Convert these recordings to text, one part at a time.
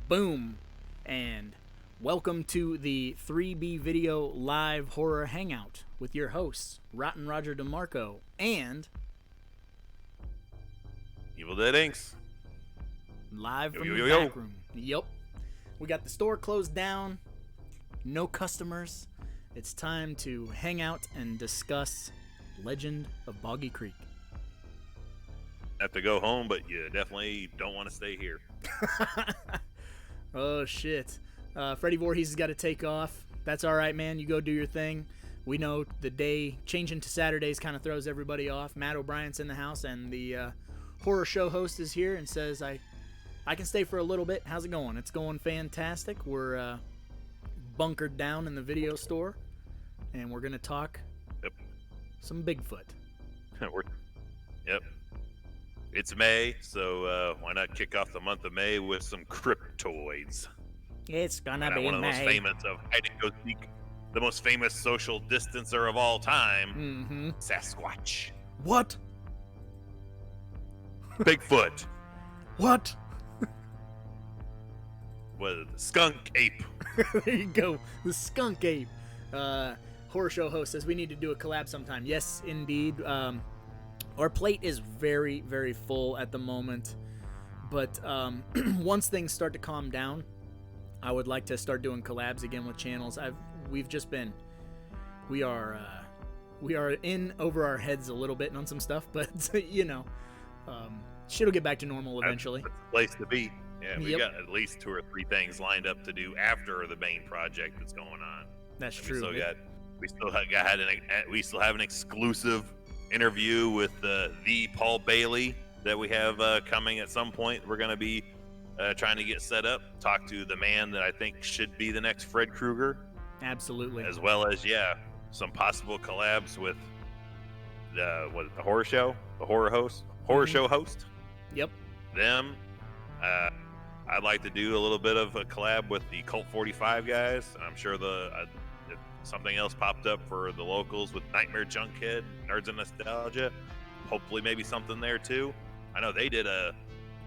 Boom! And welcome to the 3B Video Live Horror Hangout with your hosts, Rotten Roger DeMarco and Evil Dead Inks. live from the yo. back room. Yep. We got the store closed down, no customers. It's time to hang out and discuss Legend of Boggy Creek. Have to go home, but you definitely don't want to stay here. Oh, shit. Freddie Voorhees has got to take off. That's all right, man. You go do your thing. We know the day changing to Saturdays kind of throws everybody off. Matt O'Brien's in the house, and the horror show host is here and says, I can stay for a little bit. How's it going? It's going fantastic. We're bunkered down in the video store, and we're going to talk some Bigfoot. Yep. It's May, so why not kick off the month of May with some cryptoids? It's gonna be one of the most May. famous of hide and go seek, the most famous social distancer of all time, Mm-hmm. Sasquatch. What? Bigfoot. What? Was skunk ape. There you go. The skunk ape. Horror show host says we need to do a collab sometime. Yes, indeed. Our plate is very, very full at the moment. But once things start to calm down, I would like to start doing collabs again with channels. We are in over our heads a little bit on some stuff, but shit'll get back to normal eventually. That's the place to be. Yeah, we Yep. got at least 2 or 3 things lined up to do after the main project that's going on. That's And true. We still have an exclusive interview with the Paul Bailey that we have coming at some point. We're going to be trying to get set up, talk to the man that I think should be the next Fred Krueger, Absolutely. as well as some possible collabs with the horror show, the horror show host. Yep. Them. I'd like to do a little bit of a collab with the Cult 45 guys. I'm sure if something else popped up for the locals with Nightmare Junkhead, Nerds and Nostalgia, hopefully maybe something there too. I know they did a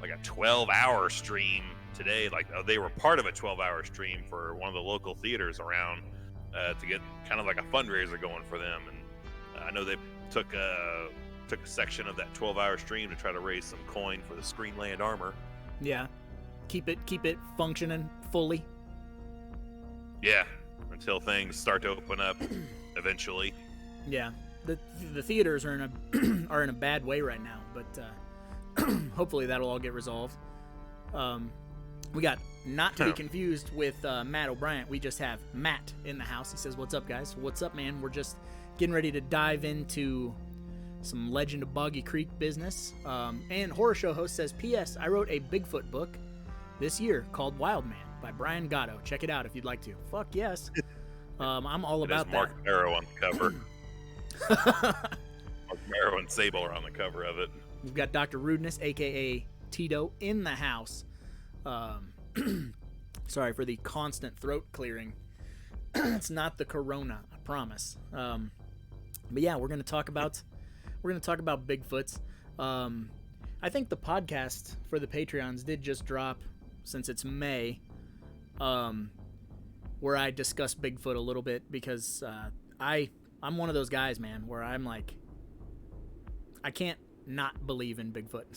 12-hour stream today. They were part of a 12-hour stream for one of the local theaters around to get kind of like a fundraiser going for them. And I know they took a section of that 12-hour stream to try to raise some coin for the Screenland armor. Yeah. Keep it functioning fully. Yeah, until things start to open up eventually. Yeah. The theaters are in a bad way right now, but hopefully that'll all get resolved. We got, not to be confused with Matt O'Brien, we just have Matt in the house. He says, "What's up, guys?" What's up, man? We're just getting ready to dive into some Legend of Boggy Creek business. And horror show host says, "P.S. I wrote a Bigfoot book this year called Wild Man by Brian Gatto. Check it out if you'd like to." Fuck yes. I'm all about that. Mark Marrow on the cover. Mark Marrow and Sable are on the cover of it. We've got Dr. Rudeness, a.k.a. Tito, in the house. Sorry for the constant throat clearing. It's not the corona, I promise. But yeah, we're gonna talk about Bigfoots. I think the podcast for the Patreons did just drop, since it's May, where I discuss Bigfoot a little bit, because I'm one of those guys, man, where I'm like, I can't not believe in Bigfoot.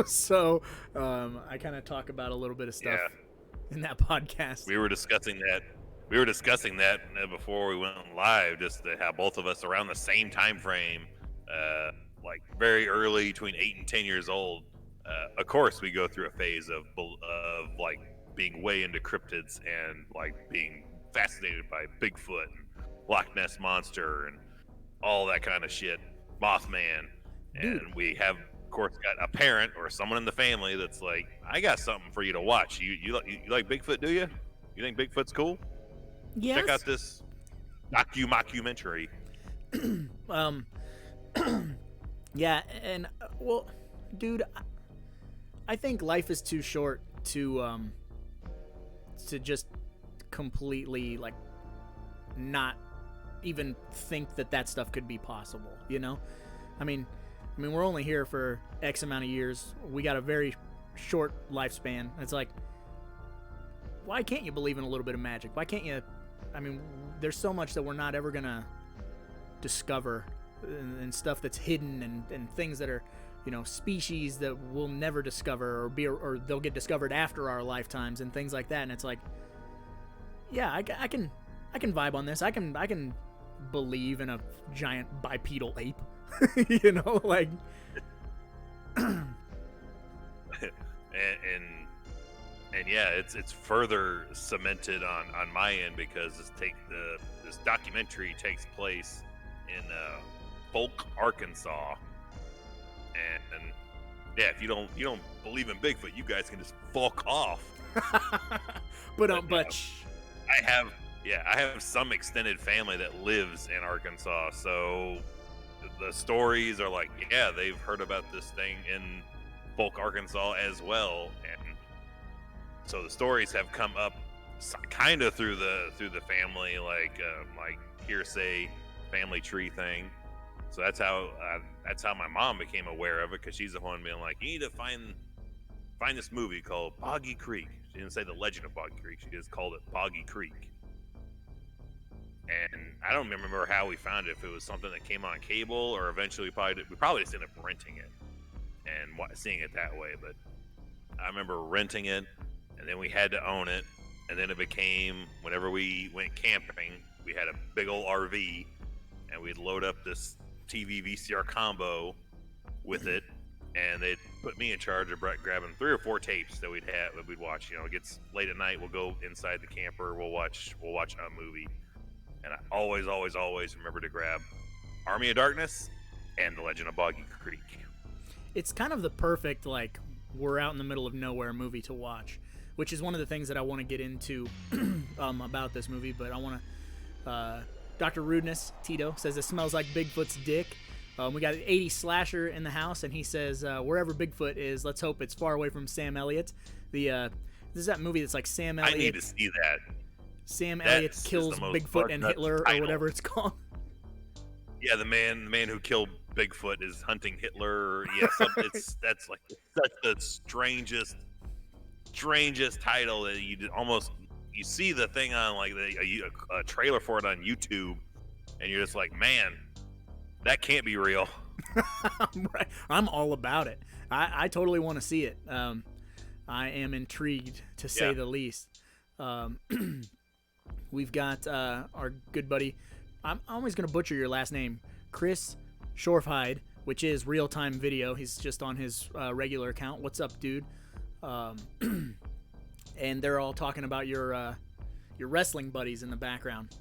So I kind of talk about a little bit of stuff in that podcast. We were discussing that before we went live, just to have both of us around the same time frame, very early, between 8 and 10 years old. Of course, we go through a phase of being way into cryptids and being fascinated by Bigfoot and Loch Ness Monster and all that kind of shit, Mothman. Dude. And we have, of course, got a parent or someone in the family that's like, "I got something for you to watch. You like Bigfoot, do you? You think Bigfoot's cool? Yes. Check out this mockumentary." Yeah, and well, dude, I think life is too short to just completely not even think that stuff could be possible, you know? I mean, we're only here for X amount of years. We got a very short lifespan. It's like, why can't you believe in a little bit of magic? Why can't you? I mean, there's so much that we're not ever gonna discover, and stuff that's hidden, and things that are, species that we'll never discover, or they'll get discovered after our lifetimes, and things like that. And it's like, yeah, I can vibe on this. I can believe in a giant bipedal ape, like. And yeah, it's further cemented on my end because this documentary takes place in Polk, Arkansas, and yeah, if you don't believe in Bigfoot, you guys can just fuck off. but I have some extended family that lives in Arkansas, so the stories are like, yeah, they've heard about this thing in Polk, Arkansas as well, and so the stories have come up kind of through the family, like hearsay, family tree thing. So that's how my mom became aware of it, because she's the one being like, you need to find this movie called Boggy Creek. She didn't say The Legend of Boggy Creek. She just called it Boggy Creek. And I don't remember how we found it. If it was something that came on cable, or eventually we probably just ended up renting it and seeing it that way. But I remember renting it, and then we had to own it, and then it became, whenever we went camping, we had a big old RV, and we'd load up this TV VCR combo with it, and they'd put me in charge of grabbing 3 or 4 tapes that we'd watch. It gets late at night, we'll go inside the camper, we'll watch a movie, and I always remember to grab Army of Darkness and The Legend of Boggy Creek. It's kind of the perfect, like, we're out in the middle of nowhere movie to watch, which is one of the things that I want to get into about this movie. But I want to, Dr. Rudeness, Tito, says it smells like Bigfoot's dick. We got an 80s slasher in the house, and he says, wherever Bigfoot is, let's hope it's far away from Sam Elliott. This is that movie that's like Sam Elliott. I need to see that. Sam Elliott kills Bigfoot and Hitler, or whatever it's called. Yeah, the man who killed Bigfoot is hunting Hitler. Yeah, that's like such the strangest title that you see the thing on like a trailer for it on YouTube, and you're just like, man, that can't be real. Right. I'm all about it. I totally want to see it. I am intrigued, to say the least. We've got our good buddy, I'm always going to butcher your last name, Chris Shorfhide, which is real-time video. He's just on his regular account. What's up, dude? And they're all talking about your wrestling buddies in the background.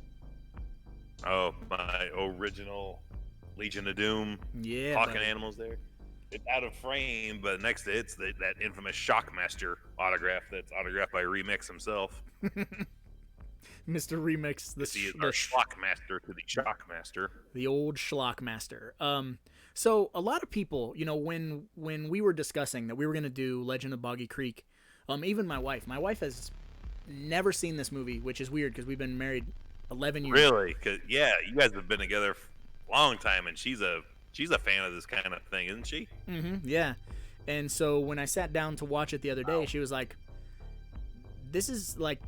Oh, my original Legion of Doom. Yeah, talking animals there. It's out of frame, but next to it's that infamous Shockmaster autograph that's autographed by Remix himself. Mr. Remix, the Schlockmaster to the Shockmaster. The old Schlockmaster. So a lot of people, when we were discussing that we were going to do Legend of Boggy Creek, even my wife has never seen this movie, which is weird because we've been married 11 years. Really? Cause you guys have been together for a long time, and she's a fan of this kind of thing, isn't she? Mm-hmm. Yeah. And so when I sat down to watch it the other day, she was like, "This is like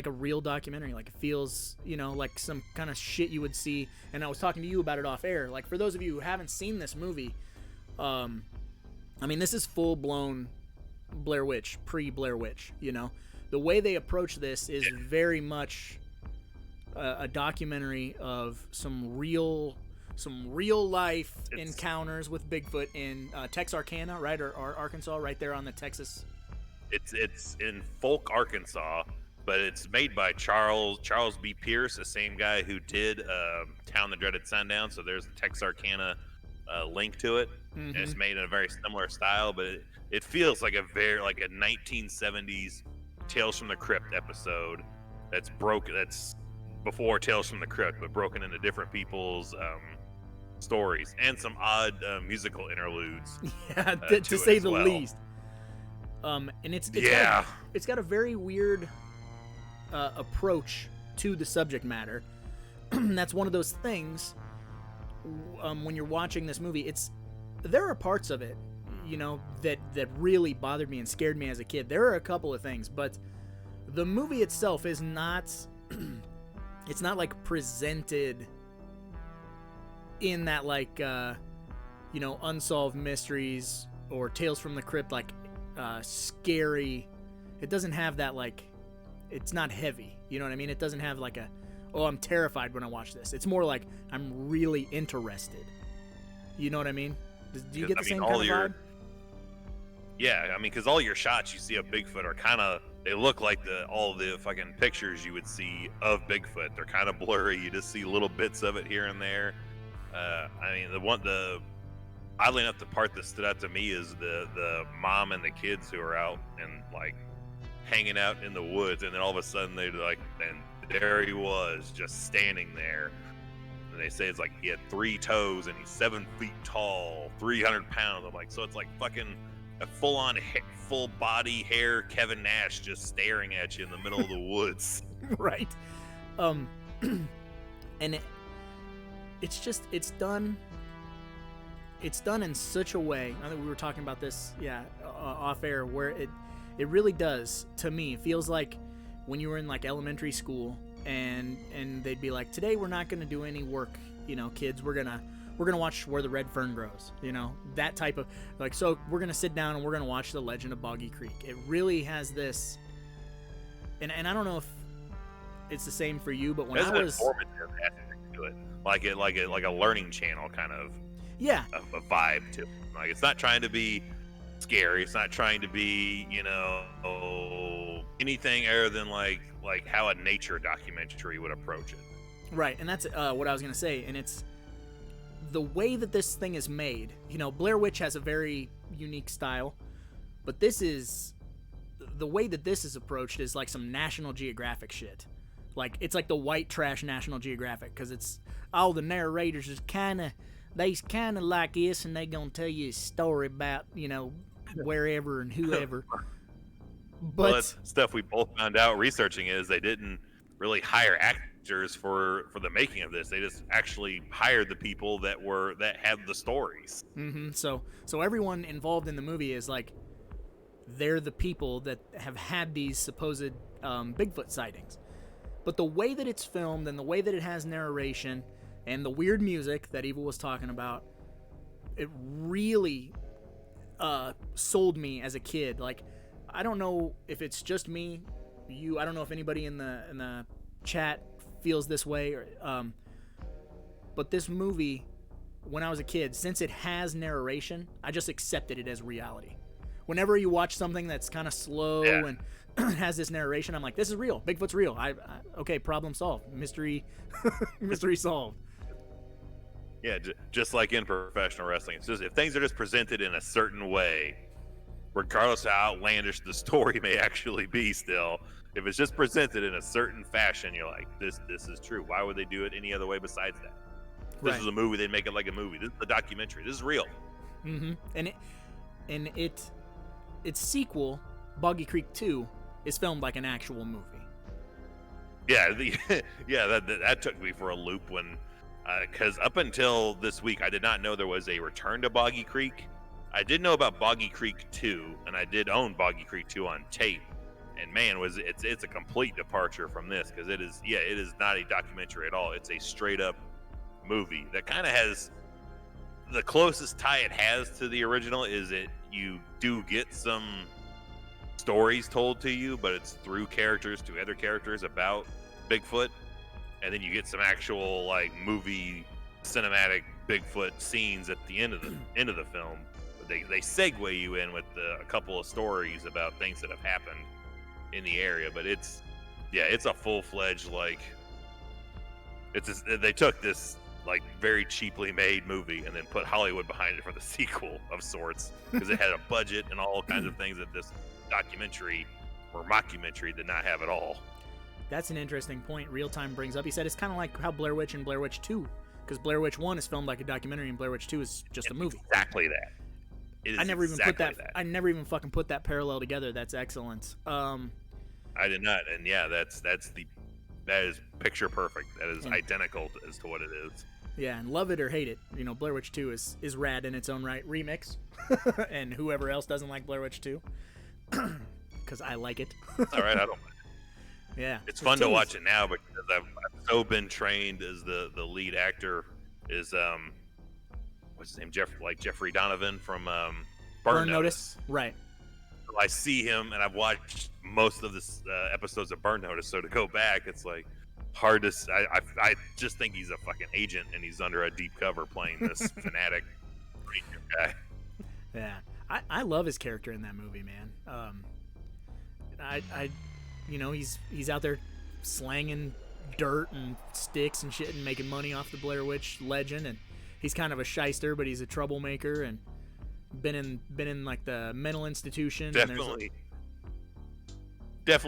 a real documentary. Like, it feels, like some kind of shit you would see." And I was talking to you about it off air. Like, for those of you who haven't seen this movie, this is full blown Blair Witch, pre-Blair Witch. The way they approach this is very much a documentary of some real life encounters with Bigfoot in Texarkana, right, or Arkansas, right there on the Texas. It's in Folk, Arkansas. But it's made by Charles B. Pierce, the same guy who did Town That Dreaded Sundown. So there's a Texarkana link to it. Mm-hmm. And it's made in a very similar style, but it feels like a 1970s Tales from the Crypt episode that's before Tales from the Crypt, but broken into different people's stories and some odd musical interludes. Yeah, to say the least. And it's got a very weird approach to the subject matter. That's one of those things when you're watching this movie. There are parts of it, that really bothered me and scared me as a kid. There are a couple of things, but the movie itself is not it's not like presented in that like unsolved mysteries or Tales from the Crypt like scary. It doesn't have that like, it's not heavy, you know what I mean? It doesn't have like I'm terrified when I watch this. It's more like I'm really interested. You know what I mean? Do you get the same kind of vibe? Yeah, I mean, because all your shots you see of Bigfoot are kind of, they look like all the fucking pictures you would see of Bigfoot. They're kind of blurry. You just see little bits of it here and there. I mean, oddly enough, the part that stood out to me is the mom and the kids who are out and like hanging out in the woods, and then all of a sudden they're like, and there he was just standing there. And they say it's like he had 3 toes and he's 7 feet tall, 300 pounds. I'm like, so it's like fucking a full-on full body hair Kevin Nash just staring at you in the middle of the woods. Right. And it's done in such a way. I think we were talking about this off air, where it really does, to me, it feels like when you were in like elementary school and they'd be like, today we're not going to do any work, kids, we're going to watch Where the Red Fern Grows, that type of like, so we're going to sit down and we're going to watch The Legend of Boggy Creek. It really has this, and I don't know if it's the same for you, but when I was informative aspect to it, like a learning channel kind of a vibe to it. Like, it's not trying to be scary, it's not trying to be anything other than like how a nature documentary would approach it. Right, and that's what I was going to say, and it's the way that this thing is made. Blair Witch has a very unique style, but the way that this is approached is like some National Geographic shit. Like, it's like the white trash National Geographic, because it's all the narrators is kind of like this, and they gonna tell you a story about wherever and whoever. But well, that's stuff we both found out researching is they didn't really hire actors for the making of this. They just actually hired the people that had the stories. Mm-hmm. So everyone involved in the movie is like, they're the people that have had these supposed Bigfoot sightings. But the way that it's filmed and the way that it has narration and the weird music that Evil was talking about, it really sold me as a kid. Like, I don't know if it's just me, I don't know if anybody in the chat feels this way, or but this movie, when I was a kid, since it has narration, I just accepted it as reality. Whenever you watch something that's kind of slow and has this narration, I'm like, this is real. Bigfoot's real. Okay, problem solved. Mystery solved. Yeah, just like in professional wrestling. It's just, if things are just presented in a certain way, regardless of how outlandish the story may actually be still, if it's just presented in a certain fashion, you're like, this is true. Why would they do it any other way besides that? This is a movie, they'd make it like a movie. This is a documentary. This is real. Mm-hmm. And its sequel, Boggy Creek 2, is filmed like an actual movie. Yeah, that took me for a loop when, because up until this week, I did not know there was a return to Boggy Creek. I did know about Boggy Creek 2, and I did own Boggy Creek 2 on tape. And man, it's a complete departure from this, because it is not a documentary at all. It's a straight up movie that kind of has the closest tie it has to the original is that you do get some stories told to you, but it's through other characters about Bigfoot, and then you get some actual like movie cinematic Bigfoot scenes at the end of the film. But they segue you in with a couple of stories about things that have happened in the area. But it's a full-fledged they took this like very cheaply made movie and then put Hollywood behind it for the sequel of sorts, because it had a budget and all kinds of things that this documentary or mockumentary did not have at all. That's an interesting point Real Time brings up. He said it's kind of like how Blair Witch and Blair Witch 2, because Blair Witch 1 is filmed like a documentary and Blair Witch 2 is just a movie. Exactly that. I never even fucking put that parallel together. That's excellent. I did not, and yeah, that is picture perfect. That is identical as to what it is. Yeah, and love it or hate it, Blair Witch 2 is rad in its own right. Remix. And whoever else doesn't like Blair Witch 2. Because I like it. All right, I don't mind. Yeah. It's fun to watch it now because I've so been trained as the lead actor is, what's his name? Jeffrey Donovan from Burn Notice. Right. So I see him, and I've watched most of this episodes of Burn Notice, so to go back, it's like hard to. I just think he's a fucking agent, and he's under a deep cover playing this fanatic ranger guy. Yeah, I love his character in that movie, man. He's out there slanging dirt and sticks and shit and making money off the Blair Witch legend, and he's kind of a shyster, but he's a troublemaker and been in like the mental institution. Definitely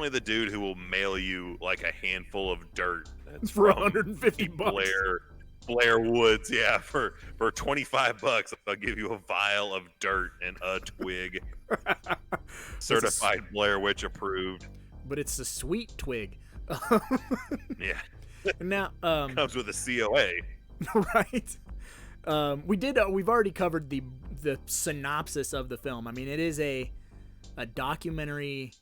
the dude who will mail you like a handful of dirt for $150. Blair Woods, yeah, for $25, I'll give you a vial of dirt and a twig. Certified Blair Witch approved. But it's a sweet twig. Yeah. Now comes with a COA. Right. We've already covered the synopsis of the film. I mean, it is a documentary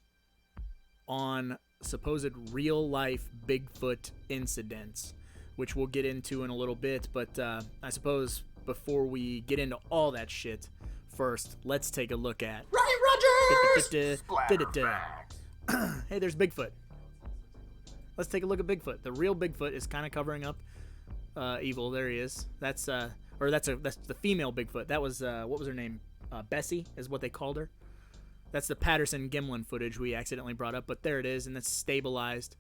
on supposed real life Bigfoot incidents, which we'll get into in a little bit. But I suppose before we get into all that shit, first let's take a look at Ryan Rogers. Hey, there's Bigfoot. Let's take a look at Bigfoot. The real Bigfoot is kind of covering up evil. There he is. That's the female Bigfoot. That was what was her name? Bessie is what they called her. That's the Patterson Gimlin footage we accidentally brought up, but there it is, and that's stabilized.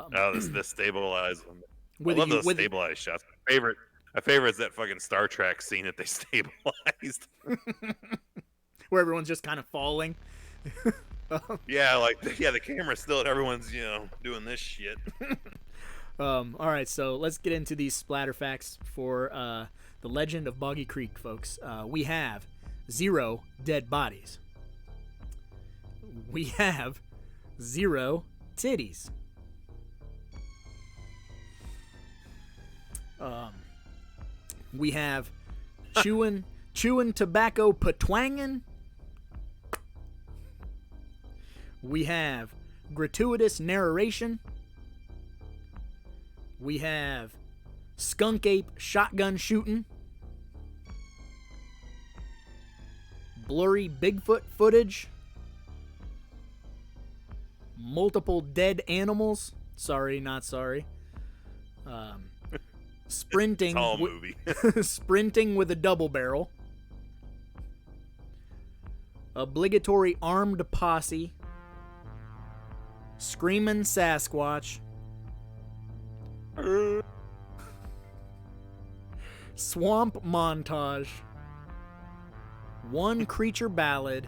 This stabilized one. I love those stabilized shots. My favorite is that fucking Star Trek scene that they stabilized. Where everyone's just kind of falling. Yeah, the camera's still at everyone's, doing this shit. All right, so let's get into these splatter facts for the legend of Boggy Creek, folks. We have 0 dead bodies. We have 0 titties. We have chewing tobacco patwangin'. We have gratuitous narration. We have skunk ape shotgun shooting. Blurry Bigfoot footage. Multiple dead animals. Sorry, not sorry. Sprinting. Tall movie. Sprinting with a double barrel. Obligatory armed posse. Screaming Sasquatch. Swamp montage. One creature ballad.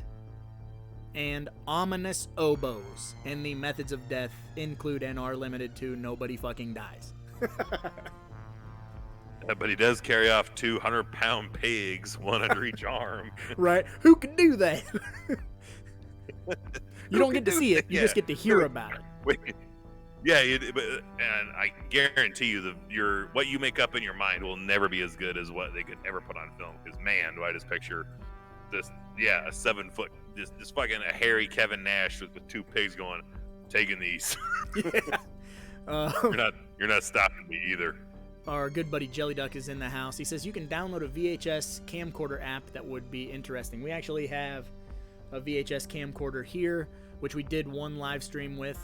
And ominous oboes. And the methods of death include and are limited to nobody fucking dies. But he does carry off 200-pound pigs, one under each arm. Right? Who can do that? You don't get to see it. You just get to hear about it. Yeah, and I guarantee you, what you make up in your mind will never be as good as what they could ever put on film. Because man, do I just picture this? Yeah, a 7-foot, this fucking a hairy Kevin Nash with 2 pigs going, taking these. Yeah. You're not stopping me either. Our good buddy Jelly Duck is in the house. He says you can download a VHS camcorder app that would be interesting. We actually have a VHS camcorder here, which we did one live stream with.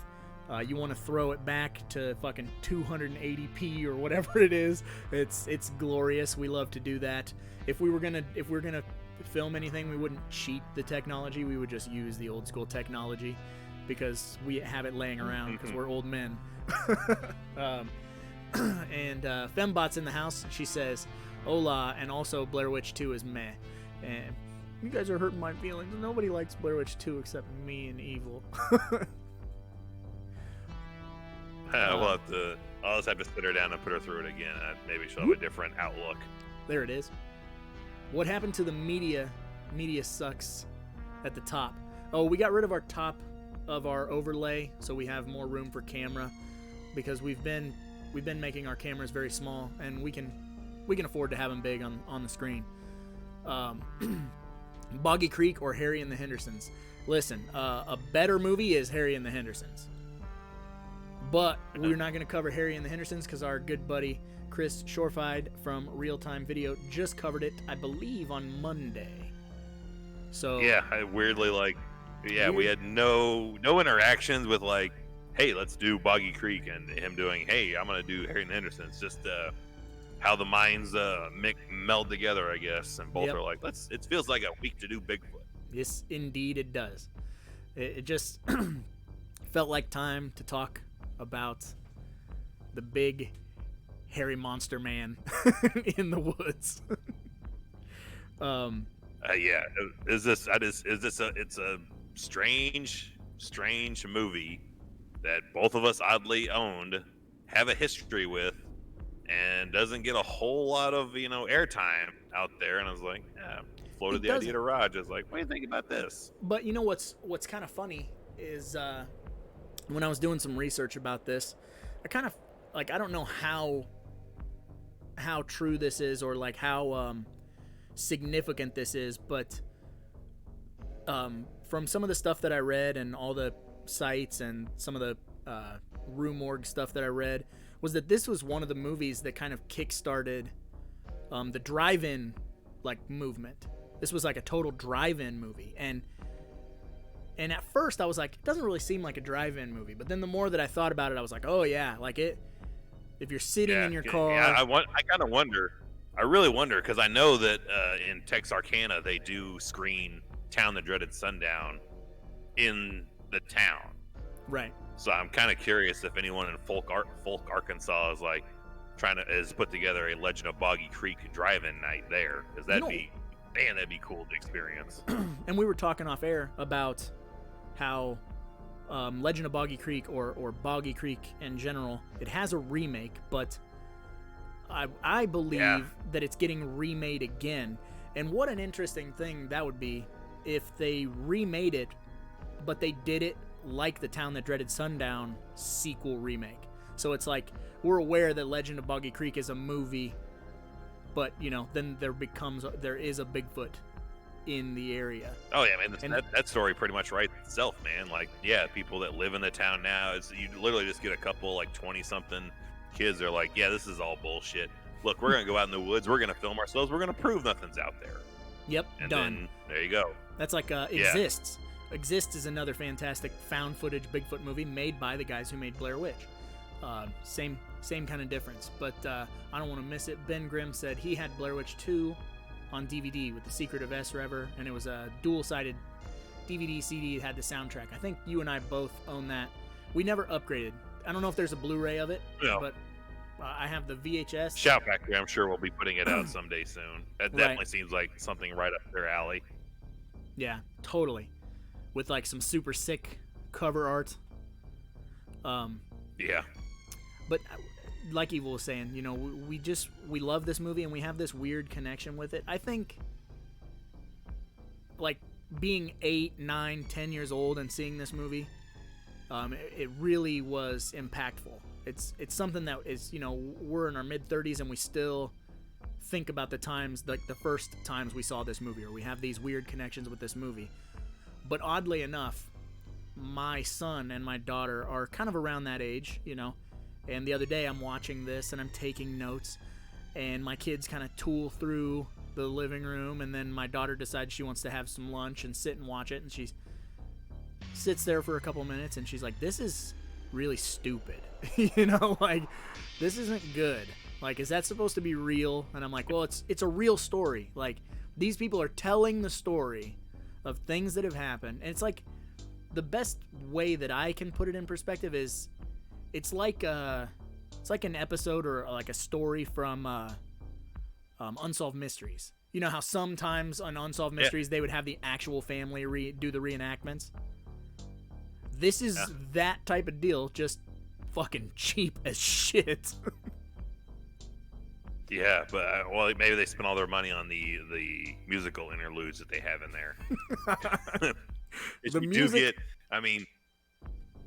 You want to throw it back to fucking 280p or whatever it is. It's glorious. We love to do that. If we're gonna film anything, we wouldn't cheat the technology. We would just use the old school technology because we have it laying around because we're old men. And Fembot's in the house. She says, "Hola," and also Blair Witch 2 is meh. And you guys are hurting my feelings. Nobody likes Blair Witch 2 except me and Evil. I'll just have to sit her down and put her through it again. Maybe she'll have a different outlook. There it is. What happened to the media? Media sucks at the top. Oh, we got rid of our top of our overlay, so we have more room for camera because we've been making our cameras very small, and we can can afford to have them big on the screen. Boggy Creek or Harry and the Hendersons. Listen, a better movie is Harry and the Hendersons. But we're not going to cover Harry and the Hendersons because our good buddy Chris Shorefide from Real Time Video just covered it, I believe, on Monday. So yeah, I weirdly we had no interactions with like, hey, let's do Boggy Creek, and him doing, hey, I'm gonna do Harry and the Hendersons. Just how the minds meld together, I guess, and both are like, it feels like a week to do Bigfoot. Yes, indeed, it does. It just felt like time to talk about the big hairy monster man in the woods. It's a strange movie that both of us oddly owned, have a history with, and doesn't get a whole lot of airtime out there. And I was like, floated the idea to Raj. I was like, what do you think about this? But you know what's kind of funny is when I was doing some research about this, I kind of I don't know how true this is or like how significant this is, but from some of the stuff that I read and all the sites and some of the Rue Morgue stuff that I read, was that this was one of the movies that kind of kickstarted the drive-in movement. This was like a total drive-in movie, and at first I was like, it doesn't really seem like a drive-in movie, but then the more that I thought about it, I was like, oh yeah, like it. If you're sitting in your car, I kind of wonder. I really wonder, because I know that in Texarkana they do screen Town That Dreaded Sundown in the town. Right. So I'm kind of curious if anyone in Folk, Arkansas is is put together a Legend of Boggy Creek drive-in night there, because that'd be cool to experience. And we were talking off air about how Legend of Boggy Creek or Boggy Creek in general, it has a remake, but I believe that it's getting remade again. And what an interesting thing that would be if they remade it, but they did it like the Town That Dreaded Sundown sequel remake. So it's like, we're aware that Legend of Boggy Creek is a movie, but then there is a Bigfoot in the area. Oh yeah, man, that story pretty much writes itself, man. Like, yeah, people that live in the town now, you literally just get a couple 20-something kids. They're like, yeah, this is all bullshit. Look, we're gonna go out in the woods, we're gonna film ourselves, we're gonna prove nothing's out there. Yep, and done. Then, there you go. That's like Exists. Exist is another fantastic found footage Bigfoot movie made by the guys who made Blair Witch. Same kind of difference, but I don't want to miss it. Ben Grimm said he had Blair Witch 2 on DVD with The Secret of S. Rever, and it was a dual-sided DVD CD. It had the soundtrack. I think you and I both own that. We never upgraded. I don't know if there's a Blu-ray of it, but I have the VHS. Shout Factory, I'm sure we'll be putting it out someday soon. That definitely seems like something right up their alley. Yeah, totally. With some super sick cover art. Yeah. But like Evil was saying, we love this movie and we have this weird connection with it. I think being 8, 9, 10 years old and seeing this movie, it really was impactful. It's something that is, we're in our mid-30s and we still think about the times, the first times we saw this movie, or we have these weird connections with this movie. But oddly enough, my son and my daughter are kind of around that age, and the other day I'm watching this and I'm taking notes, and my kids kind of tool through the living room, and then my daughter decides she wants to have some lunch and sit and watch it, and she sits there for a couple minutes and she's like, this is really stupid. This isn't good. Is that supposed to be real? And I'm like, well, it's a real story. These people are telling the story of things that have happened, and it's the best way that I can put it in perspective is it's like an episode or a story from Unsolved Mysteries. You know how sometimes on Unsolved Mysteries they would have the actual family do the reenactments? This is that type of deal, just fucking cheap as shit. Yeah, but maybe they spent all their money on the musical interludes that they have in there. The music,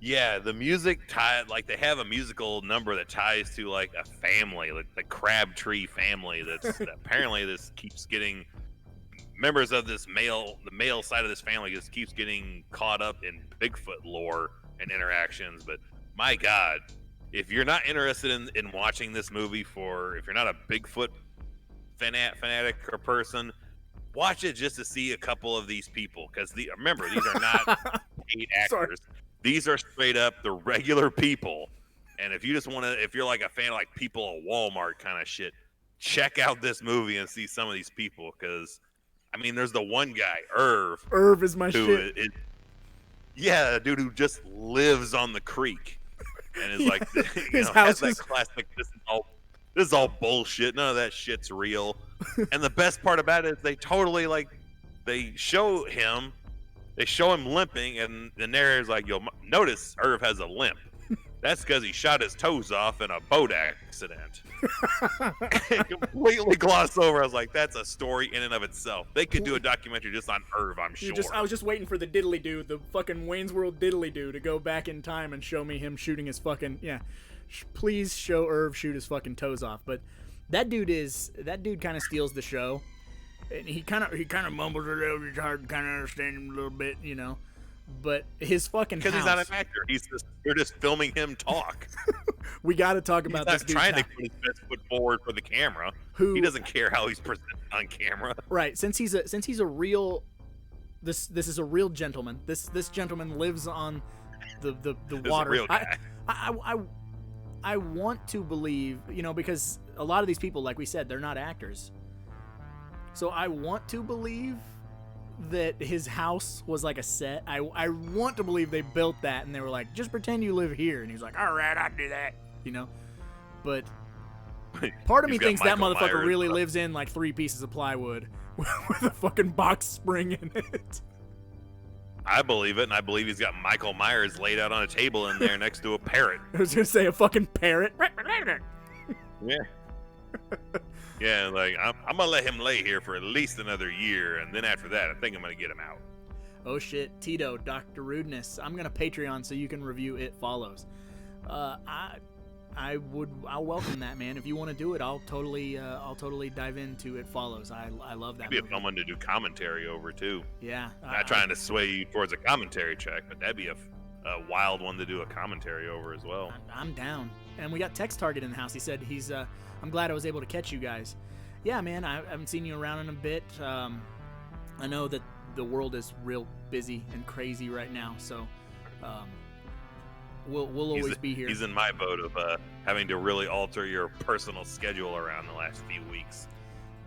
Yeah, the music tied, like they have a musical number that ties to like a family, like the Crabtree family. That apparently this keeps getting members of the male side of this family just keeps getting caught up in Bigfoot lore and interactions. But my God, if you're not interested in watching this movie if you're not a Bigfoot fanatic or person, watch it just to see a couple of these people. Because remember, these are not paid actors. These are straight up the regular people. And if you just want to, if you're like a fan of like people at Walmart kind of shit, check out this movie and see some of these people. Because, I mean, there's the one guy, Irv. Irv is my shit. Yeah, a dude who just lives on the creek. And is like, his house has that classic, this is all bullshit. None of that shit's real. And the best part about it is they totally, like, they show him limping, and the narrator's like, you'll notice Irv has a limp. That's because he shot his toes off in a boat accident. Completely glossed over. I was like, that's a story in and of itself. They could do a documentary just on Irv, I'm sure. I was just waiting for the diddly doo, the fucking Wayne's World diddly doo, to go back in time and show me him shooting his fucking, please show Irv shoot his fucking toes off. But that dude kind of steals the show. And he kind of mumbles a little. It's hard to kind of understand him a little bit, But his fucking house. Because he's not an actor. They're just filming him talk. We got to talk about this. He's not trying to put his best foot forward for the camera. He doesn't care how he's presented on camera. Right. Since he's a real, this is a real gentleman. This gentleman lives on the water. A real guy. I want to believe, because a lot of these people, like we said, they're not actors. So I want to believe that his house was like a set. I want to believe they built that and they were like, just pretend you live here. And he's like, all right, I'll do that, But part of me thinks that motherfucker really lives in like 3 pieces of plywood with a fucking box spring in it. I believe it, and I believe he's got Michael Myers laid out on a table in there next to a parrot. I was going to say a fucking parrot. Yeah. Yeah, like, I'm going to let him lay here for at least another year, and then after that, I think I'm going to get him out. Oh, shit. Tito, Dr. Rudeness. I'm going to Patreon so you can review It Follows. I'll welcome that, man. If you want to do it, I'll totally dive into It Follows. I love that movie. It'd be a fun one to do commentary over, too. Yeah. Not trying to sway you towards a commentary track, but that'd be a wild one to do a commentary over as well. I'm down. And we got Text Target in the house. He said I'm glad I was able to catch you guys. Yeah, man, I haven't seen you around in a bit. I know that the world is real busy and crazy right now, so we'll always be here. He's in my boat of having to really alter your personal schedule around the last few weeks.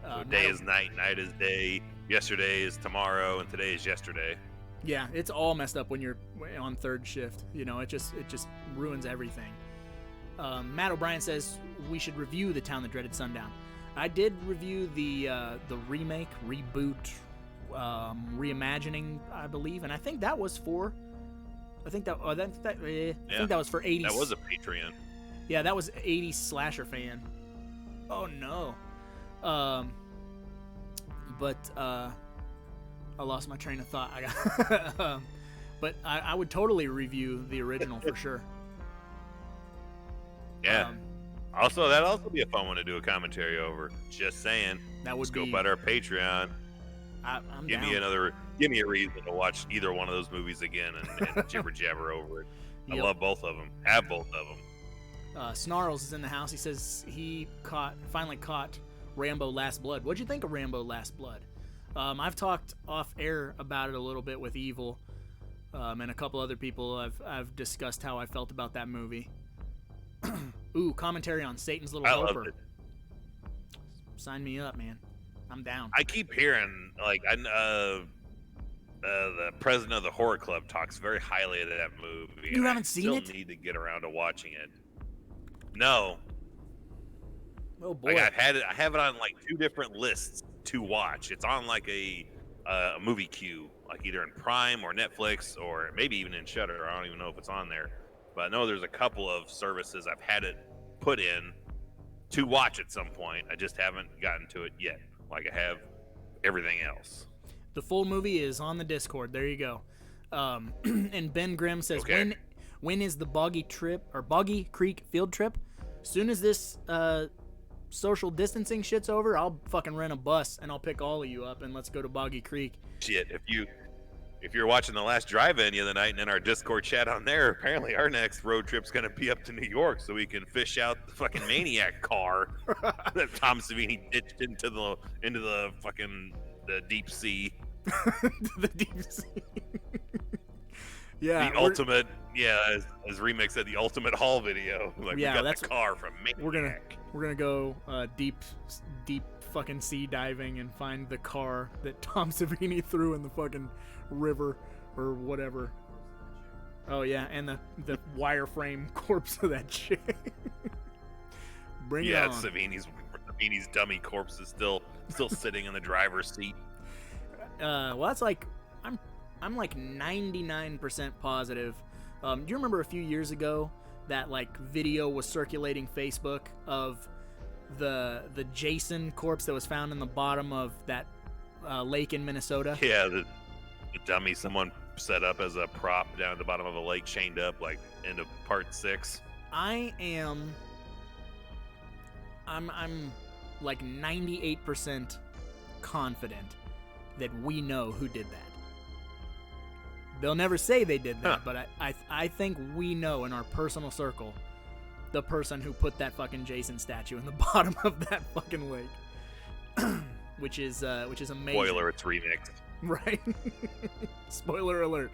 So day is night, night is day, yesterday is tomorrow, and today is yesterday. Yeah, it's all messed up when you're on third shift. It just ruins everything. Matt O'Brien says we should review The Town That Dreaded Sundown. I did review the remake, reboot, reimagining, I believe, and I think that was for. I think that was for 80s. That was a Patreon. Yeah, that was 80s slasher fan. Oh no. But I lost my train of thought. But I would totally review the original for sure. Yeah. That'd also be a fun one to do a commentary over. Just saying. That would go by our Patreon. I'm give down. Give me a reason to watch either one of those movies again and jibber jabber over it. Yep. I love both of them. Have both of them. Snarls is in the house. He says he finally caught Rambo Last Blood. What'd you think of Rambo Last Blood? I've talked off air about it a little bit with Evil, and a couple other people. I've discussed how I felt about that movie. Ooh, commentary on Satan's Little Helper. Loved it. Sign me up, man. I'm down. I keep hearing the president of the horror club talks very highly of that movie. You haven't seen it? I still need to get around to watching it. No. Oh boy. Like I have it on like 2 different lists to watch. It's on like a movie queue, like either in Prime or Netflix or maybe even in Shudder. I don't even know if it's on there. But I know there's a couple of services I've had it put in to watch at some point. I just haven't gotten to it yet, like I have everything else. The full movie is on the Discord. There you go. And Ben Grimm says, okay. when is the Boggy Creek field trip? As soon as this social distancing shit's over, I'll fucking rent a bus and I'll pick all of you up and let's go to Boggy Creek. Shit, if you're watching the last drive-in the other night and in our Discord chat on there, apparently our next road trip's gonna be up to New York so we can fish out the fucking Maniac car that Tom Savini ditched into the fucking the deep sea. The deep sea. Yeah. The ultimate, as Remix said, the ultimate haul video. Like, yeah, we got the car from Maniac. We're gonna go deep fucking sea diving and find the car that Tom Savini threw in the fucking river or whatever. Oh yeah, and the wireframe corpse of that chick. Bring it on. Savini's dummy corpse is still sitting in the driver's seat. Well, that's like I'm like 99% positive. Do you remember a few years ago that like video was circulating Facebook of the Jason corpse that was found in the bottom of that lake in Minnesota? Yeah, the dummy someone set up as a prop down at the bottom of a lake, chained up, like into part 6. I'm like 98% confident that we know who did that. They'll never say they did that, but I think we know in our personal circle the person who put that fucking Jason statue in the bottom of that fucking lake, which is amazing. Spoiler, it's remixed. Right? Spoiler alert.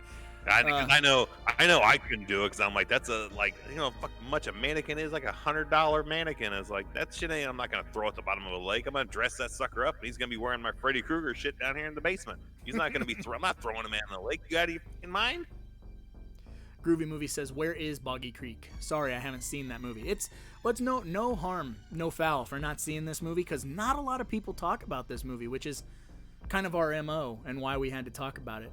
I know I couldn't do it because I'm like, that's much a mannequin is, like $100 mannequin. It's like, that shit ain't, I'm not gonna throw it at the bottom of a lake. I'm gonna dress that sucker up and he's gonna be wearing my Freddy Krueger shit down here in the basement. He's not gonna be I'm not throwing a man in the lake. You out of your fucking mind? Groovy Movie says, where is Boggy Creek? Sorry, I haven't seen that movie. It's no harm, no foul for not seeing this movie, because not a lot of people talk about this movie, which is kind of our MO and why we had to talk about it.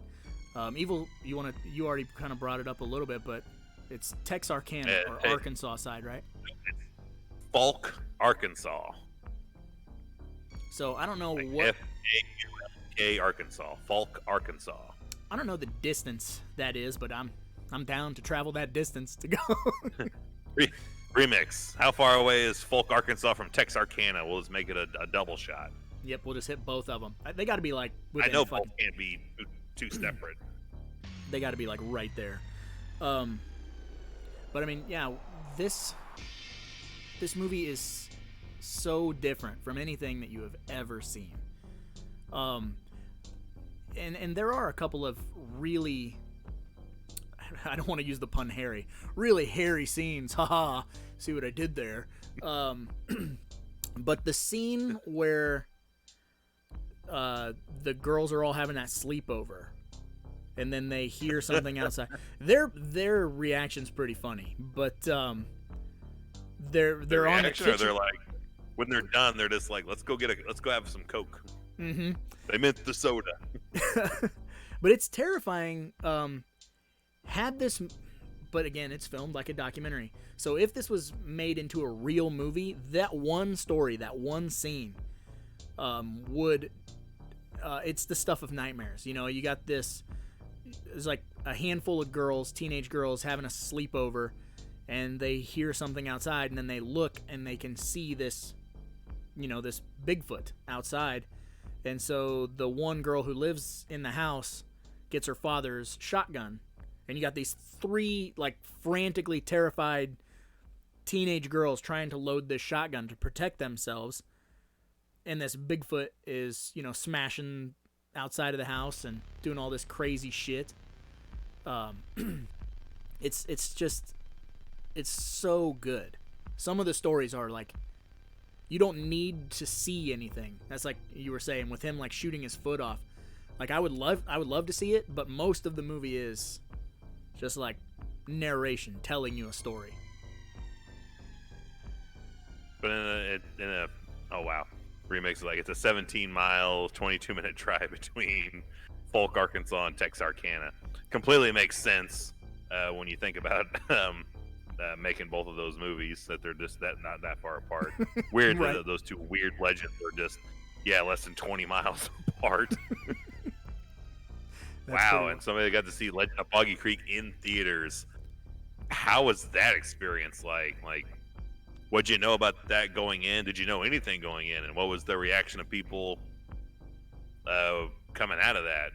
Evil, you already kind of brought it up a little bit, but it's Texarkana or Arkansas side, right? Falk, Arkansas. So I don't know what. F-A-U-L-K, Arkansas. Falk, Arkansas. I don't know the distance that is, but I'm down to travel that distance to go. Remix. How far away is Falk, Arkansas from Texarkana? We'll just make it a double shot. Yep, we'll just hit both of them. They got to be like. I know both can't be too separate. They got to be like right there. But I mean, yeah, this movie is so different from anything that you have ever seen. And there are a couple of really, I don't want to use the pun hairy, really hairy scenes. Haha, see what I did there. But the scene where the girls are all having that sleepover, and then they hear something outside. Their reaction's pretty funny, but they're on the kitchen. They're like, when they're done, they're just like, let's go have some Coke. Mm-hmm. They meant the soda. But it's terrifying. But again, it's filmed like a documentary. So if this was made into a real movie, that one story, that one scene, it's the stuff of nightmares. You know, you got this. It's like a handful of girls, teenage girls, having a sleepover, and they hear something outside, and then they look and they can see this, this Bigfoot outside. And so the one girl who lives in the house gets her father's shotgun, and you got these 3 like frantically terrified teenage girls trying to load this shotgun to protect themselves. And this Bigfoot is, smashing outside of the house and doing all this crazy shit. It's so good. Some of the stories are like, you don't need to see anything. That's like you were saying with him, like shooting his foot off. Like I would love to see it, but most of the movie is just like narration telling you a story. But oh wow. Remix, like, it's a 17-mile, 22-minute drive between Falk, Arkansas, and Texarkana. Completely makes sense when you think about making both of those movies, that they're just not that far apart. Weird right. That those two weird legends are just less than 20 miles apart. Wow, and somebody got to see Legend of Boggy Creek in theaters. how was that experience like? Like, what'd you know about that going in? Did you know anything going in? And what was the reaction of people coming out of that?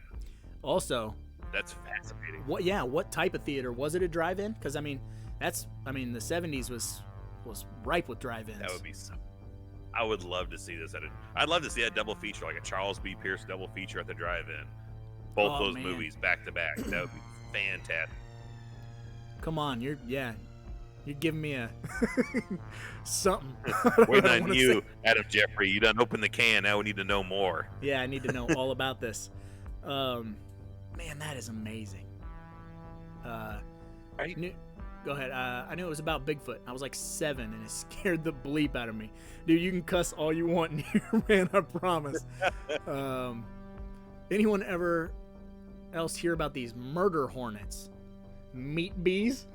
Also, that's fascinating. What type of theater was it? A drive-in? Because the 70s was ripe with drive-ins. That would be so. I would love to see this I'd love to see that double feature, like a Charles B. Pierce double feature at the drive-in. Both those movies back to back. That would be fantastic. Come on, you're giving me a something. Waiting on you, Adam Jeffrey. You done opened the can. Now we need to know more. Yeah, I need to know all about this. Man, that is amazing. Go ahead. I knew it was about Bigfoot. I was like 7, and it scared the bleep out of me. Dude, you can cuss all you want in here, man. I promise. Anyone ever else hear about these murder hornets? Meat bees?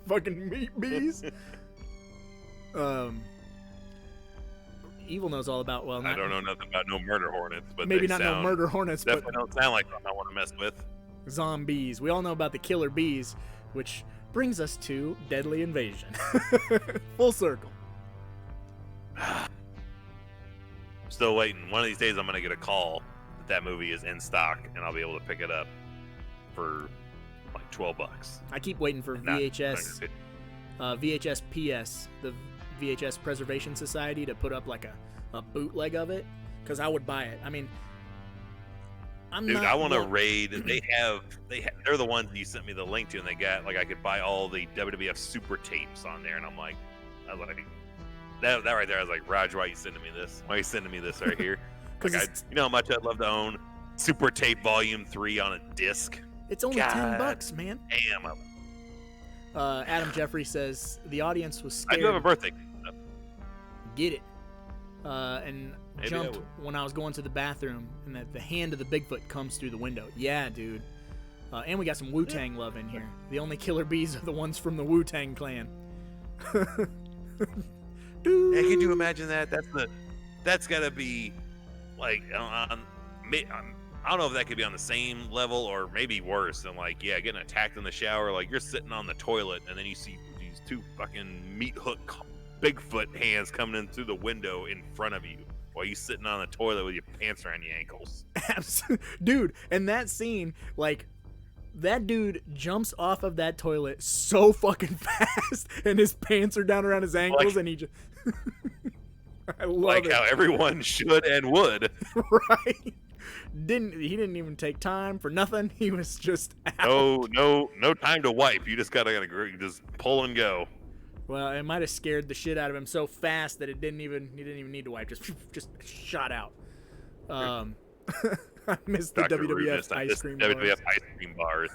Fucking meat bees? Evil knows all about. Well, I don't know nothing about no murder hornets, but maybe not no murder hornets, definitely don't sound like something I want to mess with. Zombies. We all know about the killer bees, which brings us to Deadly Invasion. Full circle. Still waiting. One of these days, I'm gonna get a call that movie is in stock, and I'll be able to pick it up for like $12. I keep waiting for VHS PS, the VHS Preservation Society, to put up like a bootleg of it, because I would buy it. I mean, I want to raid. They're the ones that you sent me the link to, and they got like I could buy all the WWF super tapes on there, and I was like, that right there. I was like, Roger, why are you sending me this? Why are you sending me this right here? Like, you know how much I'd love to own Super Tape Volume 3 on a disc. It's only $10, man. Damn. Adam Jeffrey says the audience was scared. I do have a birthday. Get it. And maybe jumped when I was going to the bathroom, and that the hand of the Bigfoot comes through the window. Yeah, dude. And we got some Wu-Tang love in here. The only killer bees are the ones from the Wu-Tang clan. Dude. Hey, can you imagine that? That's gotta be like I don't know if that could be on the same level or maybe worse than like getting attacked in the shower. Like you're sitting on the toilet and then you see these 2 fucking meat hook Bigfoot hands coming in through the window in front of you while you sitting on the toilet with your pants around your ankles. Dude, and that scene, like, that dude jumps off of that toilet so fucking fast, and his pants are down around his ankles, and he just... I love it. How everyone should and would. Right? He didn't even take time for nothing. He was just out. No time to wipe. You just gotta just pull and go. Well, it might have scared the shit out of him so fast that he didn't even need to wipe. Just shot out. I missed the WWF ice cream bars. WWF ice cream bars.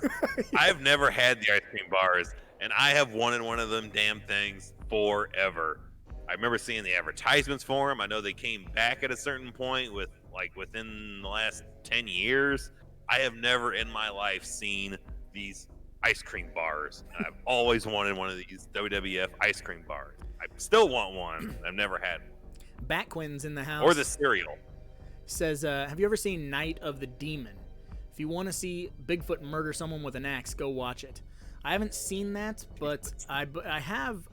I've never had the ice cream bars, and I have wanted one of them damn things forever. I remember seeing the advertisements for them. I know they came back at a certain point within the last 10 years. I have never in my life seen these ice cream bars. I've always wanted one of these WWF ice cream bars. I still want one. I've never had one. Batquin's in the house. Or the cereal. Says, have you ever seen Night of the Demon? If you want to see Bigfoot murder someone with an axe, go watch it. I haven't seen that, but I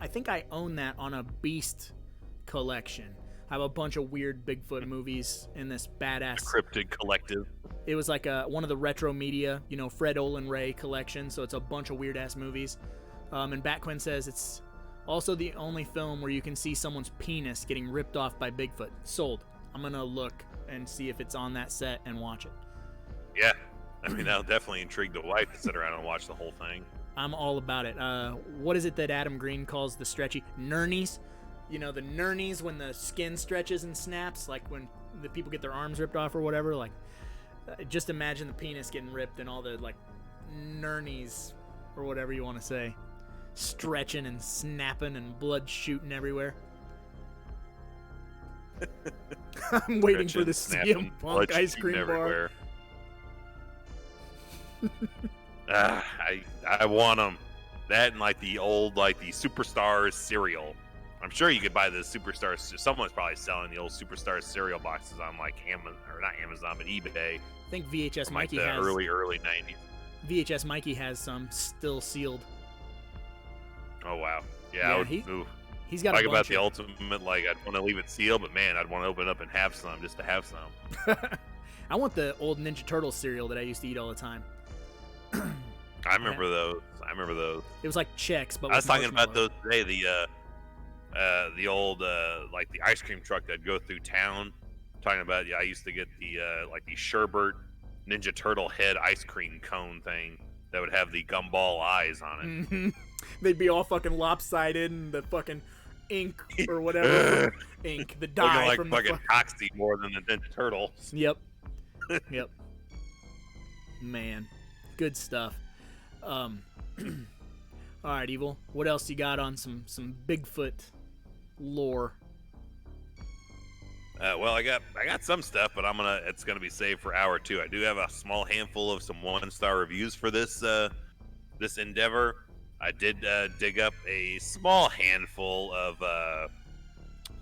think I own that on a Beast collection. I have a bunch of weird Bigfoot movies in this badass Cryptid collective. It was like one of the retro media, Fred Olin Ray collection, so it's a bunch of weird ass movies. And Batquin says it's also the only film where you can see someone's penis getting ripped off by Bigfoot. Sold. I'm gonna look and see if it's on that set and watch it. Yeah, I mean that'll definitely intrigue the wife to sit around and watch the whole thing. I'm all about it. What is it that Adam Green calls the stretchy nurnies? The nurnies when the skin stretches and snaps, like when the people get their arms ripped off or whatever. Like, just imagine the penis getting ripped and all the like nurnies or whatever you want to say, stretching and snapping and blood shooting everywhere. I'm waiting for the CM Punk ice cream bar. I want them. That and like the old, like the Superstars cereal. I'm sure you could buy the Superstars. Someone's probably selling the old Superstars cereal boxes on like Amazon, or not Amazon, but eBay. I think VHS from Mikey like the has early 90s. VHS Mikey has some still sealed. Oh wow. Yeah, Yeah, I would. He's got Talk a about bunch the ultimate. Like, I'd want to leave it sealed, but man, I'd want to open it up and have some just to have some. I want the old Ninja Turtle cereal that I used to eat all the time. I remember those. It was like Chex, but I was with talking about marshmallow. those today. The old like the ice cream truck that'd go through town. Talking about, yeah, I used to get the like the Sherbert Ninja Turtle head ice cream cone thing that would have the gumball eyes on it. Mhm. They'd be all fucking lopsided and the fucking ink or whatever. Ink, the dye Looking like from fucking the Toxie more than the Ninja Turtles. Yep. Yep. Man, good stuff. All right, Evil. What else you got on some Bigfoot lore? Well, I got some stuff, but it's gonna be saved for hour 2. I do have a small handful of some 1-star reviews for this this endeavor. I did dig up a small handful of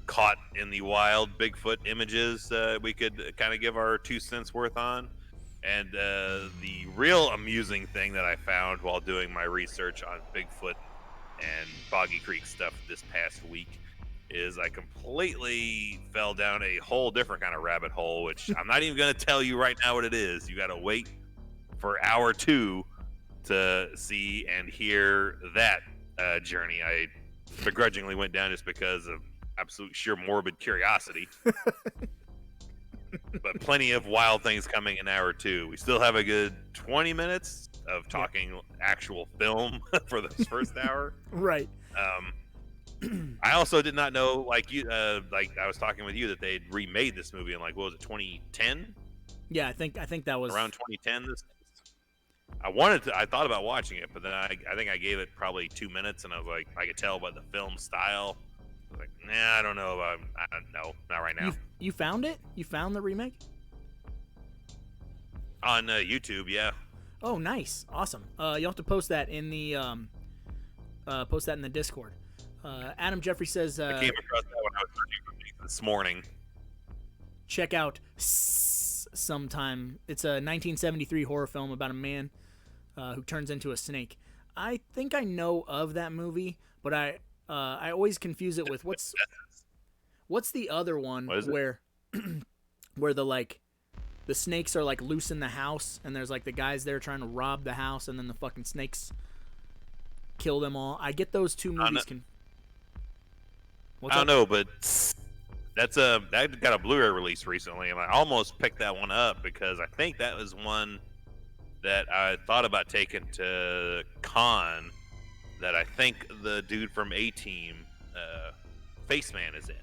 caught in the wild Bigfoot images we could kind of give our 2 cents worth on. And the real amusing thing that I found while doing my research on Bigfoot and Boggy Creek stuff this past week is I completely fell down a whole different kind of rabbit hole, which I'm not even going to tell you right now what it is. You got to wait for hour 2 to see and hear that journey I begrudgingly went down just because of absolute sheer morbid curiosity. But plenty of wild things coming in hour 2. We still have a good 20 minutes of talking actual film for this first hour. Right. I also did not know, like you, like I was talking with you, that they'd remade this movie in like, what was it, 2010? Yeah, I think that was Around 2010. I thought about watching it, but then I think I gave it probably 2 minutes, and I was like, I could tell by the film style. I was like, nah, I don't know. I don't know, not right now. You found it? You found the remake? On YouTube, yeah. Oh, nice, awesome. You'll have to post that in the Discord. Adam Jeffrey says I came across that when I was searching this morning. check out sometime. It's a 1973 horror film about a man who turns into a snake. I think I know of that movie, but I always confuse it with what's the other one where where the snakes are like loose in the house and there's like the guys there trying to rob the house and then the fucking snakes kill them all. I get those two movies. I don't know, but that got a Blu-ray release recently, and I almost picked that one up because I think that was one that I thought about taking to con. That I think the dude from A-Team, Faceman, is in.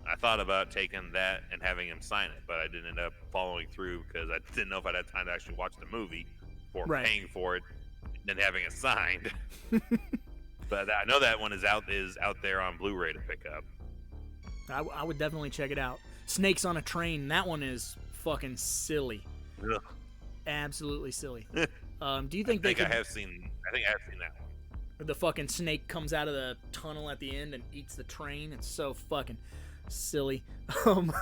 I thought about taking that and having him sign it, but I didn't end up following through because I didn't know if I'd have time to actually watch the movie before paying for it and then having it signed. But I know that one is out there on Blu-ray to pick up. I would definitely check it out. Snakes on a Train. That one is fucking silly. Ugh. Absolutely silly. Do you think I think I have seen that one. The fucking snake comes out of the tunnel at the end and eats the train? It's so fucking silly. Do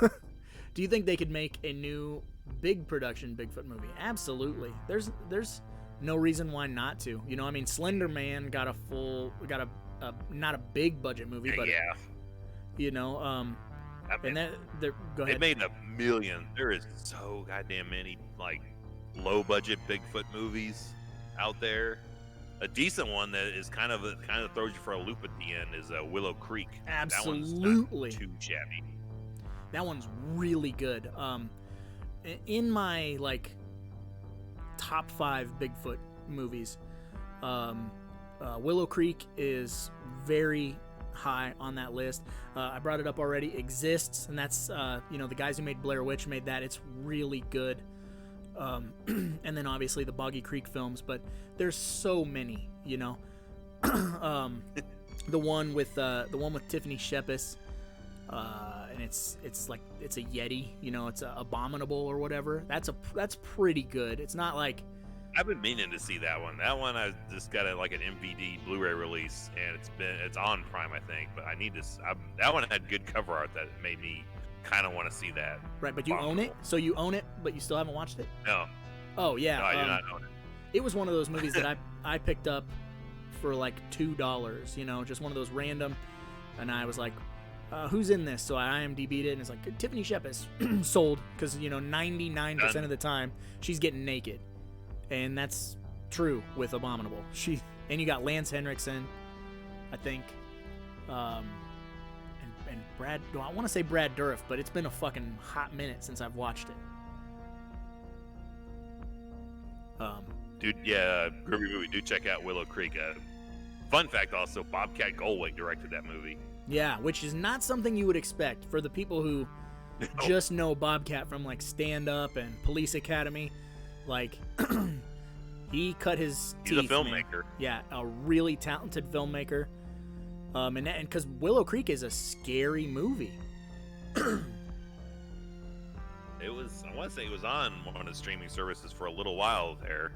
you think they could make a new big production Bigfoot movie? Absolutely. There's no reason why not to. You know, I mean, Slender Man got a not a big budget movie, but yeah. You know, I mean, and go ahead. They made $1 million. There is so goddamn many like low budget Bigfoot movies out there. A decent one that is kind of throws you for a loop at the end is Willow Creek. Absolutely. That one's not too shabby. That one's really good. In my like top 5 Bigfoot movies, Willow Creek is very high on that list. I brought it up already. Exists, and that's the guys who made Blair Witch made that. It's really good. And then obviously the Boggy Creek films, but there's so many, you know. The one with Tiffany Shepis, and it's a Yeti, you know, it's a Abominable or whatever. That's pretty good. It's not like I've been meaning to see that one. That one I just got an MVD Blu-ray release, and it's on Prime, I think. But I need to. That one had good cover art that made me kind of want to see that. Right, but you own it, so you own it, but you still haven't watched it. No. Oh yeah. No, I do not own it. It was one of those movies that I picked up for like $2, you know, just one of those random. And I was like, who's in this? So I IMDb'd it, and it's like Tiffany Shepis sold, because, you know, 99% of the time she's getting naked, and that's true with Abominable. And you got Lance Henriksen, I think, and Brad. I want to say Brad Dourif, but it's been a fucking hot minute since I've watched it. Dude, yeah, groovy movie. Do check out Willow Creek. Fun fact, also, Bobcat Goldthwait directed that movie. Yeah, which is not something you would expect for the people who just know Bobcat from like Stand Up and Police Academy. Like, he cut his teeth. He's a filmmaker. Man. Yeah, a really talented filmmaker. And because Willow Creek is a scary movie. It was, I want to say it was on one of the streaming services for a little while there.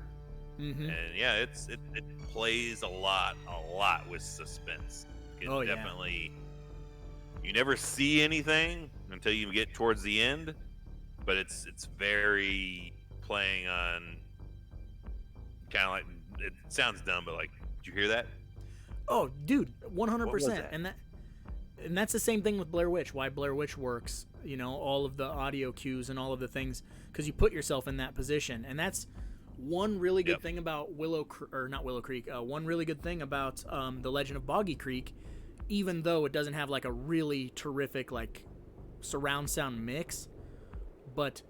Mm-hmm. And yeah, it plays a lot with suspense. Definitely, you never see anything until you get towards the end, but it's very playing on kind of like, it sounds dumb, but like, did you hear that? Oh, dude, 100%. What was that? And that's the same thing with Blair Witch. Why Blair Witch works, you know, all of the audio cues and all of the things, because you put yourself in that position, and that's one really good thing about one really good thing about The Legend of Boggy Creek, even though it doesn't have like a really terrific like surround sound mix, but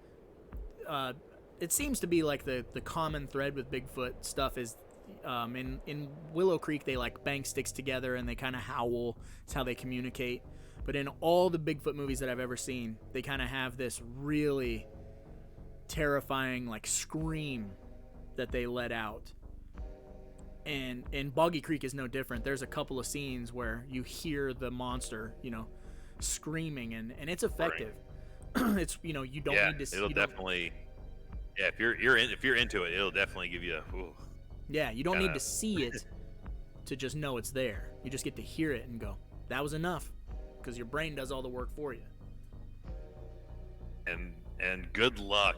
it seems to be like the common thread with Bigfoot stuff is in Willow Creek they like bang sticks together and they kind of howl. It's how they communicate. But in all the Bigfoot movies that I've ever seen, they kind of have this really terrifying like scream that they let out. And Boggy Creek is no different. There's a couple of scenes where you hear the monster, you know, screaming, and it's effective. Right. It's, you know, you don't need to. It'll definitely. Yeah, if you're into it, it'll definitely give you a. Ooh, yeah, you don't need to see it to just know it's there. You just get to hear it and go, that was enough, because your brain does all the work for you. And good luck.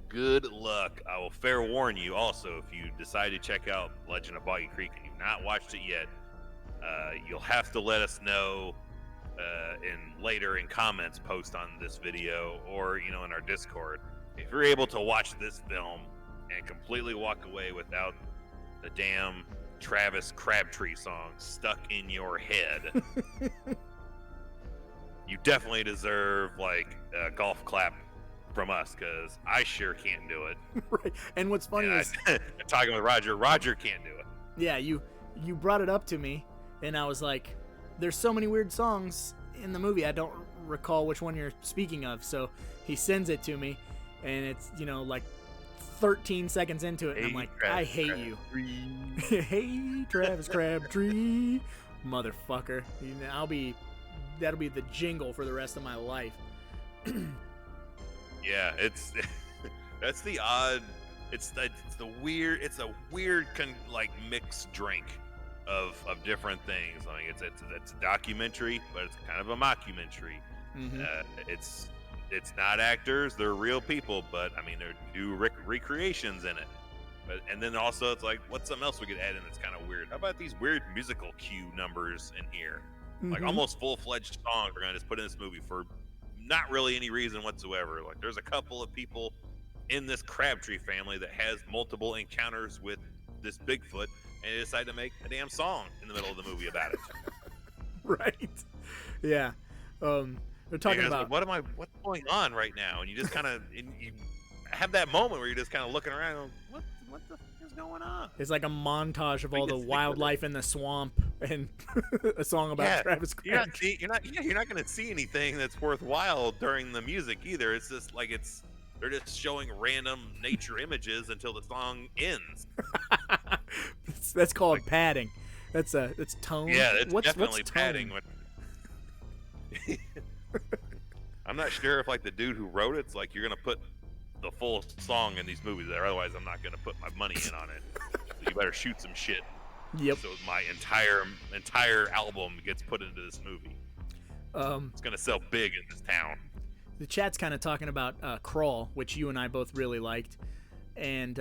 Good luck. I will fair warn you also, if you decide to check out Legend of Boggy Creek and you've not watched it yet, you'll have to let us know later in comments post on this video, or, you know, in our Discord, if you're able to watch this film and completely walk away without the damn Travis Crabtree song stuck in your head. You definitely deserve like a golf clap from us, because I sure can't do it. Right. And what's funny is I'm talking with Roger can't do it. Yeah, you brought it up to me, and I was like, there's so many weird songs in the movie, I don't recall which one you're speaking of. So he sends it to me, and it's, you know, like 13 seconds into it, and I'm like, I hate you. Hey, Travis Crabtree, motherfucker. You know, that'll be the jingle for the rest of my life. Yeah, that's the odd. It's a weird like mixed drink of different things. I mean, it's a documentary, but it's kind of a mockumentary. Mm-hmm. It's not actors; they're real people, but I mean, they do recreations in it. And then also, it's like, what's something else we could add in that's kind of weird? How about these weird musical cue numbers in here? Mm-hmm. Like almost full-fledged songs we're gonna just put in this movie for not really any reason whatsoever. Like, there's a couple of people in this Crabtree family that has multiple encounters with this Bigfoot, and they decide to make a damn song in the middle of the movie about it. Right. Yeah. They're talking about like, what's going on right now? And you just kind of you have that moment where you're just kind of looking around and going, what the f- is going on? It's like a montage of all the wildlife in the swamp and a song about Travis Crabtree. You're not going to see anything that's worthwhile during the music either. It's just like they're just showing random nature images until the song ends. That's called padding. That's tone. Yeah, it's what's definitely tone? padding. I'm not sure if like the dude who wrote it's like, you're gonna put the full song in these movies there, otherwise I'm not gonna put my money in on it. So you better shoot some shit. Yep. So my entire album gets put into this movie. It's gonna sell big in this town. The chat's kind of talking about Crawl, which you and I both really liked, and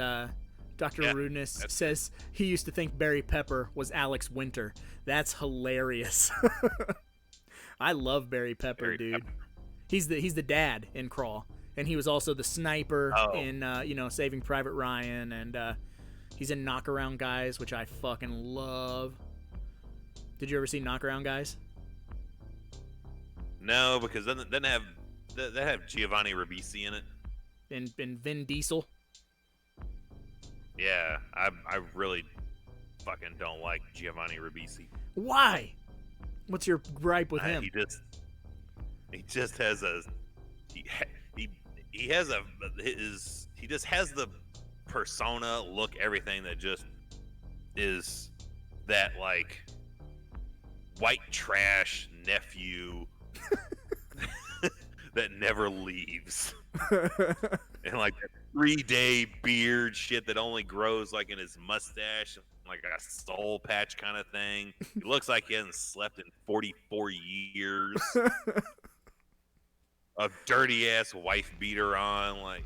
Dr. Yeah, Rudeness that's says he used to think Barry Pepper was Alex Winter. That's hilarious. I love Barry Pepper, Barry dude. Pepper. He's the dad in Crawl, and he was also the sniper in Saving Private Ryan, and he's in Knockaround Guys, which I fucking love. Did you ever see Knockaround Guys? No, because then they have Giovanni Ribisi in it. And Vin Diesel. Yeah, I really fucking don't like Giovanni Ribisi. Why? What's your gripe with him? He just has a he just has the persona, look, everything that just is that like white trash nephew that never leaves. And like that 3-day beard shit that only grows like in his mustache, like a soul patch kind of thing. He looks like he hasn't slept in 44 years. A dirty ass wife beater on. Like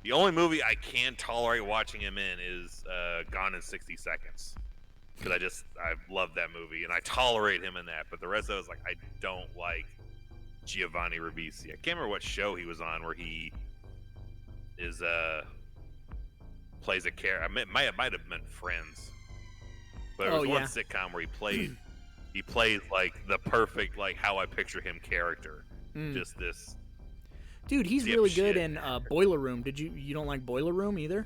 the only movie I can tolerate watching him in is Gone in 60 Seconds. Because I love that movie and I tolerate him in that. But the rest of it was like, I don't like Giovanni Ribisi. I can't remember what show he was on where he is plays a character. It might have been Friends, but it was one sitcom where he plays like the perfect, like how I picture him character. Just this dude. He's really good in Boiler Room. You don't like Boiler Room either?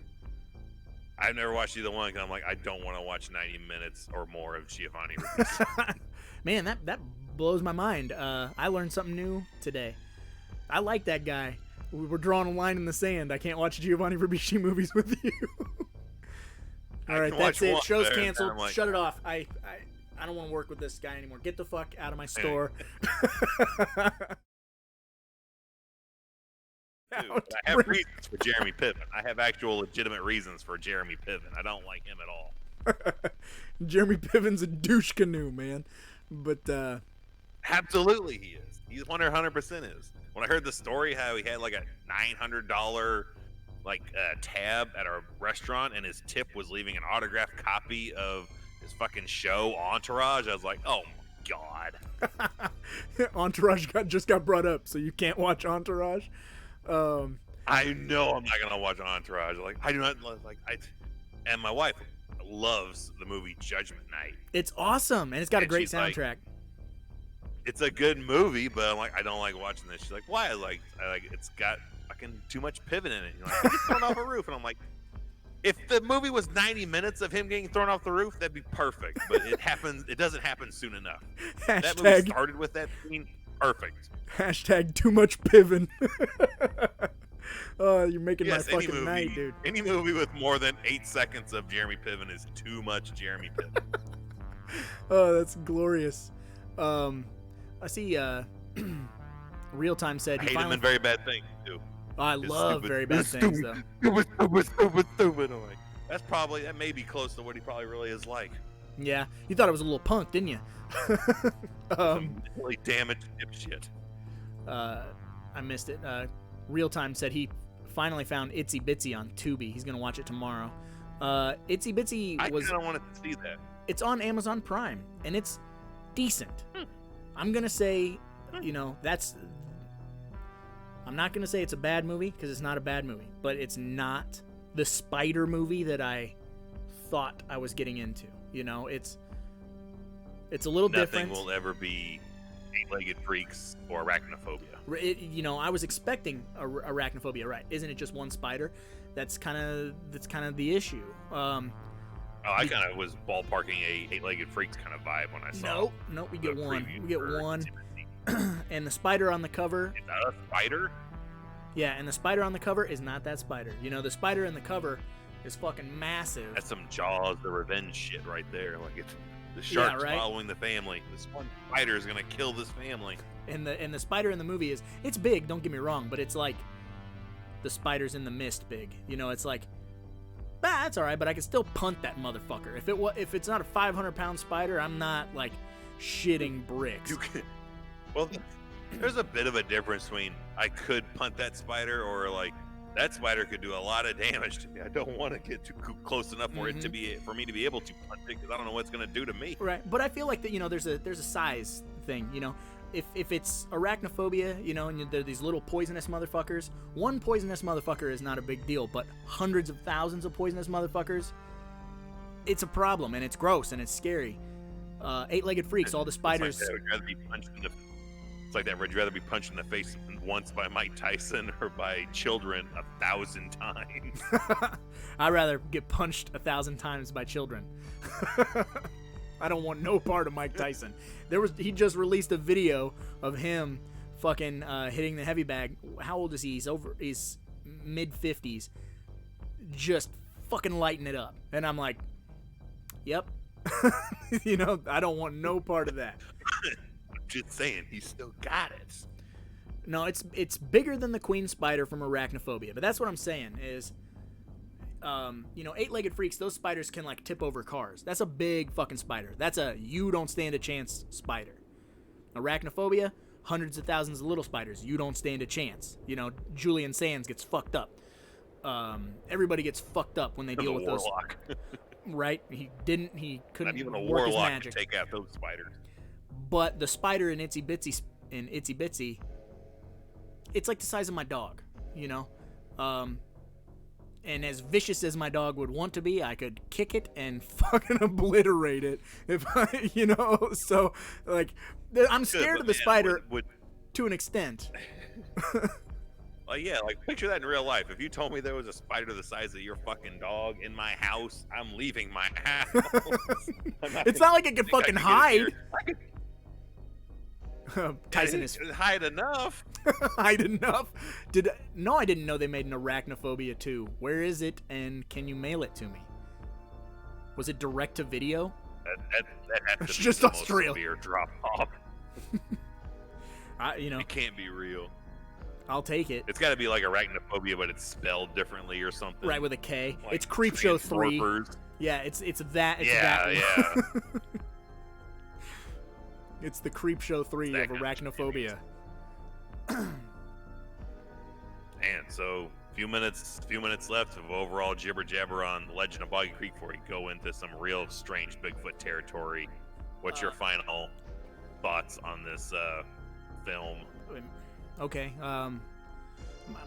I've never watched either one because I'm like, I don't want to watch 90 minutes or more of Giovanni Ribisi. Man, that blows my mind. I learned something new today. I like that guy. We're drawing a line in the sand. I can't watch Giovanni Ribisi movies with you. All right, that's it. Show's canceled. Like, shut it off. I don't want to work with this guy anymore. Get the fuck out of my store. Dude, I have reasons for Jeremy Piven. I have actual legitimate reasons for Jeremy Piven. I don't like him at all. Jeremy Piven's a douche canoe, man. But absolutely he is. He's 100% is. When I heard the story how he had like a $900 tab at a restaurant and his tip was leaving an autographed copy of his fucking show Entourage, I was like, oh my god. Entourage just got brought up, so you can't watch Entourage. I know I'm not gonna watch Entourage. Like I do not and my wife loves the movie Judgment Night. It's awesome, and it's got a great soundtrack. Like, it's a good movie, but I'm like, I don't like watching this. She's like, why? I like it's got fucking too much Piven in it. You're like, he's thrown off a roof, and I'm like, if the movie was 90 minutes of him getting thrown off the roof, that'd be perfect. But it happens. It doesn't happen soon enough. That movie started with that scene. Perfect. Hashtag too much Piven. Oh, you're making my fucking night, dude. Any movie with more than 8 seconds of Jeremy Piven is too much Jeremy Piven. Oh, that's glorious. I see. Real Time said I hate him in Very Bad Things too. Oh, I love Very Bad Things though. Stupid. I'm like, that may be close to what he probably really is like. Yeah, you thought it was a little punk, didn't you? Really damaged dipshit. I missed it. Real Time said he finally found Itsy Bitsy on Tubi. He's gonna watch it tomorrow. Itsy Bitsy was. I kind of wanted to see that. It's on Amazon Prime, and it's decent. I'm gonna say, I'm not gonna say it's a bad movie because it's not a bad movie, but it's not the spider movie that I thought I was getting into. It's a little different. Nothing will ever be Eight-Legged Freaks or Arachnophobia. I was expecting Arachnophobia, right? Isn't it just one spider? That's kind of the issue. I kind of was ballparking a Eight-Legged Freaks kind of vibe when I saw. Nope. We get one. And the spider on the cover. Is that a spider? Yeah, and the spider on the cover is not that spider. The spider in the cover is fucking massive. That's some Jaws the Revenge shit right there. Like it's the shark's following the family. This one spider is gonna kill this family. And the spider in the movie it's big. Don't get me wrong, but it's like the spiders in the mist big. It's like, that's all right, but I can still punt that motherfucker. If it's not a 500-pound spider, I'm not like shitting bricks. Well, there's a bit of a difference between I could punt that spider or like that spider could do a lot of damage to me. I don't want to get too close enough for it to be for me to be able to punch it, because I don't know what it's going to do to me. Right, but I feel like that, you know, there's a size thing, you know. If it's arachnophobia, you know, and there are these little poisonous motherfuckers, one poisonous motherfucker is not a big deal, but hundreds of thousands of poisonous motherfuckers, it's a problem, and it's gross, and it's scary. Eight-legged freaks, all the spiders. It's like that. Would you rather be punched in the face once by Mike Tyson or by children 1,000 times? I'd rather get punched 1,000 times by children. I don't want no part of Mike Tyson. He just released a video of him fucking hitting the heavy bag. How old is he? He's mid-50s. Just fucking lighting it up. And I'm like, yep. You know, I don't want no part of that. I'm just saying, he's still got it. No, it's bigger than the queen spider from Arachnophobia. But that's what I'm saying is, you know, eight-legged freaks, those spiders can, like, tip over cars. That's a big fucking spider. That's a you don't stand a chance spider. Arachnophobia, hundreds of thousands of little spiders. You don't stand a chance. You know, Julian Sands gets fucked up. Everybody gets fucked up when they deal with those. Right? He couldn't Not even a work his warlock magic. to take out those spiders. But the spider in Itsy Bitsy, it's like the size of my dog, you know? And as vicious as my dog would want to be, I could kick it and fucking obliterate it if I, you know? So, like, I'm scared of the spider to an extent. Well, yeah, like, picture that in real life. If you told me there was a spider the size of your fucking dog in my house, I'm leaving my house. It's not like it could fucking hide. Tyson is hide enough. hide enough. I didn't know they made an Arachnophobia 2. Where is it, and can you mail it to me? Was it direct to video? That has It's to be just the Australia. most severe drop off. You know, It can't be real. I'll take it. It's got to be like Arachnophobia, but it's spelled differently or something. Right, with a K. Like It's Creepshow 3. Transmorphers. Yeah, it's that. It's Yeah, that. yeah. It's the Creepshow 3 That of kind of Arachnophobia. And so, few minutes left of overall jibber jabber on Legend of Boggy Creek before we go into some real strange Bigfoot territory. What's your final thoughts on this film? Okay.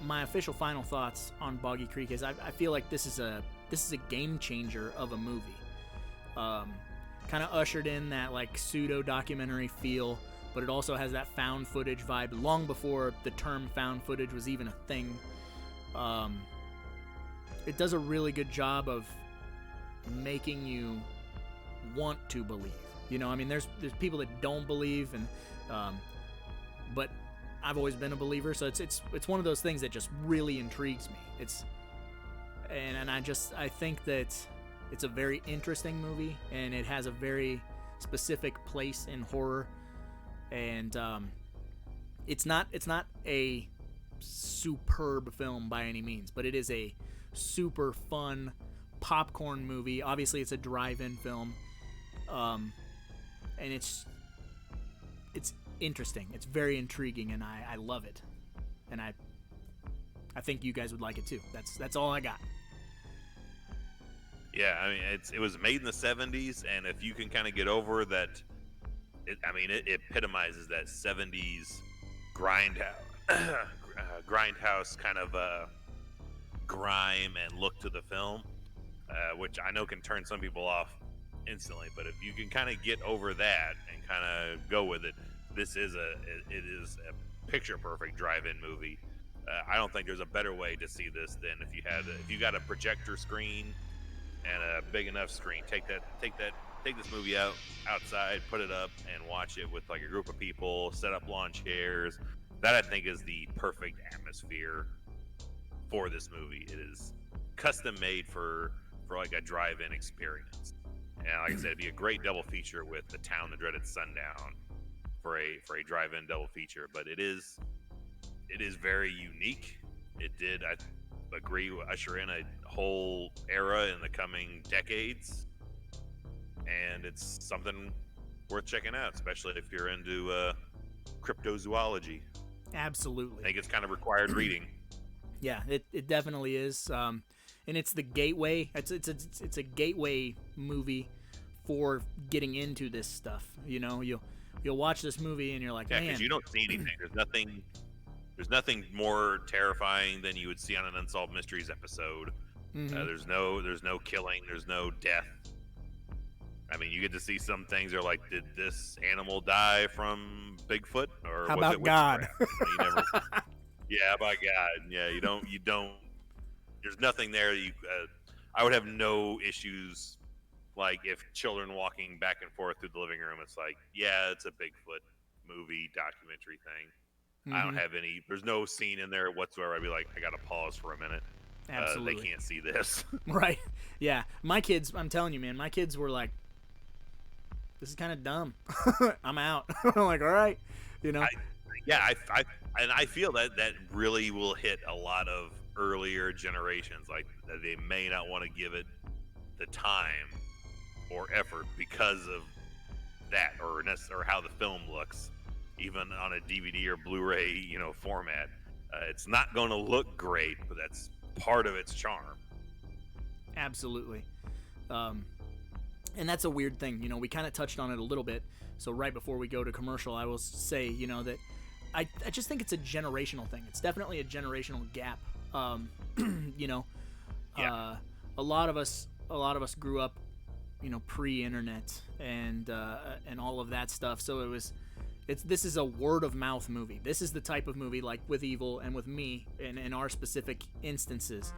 My official final thoughts on Boggy Creek is I feel like this is a game changer of a movie. Kind of ushered in that like pseudo documentary feel, but it also has that found footage vibe long before the term found footage was even a thing. It does a really good job of making you want to believe. You know, I mean, there's people that don't believe, and but I've always been a believer, so it's one of those things that just really intrigues me. I think that it's a very interesting movie, and it has a very specific place in horror, and it's not a superb film by any means, but it is a super fun popcorn movie. Obviously, it's a drive-in film, and it's interesting. It's very intriguing, and I love it, and I think you guys would like it too. That's all I got. Yeah, I mean, it was made in the 70s, and if you can kind of get over that, it epitomizes that 70s grindhouse kind of grime and look to the film, which I know can turn some people off instantly. But if you can kind of get over that and kind of go with it, it is a picture perfect drive-in movie. I don't think there's a better way to see this than if you got a projector screen and a big enough screen. Take this movie outside, put it up, and watch it with like a group of people. Set up lawn chairs. That I think is the perfect atmosphere for this movie. It is custom made for like a drive-in experience. And like I said, it'd be a great double feature with The Town That Dreaded Sundown for a drive-in double feature. But it is very unique. It did, I agree, usher in a whole era in the coming decades, and it's something worth checking out, especially if you're into cryptozoology. Absolutely. I think it's kind of required reading. Yeah, it definitely is. And it's the gateway. It's a gateway movie for getting into this stuff. You know, you'll watch this movie and you're like, Yeah, man, because you don't see anything. There's nothing more terrifying than you would see on an Unsolved Mysteries episode. There's no killing. There's no death. I mean, you get to see some things that are like, did this animal die from Bigfoot, or how was about it God? You never, yeah, by God. Yeah, you don't. There's nothing there that you. I would have no issues, like if children walking back and forth through the living room. It's like, yeah, it's a Bigfoot movie documentary thing. I don't have any. There's no scene in there whatsoever. I'd be like, I gotta pause for a minute. Absolutely. They can't see this. Right. Yeah. My kids, I'm telling you, man, my kids were like, this is kind of dumb. I'm out. I'm like, all right. You know? I feel that really will hit a lot of earlier generations. Like, they may not want to give it the time or effort because of that, or how the film looks, even on a DVD or Blu-ray, format. It's not going to look great, but that's part of its charm. Absolutely. And that's a weird thing. We kind of touched on it a little bit. So right before we go to commercial, I will say, that I just think it's a generational thing. It's definitely a generational gap. A lot of us grew up, pre-internet and all of that stuff. So this is a word of mouth movie. This is the type of movie, like with Evil and with me in our specific instances,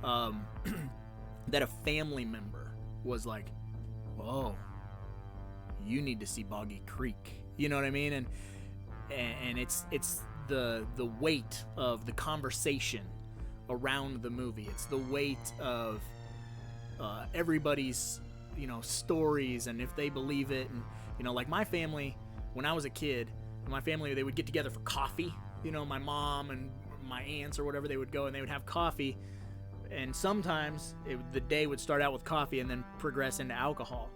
that a family member was like, "Whoa, you need to see Boggy Creek." You know what I mean? And it's the weight of the conversation around the movie. It's the weight of everybody's stories, and if they believe it. And like my family, when I was a kid, they would get together for coffee. My mom and my aunts or whatever, they would go and they would have coffee. And sometimes the day would start out with coffee and then progress into alcohol.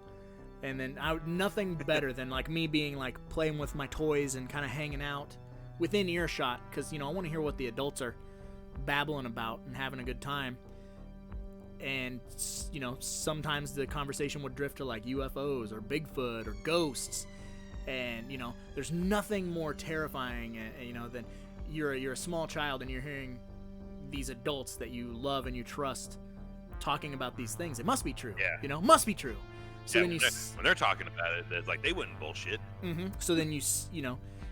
And then nothing better than like me being like playing with my toys and kind of hanging out within earshot, because I want to hear what the adults are babbling about and having a good time. And sometimes the conversation would drift to like UFOs or Bigfoot or ghosts. And there's nothing more terrifying than you're a small child and you're hearing these adults that you love and you trust talking about these things. It must be true. Yeah. Must be true. So yeah, then when they're talking about it, it's like they wouldn't bullshit. So then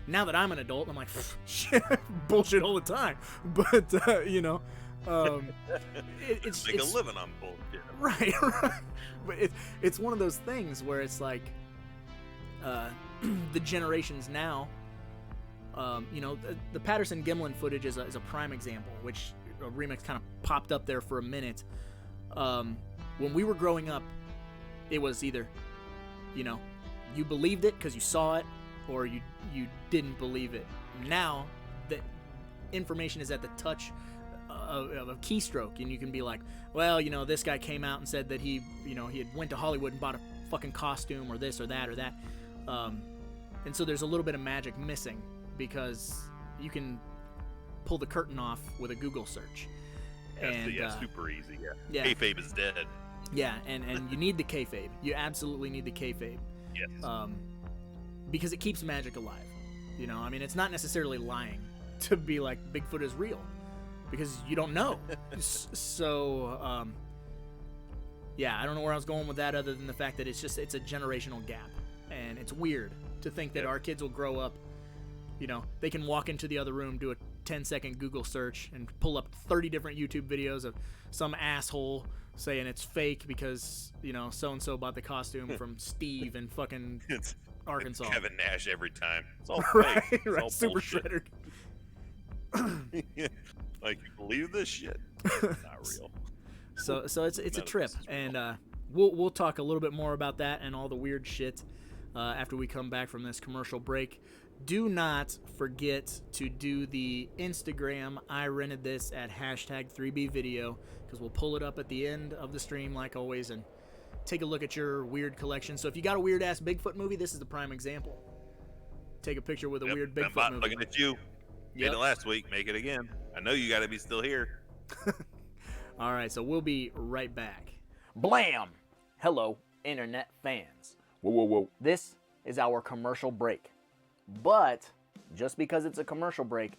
now that I'm an adult, I'm like, shit, bullshit all the time. But it's make a living on bullshit. Right. But it's one of those things where it's like, the generations now, the Patterson-Gimlin footage is a prime example, which a remix kind of popped up there for a minute. When we were growing up, it was either, you believed it because you saw it, or you didn't believe it. Now, the information is at the touch of a keystroke, and you can be like, well, this guy came out and said that he had went to Hollywood and bought a fucking costume, or this or that or that. And so there's a little bit of magic missing, because you can pull the curtain off with a Google search. Super easy. Yeah. Kayfabe is dead. Yeah, and you need the kayfabe. You absolutely need the kayfabe. Yes. Because it keeps magic alive. It's not necessarily lying to be like Bigfoot is real, because you don't know. So, I don't know where I was going with that, other than the fact that it's a generational gap. And it's weird to think that our kids will grow up, they can walk into the other room, do a 10-second Google search, and pull up 30 different YouTube videos of some asshole saying it's fake because, so-and-so bought the costume from Steve in fucking Arkansas. Kevin Nash every time. It's all right, fake. It's right. all Super bullshit. Shredder. Like, you believe this shit? Not real. So it's a trip, and we'll talk a little bit more about that and all the weird shit after we come back from this commercial break. Do not forget to do the Instagram I rented this at #3BVideo, because we'll pull it up at the end of the stream like always and take a look at your weird collection. So if you got a weird ass Bigfoot movie, this is the prime example. Take a picture with a weird Bigfoot movie. Looking at you. Made it last week. Make it again. I know you got to be still here. All right, so we'll be right back. Blam! Hello, internet fans. Whoa. This is our commercial break. But just because it's a commercial break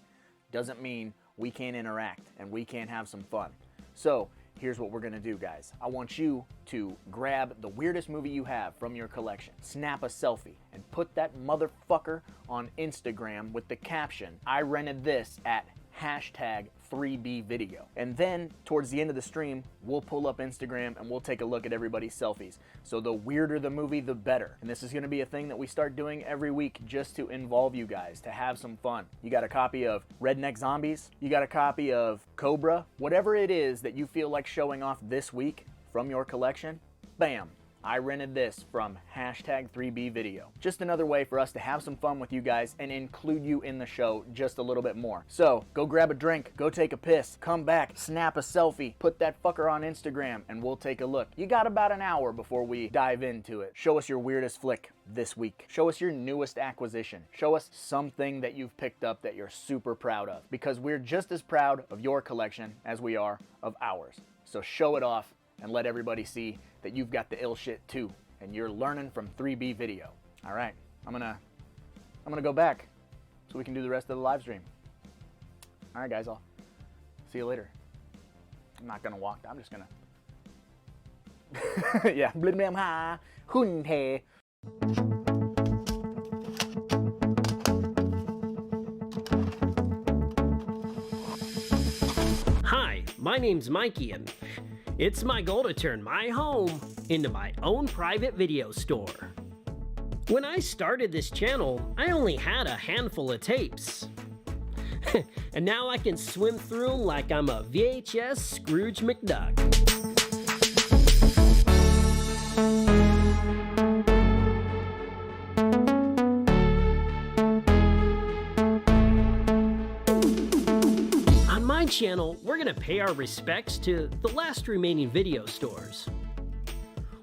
doesn't mean we can't interact and we can't have some fun. So here's what we're gonna do, guys. I want you to grab the weirdest movie you have from your collection, snap a selfie, and put that motherfucker on Instagram with the caption, "I rented this at #3bvideo." And then towards the end of the stream, we'll pull up Instagram and we'll take a look at everybody's selfies. So the weirder the movie, the better. And this is gonna be a thing that we start doing every week just to involve you guys, to have some fun. You got a copy of Redneck Zombies? You got a copy of Cobra? Whatever it is that you feel like showing off this week from your collection, bam. I rented this from #3bvideo. Just another way for us to have some fun with you guys and include you in the show just a little bit more. So go grab a drink, go take a piss, come back, snap a selfie, put that fucker on Instagram, and we'll take a look. You got about an hour before we dive into it. Show us your weirdest flick this week. Show us your newest acquisition. Show us something that you've picked up that you're super proud of, because we're just as proud of your collection as we are of ours. So show it off and let everybody see that you've got the ill shit too, and you're learning from 3B video. All right, I'm gonna go back so we can do the rest of the live stream. All right, guys, I'll see you later. I'm not gonna walk. I'm just gonna. Yeah. Blim blam ha. Hun he. Hi, my name's Mikey, and it's my goal to turn my home into my own private video store. When I started this channel, I only had a handful of tapes. And now I can swim through them like I'm a VHS Scrooge McDuck. On my channel, we're gonna pay our respects to the last remaining video stores.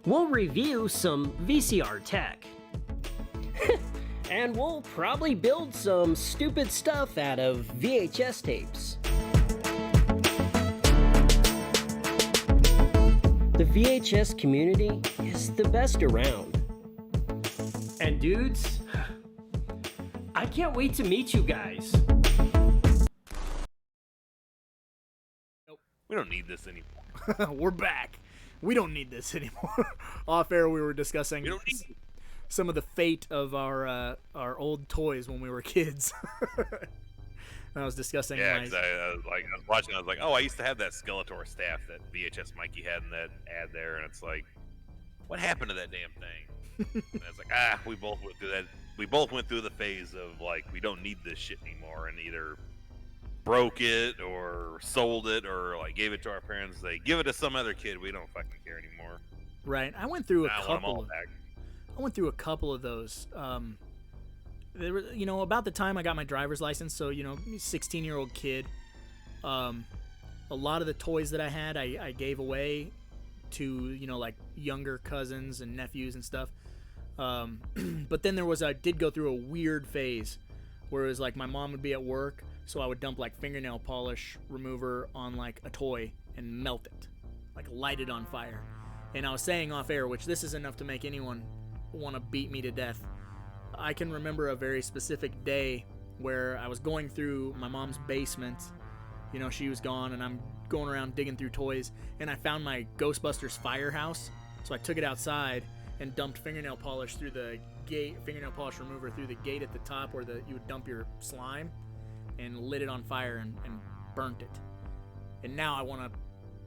We'll review some VCR tech. And we'll probably build some stupid stuff out of VHS tapes. The VHS community is the best around. And dudes, I can't wait to meet you guys. We don't need this anymore. We're back. We don't need this anymore. Off air, we were discussing some of the fate of our old toys when we were kids. I was discussing. Yeah, because I was watching. I was like, oh, I used to have that Skeletor staff that VHS Mikey had in that ad there, and it's like, what happened to that damn thing? And I was like, we both went through that. We both went through the phase of like, we don't need this shit anymore, and either broke it or sold it or like gave it to our parents. They give it to some other kid. We don't fucking care anymore. Right. I went through a I want them all couple. back. I went through a couple of those. There were, about the time I got my driver's license, so 16-year-old kid. A lot of the toys that I had, I gave away to like younger cousins and nephews and stuff. But then I did go through a weird phase where it was like my mom would be at work, so I would dump like fingernail polish remover on like a toy and melt it, like light it on fire. And I was saying off air, which this is enough to make anyone want to beat me to death. I can remember a very specific day where I was going through my mom's basement. She was gone, and I'm going around digging through toys, and I found my Ghostbusters firehouse. So I took it outside and dumped fingernail polish through the gate, fingernail polish remover through the gate at the top where you would dump your slime, and lit it on fire and burnt it. And now I want to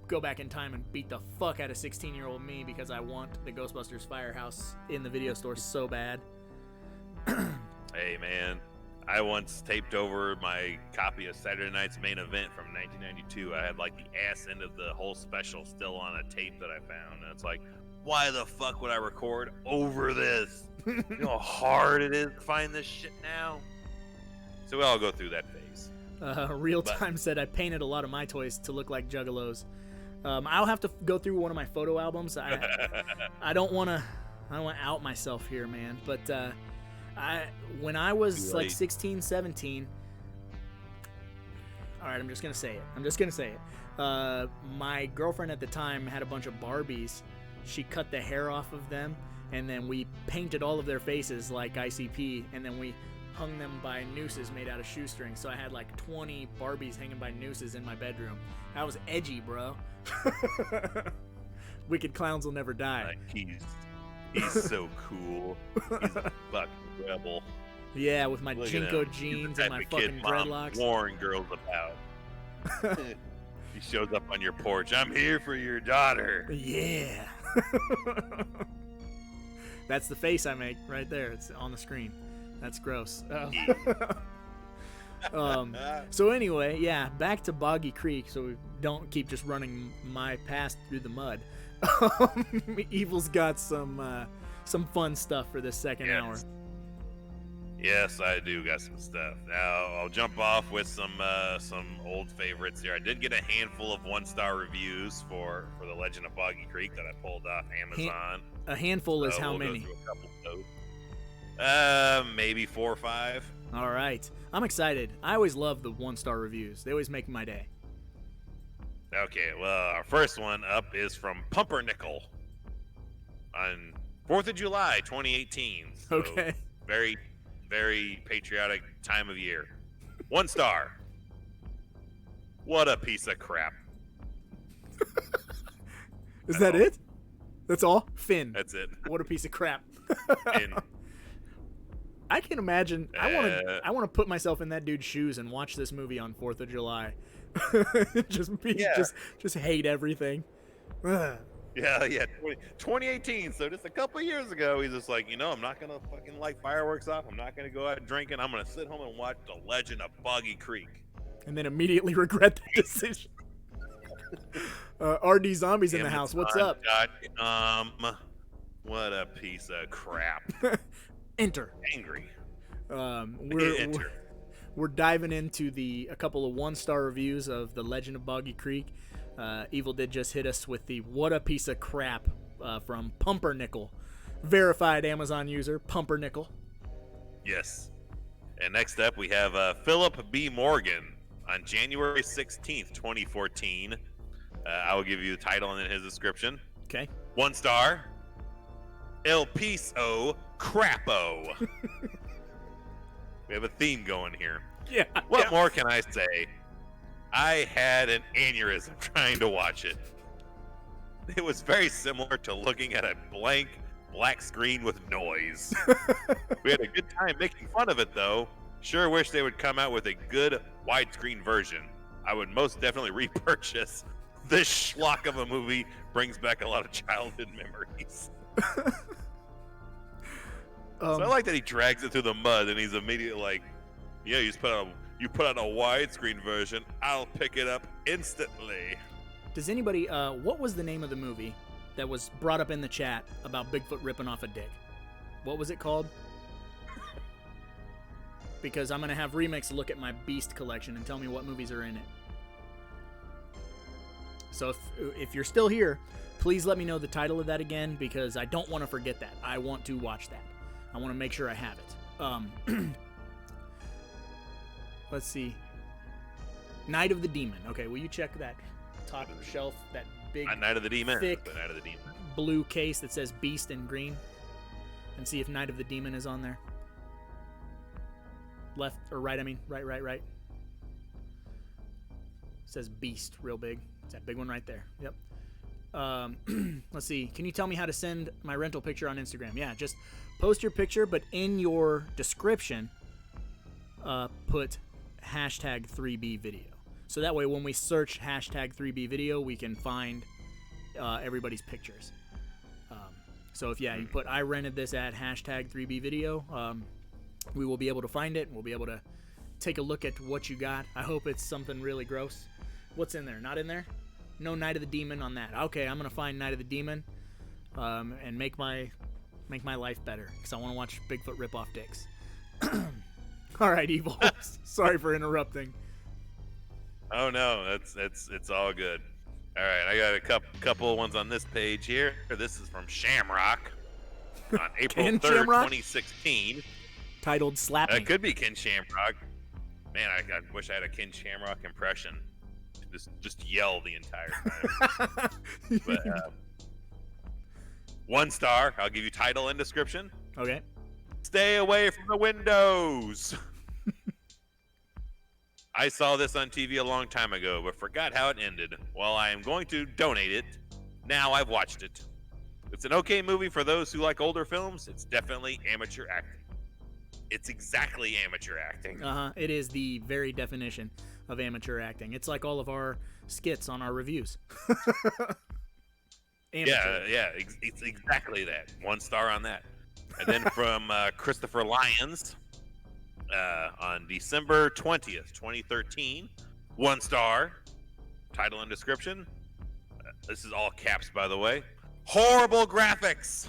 go back in time and beat the fuck out of 16-year-old me because I want the Ghostbusters firehouse in the video store so bad. Hey man, I once taped over my copy of Saturday Night's Main Event from 1992. I had like the ass end of the whole special still on a tape that I found, and it's like, why the fuck would I record over this? You know how hard it is to find this shit now? So we all go through that phase. Real Time said I painted a lot of my toys to look like Juggalos. I'll have to go through one of my photo albums. I don't want to out myself here, man. But when I was like 16, 17, All right, I'm just gonna say it. My girlfriend at the time had a bunch of Barbies. She cut the hair off of them, and then we painted all of their faces like ICP, and then we hung them by nooses made out of shoestrings. So I had like 20 Barbies hanging by nooses in my bedroom. That was edgy, bro. Wicked clowns will never die. He's so cool. He's a fucking rebel. Yeah, with my Look at Jinko him. jeans He's and the my type of kid fucking Mom dreadlocks. warn girls about. He shows up on your porch. I'm here for your daughter. Yeah. That's the face I make right there. It's on the screen. That's gross. So anyway, yeah, back to Boggy Creek so we don't keep just running my past through the mud. Evil's got some fun stuff for this second hour. Yes, I do got some stuff. Now I'll jump off with some old favorites here. I did get a handful of 1-star reviews for The Legend of Boggy Creek that I pulled off Amazon. A handful is how we'll many? Go through a couple of those. Maybe 4 or 5. All right, I'm excited. I always love the 1-star reviews. They always make my day. Okay, well, our first one up is from Pumpernickel on 4th of July, 2018. So Okay. Very, very patriotic time of year. 1 star. What a piece of crap. Is that it? That's all? Finn. That's it. What a piece of crap. And I can imagine. I want to put myself in that dude's shoes and watch this movie on 4th of July. Just hate everything. Ugh. yeah, 2018. So just a couple years ago, he's just like, I'm not gonna fucking light fireworks off. I'm not gonna go out drinking. I'm gonna sit home and watch The Legend of Boggy Creek. And then immediately regret the decision. RD Zombies in the house. What's up? What a piece of crap. Enter. Angry. We're diving into a couple of 1-star reviews of The Legend of Boggy Creek. Evil did just hit us with the what a piece of crap from Pumpernickel. Verified Amazon user, Pumpernickel. Yes. And next up, we have Philip B. Morgan on January 16th, 2014. I will give you the title and his description. Okay. 1 star. El Piso Crapo. We have a theme going here. Yeah. What more can I say? I had an aneurysm trying to watch it. It was very similar to looking at a blank black screen with noise. We had a good time making fun of it, though. Sure wish they would come out with a good widescreen version. I would most definitely repurchase. This schlock of a movie brings back a lot of childhood memories. So I like that he drags it through the mud and he's immediately like, yeah, you put out a widescreen version, I'll pick it up instantly. Does anybody, what was the name of the movie that was brought up in the chat about Bigfoot ripping off a dick? What was it called? Because I'm going to have Remix look at my Beast collection and tell me what movies are in it. So if you're still here, please let me know the title of that again, because I don't want to forget that. I want to watch that. I want to make sure I have it. Let's see. Night of the Demon. Okay, will you check that top shelf, that big, Night of the Demon. thick, Night of the Demon. blue case that says Beast in green, and see if Night of the Demon is on there. Left or right? I mean, right. It says Beast real big. It's that big one right there. Yep. Let's see. Can you tell me how to send my rental picture on Instagram? Yeah, just post your picture, but in your description, put hashtag 3B video. So that way, when we search hashtag 3B video, we can find everybody's pictures. So if you put I rented this at hashtag 3B video, we will be able to find it. We'll be able to take a look at what you got. I hope it's something really gross. What's in there? Not in there? No Night of the Demon on that. Okay, I'm gonna find Night of the Demon, and make my life better, because I want to watch Bigfoot rip off dicks. All right, Evil. Sorry for interrupting. Oh no, it's all good. All right, I got a couple of ones on this page here. This is from Shamrock on April 3rd, Shamrock? 2016. Titled Slap Me. It could be Ken Shamrock. Man, I wish I had a Ken Shamrock impression. Just yell the entire time. But 1 star. I'll give you title and description. Okay. Stay away from the windows. I saw this on TV a long time ago, but forgot how it ended. While I am going to donate it, now I've watched it. It's an okay movie for those who like older films. It's definitely amateur acting. It's exactly amateur acting. It is the very definition of amateur acting. It's like all of our skits on our reviews. Yeah, it's exactly that. 1 star on that. And then from Christopher Lyons on December 20th, 2013, 1 star. Title and description. This is all caps, by the way. Horrible graphics.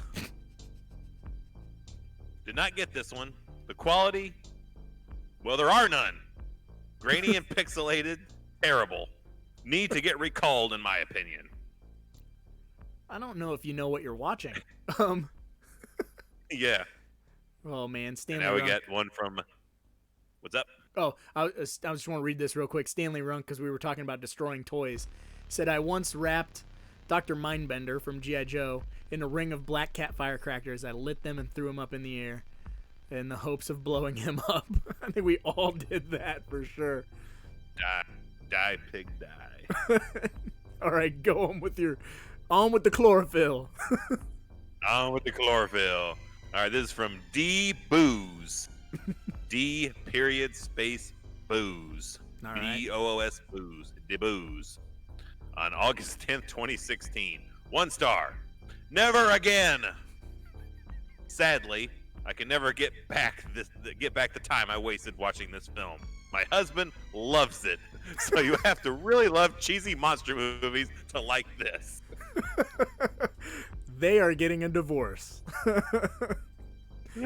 Did not get this one. The quality, well, there are none. Grainy and pixelated, terrible. Need to get recalled, in my opinion. I don't know if you know what you're watching. Yeah. Oh man, Stanley. And now we Runk. got one from. What's up? Oh, I just want to read this real quick. Stanley Runk, because we were talking about destroying toys, said, I once wrapped Dr. Mindbender from G.I. Joe in a ring of black cat firecrackers. I lit them and threw him up in the air in the hopes of blowing him up. I think we all did that for sure. Die, pig, die. All right, go on with the chlorophyll. On with the chlorophyll. All right, this is from D Booze. D period space Booze. All right. BOOS Booze. D Booze. On August 10th, 2016. 1 star. Never again. Sadly, I can never get back the time I wasted watching this film. My husband loves it, so you have to really love cheesy monster movies to like this. They are getting a divorce.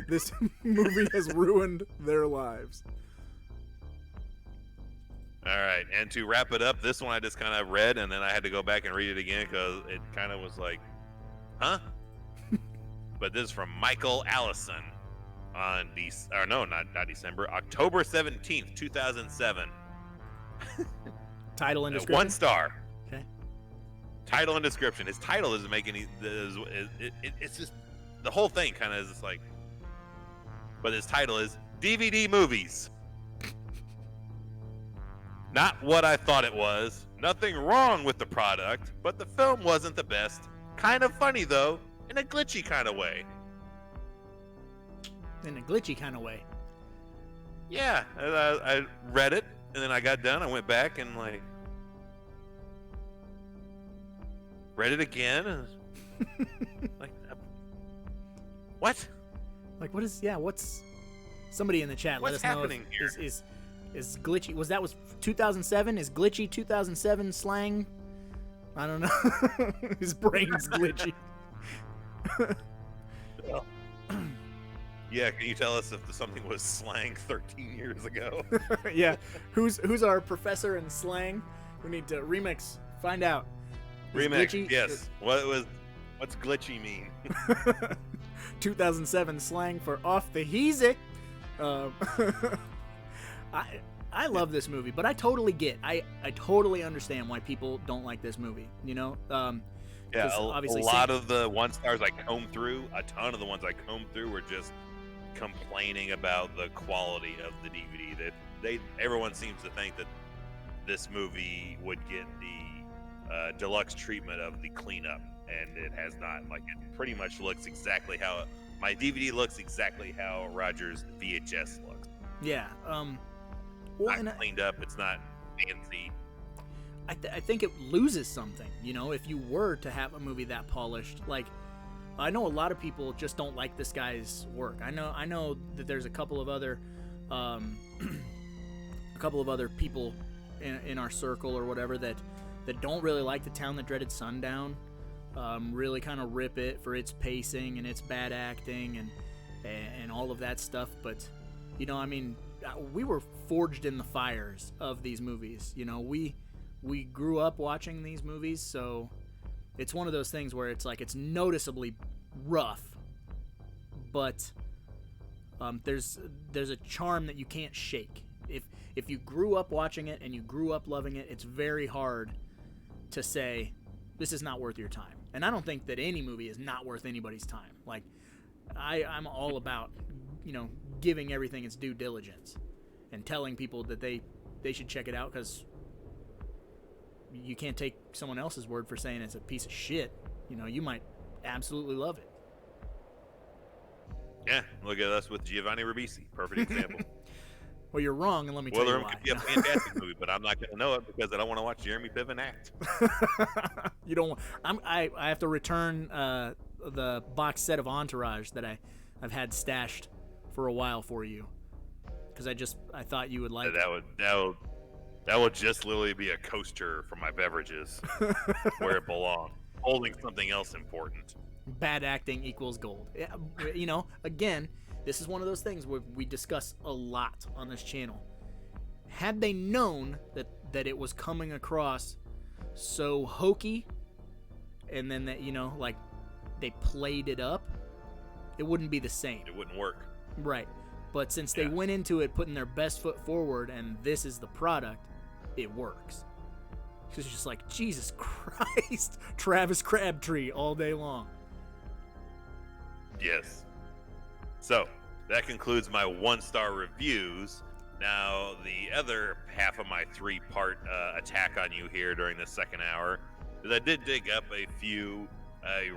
This movie has ruined their lives. All right, and to wrap it up, this one I just kind of read, and then I had to go back and read it again because it kind of was like, huh? But this is from Michael Allison on not December, October 17th, 2007. Title and description. 1 star. Okay. Title and description. His title doesn't make any. It's just the whole thing kind of is just like. But his title is DVD Movies. Not what I thought it was. Nothing wrong with the product, but the film wasn't the best. Kind of funny though, in a glitchy kind of way. In a glitchy kind of way. Yeah, I read it, and then I got done. I went back and like read it again, and like, what? Like, what is? Yeah, what's? Somebody in the chat What's let us know happening here? Is glitchy? That was 2007? Is glitchy 2007 slang? I don't know. His brain's glitchy. Well, yeah, can you tell us if something was slang 13 years ago? Yeah, who's our professor in slang? We need to remix. Find out. Is Remix, glitchy- yes. What's glitchy mean? 2007 slang for off the heezy. I love this movie, but I totally totally understand why people don't like this movie. You know, Yeah, obviously a lot of the 1 stars I combed through, a ton of the ones I combed through were just complaining about the quality of the DVD. Everyone seems to think that this movie would get the deluxe treatment of the cleanup, and it has not. Like, it pretty much looks exactly how my DVD looks, exactly how Roger's VHS looks. Yeah. Not cleaned up. It's not fancy. I think it loses something, you know, if you were to have a movie that polished. Like, I know a lot of people just don't like this guy's work. I know that there's a couple of other people in our circle or whatever that don't really like The Town That Dreaded Sundown. Really kind of rip it for its pacing and its bad acting and all of that stuff. But, you know, I mean, we were forged in the fires of these movies. You know, we grew up watching these movies, so it's one of those things where it's like it's noticeably rough, but there's a charm that you can't shake. if you grew up watching it and you grew up loving it, it's very hard to say this is not worth your time. And I don't think that any movie is not worth anybody's time. Like, I'm all about, giving everything its due diligence and telling people that they should check it out, because you can't take someone else's word for saying it's a piece of shit. You might absolutely love it. Yeah, look at us with Giovanni Ribisi. Perfect example. Well, you're wrong, and let me tell you why. Could be a fantastic movie, but I'm not going to know it because I don't want to watch Jeremy Piven act. You don't want... I have to return the box set of Entourage that I've had stashed for a while for you, because I thought you would like it. That would just literally be a coaster for my beverages where it belongs, holding something else important. Bad acting equals gold. Again, this is one of those things where we discuss a lot on this channel. Had they known that it was coming across so hokey, and then that, they played it up, it wouldn't be the same. It wouldn't work. Right. But since they went into it putting their best foot forward, and this is the product, it works. It's just like, Jesus Christ, Travis Crabtree all day long. Yes. So, that concludes my 1-star reviews. Now, the other half of my 3-part attack on you here during the second hour is I did dig up a few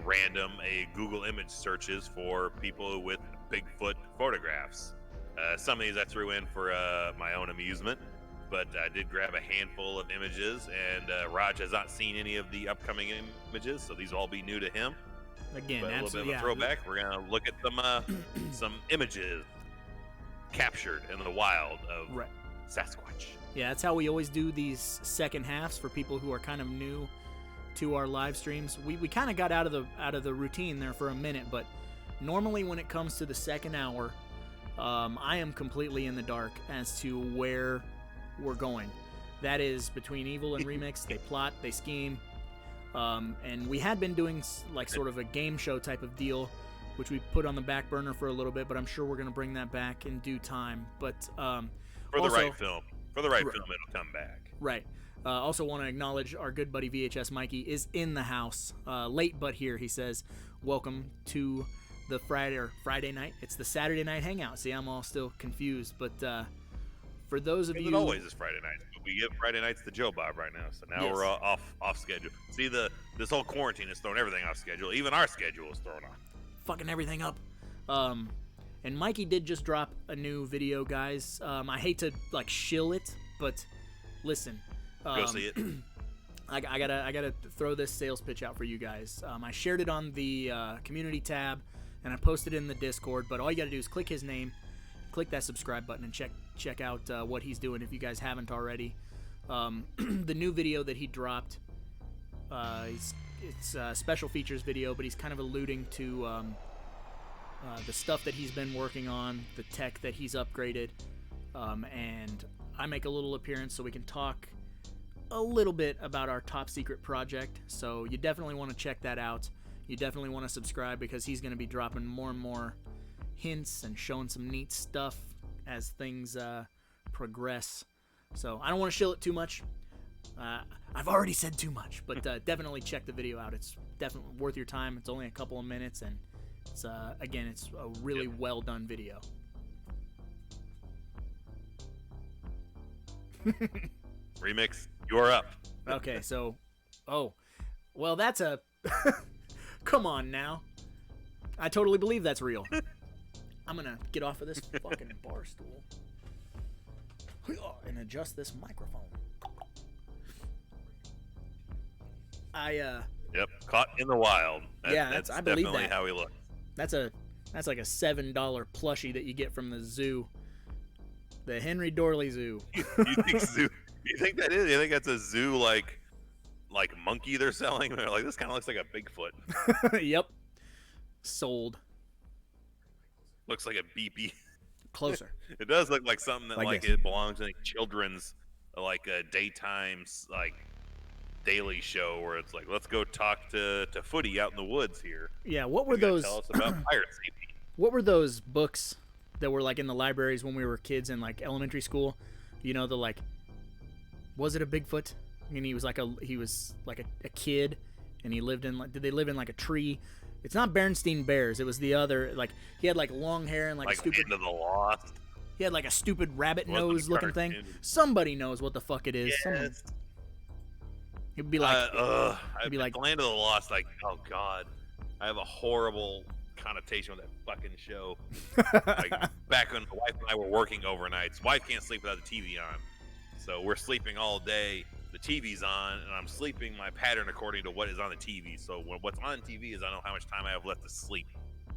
random Google image searches for people with Bigfoot photographs. Some of these I threw in for my own amusement, but I did grab a handful of images, and Raj has not seen any of the upcoming images, so these will all be new to him. Again, but a little bit of a throwback. We're going to look at some images captured in the wild of Sasquatch. Yeah, that's how we always do these second halves for people who are kind of new to our live streams. We kind of got out of the routine there for a minute, but normally when it comes to the second hour, I am completely in the dark as to where we're going. That is between Evil and Remix. They plot, they scheme. And we had been doing like sort of a game show type of deal, which we put on the back burner for a little bit, but I'm sure we're going to bring that back in due time. But for the right film, it'll come back. Right. Also want to acknowledge our good buddy VHS Mikey is in the house, late but here. He says, "Welcome to the Friday night. It's the Saturday night hangout." See, I'm all still confused, but for those of you, it always is Friday night. We give Friday nights to Joe Bob right now, so now we're off schedule. See, this whole quarantine has thrown everything off schedule. Even our schedule is thrown off. Fucking everything up. And Mikey did just drop a new video, guys. I hate to shill it, but listen. Go see it. I gotta throw this sales pitch out for you guys. I shared it on the community tab, and I posted it in the Discord. But all you gotta do is click his name, click that subscribe button, and check out what he's doing if you guys haven't already. The new video that he dropped, it's a special features video, but he's kind of alluding to the stuff that he's been working on, the tech that he's upgraded, and I make a little appearance so we can talk a little bit about our top secret project. So you definitely want to check that out. You definitely want to subscribe, because he's going to be dropping more and more hints and showing some neat stuff as things progress. So I don't want to shill it too much. I've already said too much, but definitely check the video out. It's definitely worth your time. It's only a couple of minutes, and it's again, it's a really well done video. Remix, you're up. Okay, so, well, that's a come on now. I totally believe that's real. I'm gonna get off of this fucking bar stool and adjust this microphone. Yep, caught in the wild. That's I believe definitely that. how he looks. That's like a $7 plushie that you get from the zoo, the Henry Dorley Zoo. You think zoo? You think that is? You think that's a zoo like monkey they're selling? They're like, this kind of looks like a Bigfoot. Yep. Sold. Looks like a BB. Closer. It does look like something that it belongs in a children's a daytime daily show where it's like, let's go talk to Footy out in the woods here. Yeah, what were those? Tell us about pirate safety. What were those books that were in the libraries when we were kids in elementary school? You know, the like, was it a Bigfoot? I mean, he was like a kid, and he lived in like, did they live in like a tree? It's not Bernstein Bears. It was the other, like, he had like long hair and like a stupid. Into the Lost. He had like a stupid rabbit nose looking thing. Somebody knows what the fuck it is. Yes. It'd be like, it'd be like Land of the Lost. Like, oh god, I have a horrible connotation with that fucking show. Like back when the wife and I were working overnights, wife can't sleep without the TV on, so we're sleeping all day. The TV's on, and I'm sleeping my pattern according to what is on the TV. So what's on TV is I know how much time I have left to sleep,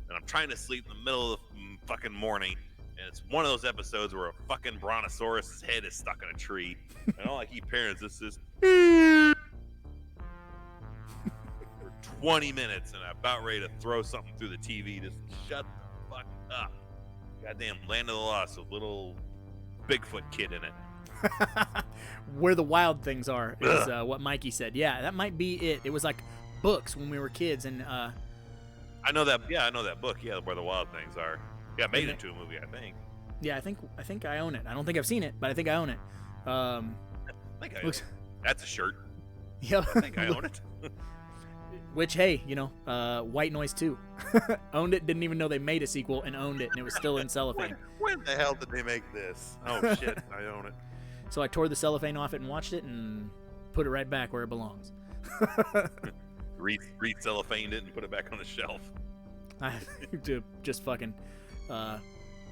and I'm trying to sleep in the middle of the fucking morning. And it's one of those episodes where a fucking brontosaurus' head is stuck in a tree, and all I keep hearing is this for 20 minutes, and I'm about ready to throw something through the TV. Just shut the fuck up. Goddamn Land of the Lost with little Bigfoot kid in it. Where the wild things are is what Mikey said. Yeah, that might be it. It was like books when we were kids, and I know that. Yeah, I know that book. Yeah, Where the Wild Things Are. Yeah, made into a movie, I think. Yeah, I think I own it. I don't think I've seen it, but I think I own it. I think I own it. That's a shirt. Yeah, I think I own it. Which, hey, you know, White Noise 2. Owned it, didn't even know they made a sequel, and owned it, and it was still in cellophane. When the hell did they make this? Oh, shit, I own it. So I tore the cellophane off it and watched it and put it right back where it belongs. Re-cellophaned it and put it back on the shelf. I just fucking...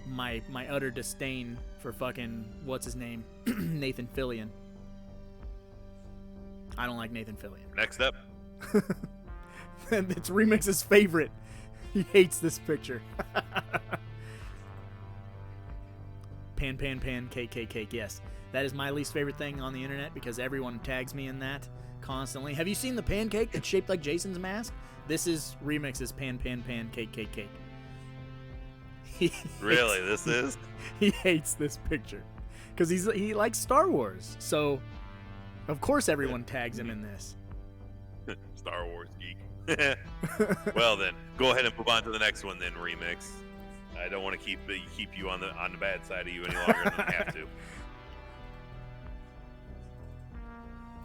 my utter disdain for fucking... What's his name? Nathan Fillion. I don't like Nathan Fillion. Next up. It's Remix's favorite. He hates this picture. Pan, cake, cake, yes. That is my least favorite thing on the internet because everyone tags me in that constantly. Have you seen the pancake that's shaped like Jason's mask? This is Remix's pan, cake, cake. Really, this is? He hates this picture because he likes Star Wars. So, of course, everyone tags him in this. Star Wars geek. Well then, go ahead and move on to the next one then, Remix. I don't want to keep you on the bad side of you any longer than I have to.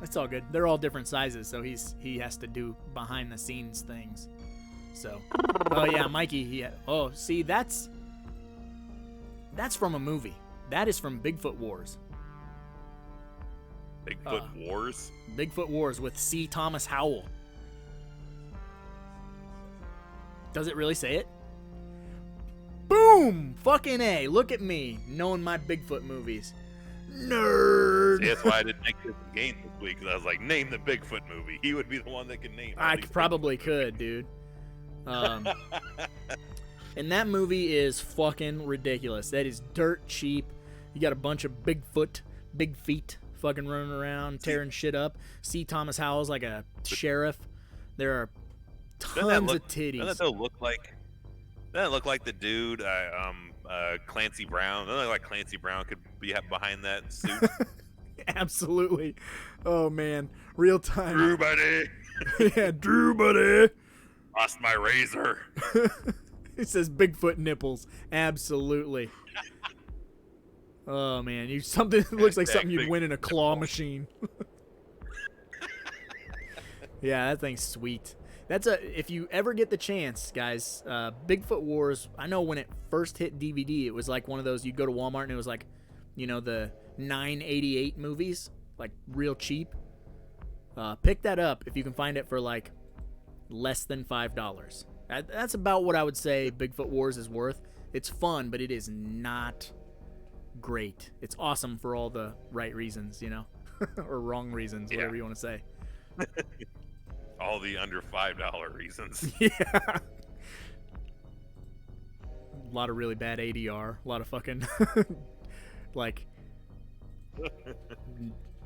It's all good. They're all different sizes, so he has to do behind the scenes things. So, oh yeah, Mikey. See, that's from a movie. That is from Bigfoot Wars. Bigfoot Wars? Bigfoot Wars with C. Thomas Howell. Does it really say it? Boom! Fucking A. Look at me, knowing my Bigfoot movies. Nerd! See, that's why I didn't make this game this week, because I was like, name the Bigfoot movie. He would be the one that could name it. I probably could, dude. And that movie is fucking ridiculous. That is dirt cheap. You got a bunch of big feet fucking running around, tearing shit up. C. Thomas Howell's like a sheriff. There are tons of titties. Doesn't that look like the dude, Clancy Brown? Doesn't it look like Clancy Brown could be behind that suit? Absolutely. Oh, man. Real time. Drew, buddy. Yeah, Drew, buddy. Lost my razor. It says Bigfoot nipples. Absolutely. Oh, man. Something looks like something you'd win in a claw machine. Yeah, that thing's sweet. If you ever get the chance, guys, Bigfoot Wars, I know when it first hit DVD, it was like one of those, you'd go to Walmart and it was like, you know, the $9.88 movies, like real cheap. Pick that up if you can find it for like less than $5. That's about what I would say Bigfoot Wars is worth. It's fun, but it is not great. It's awesome for all the right reasons, you know, or wrong reasons, whatever you want to say. All the under $5 reasons. Yeah. A lot of really bad ADR. A lot of fucking, like,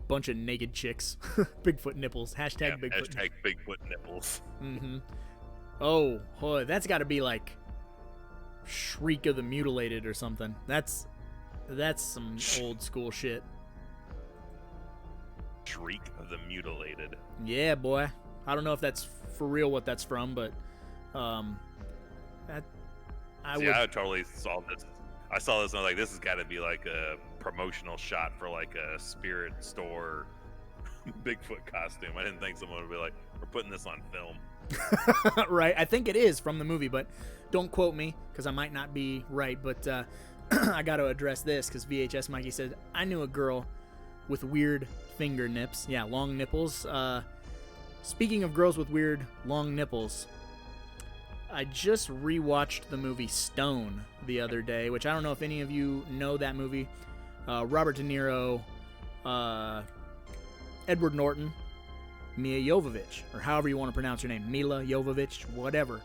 bunch of naked chicks. Bigfoot nipples. Hashtag Bigfoot. Hashtag Bigfoot nipples. Mm-hmm. Oh, that's got to be like Shriek of the Mutilated or something. That's some old school shit. Shriek of the Mutilated. Yeah, boy. I don't know if that's for real what that's from, but I would totally saw this. I saw this and I was like, this has got to be like a promotional shot for like a spirit store Bigfoot costume. I didn't think someone would be like, we're putting this on film. Right, I think it is from the movie, but don't quote me because I might not be right. But I got to address this because VHS Mikey said, I knew a girl with weird finger nips. Yeah, long nipples. Speaking of girls with weird long nipples, I just rewatched the movie Stone the other day, which I don't know if any of you know that movie. Robert De Niro, Edward Norton, Mia Jovovich, or however you want to pronounce her name, Mila Jovovich, whatever.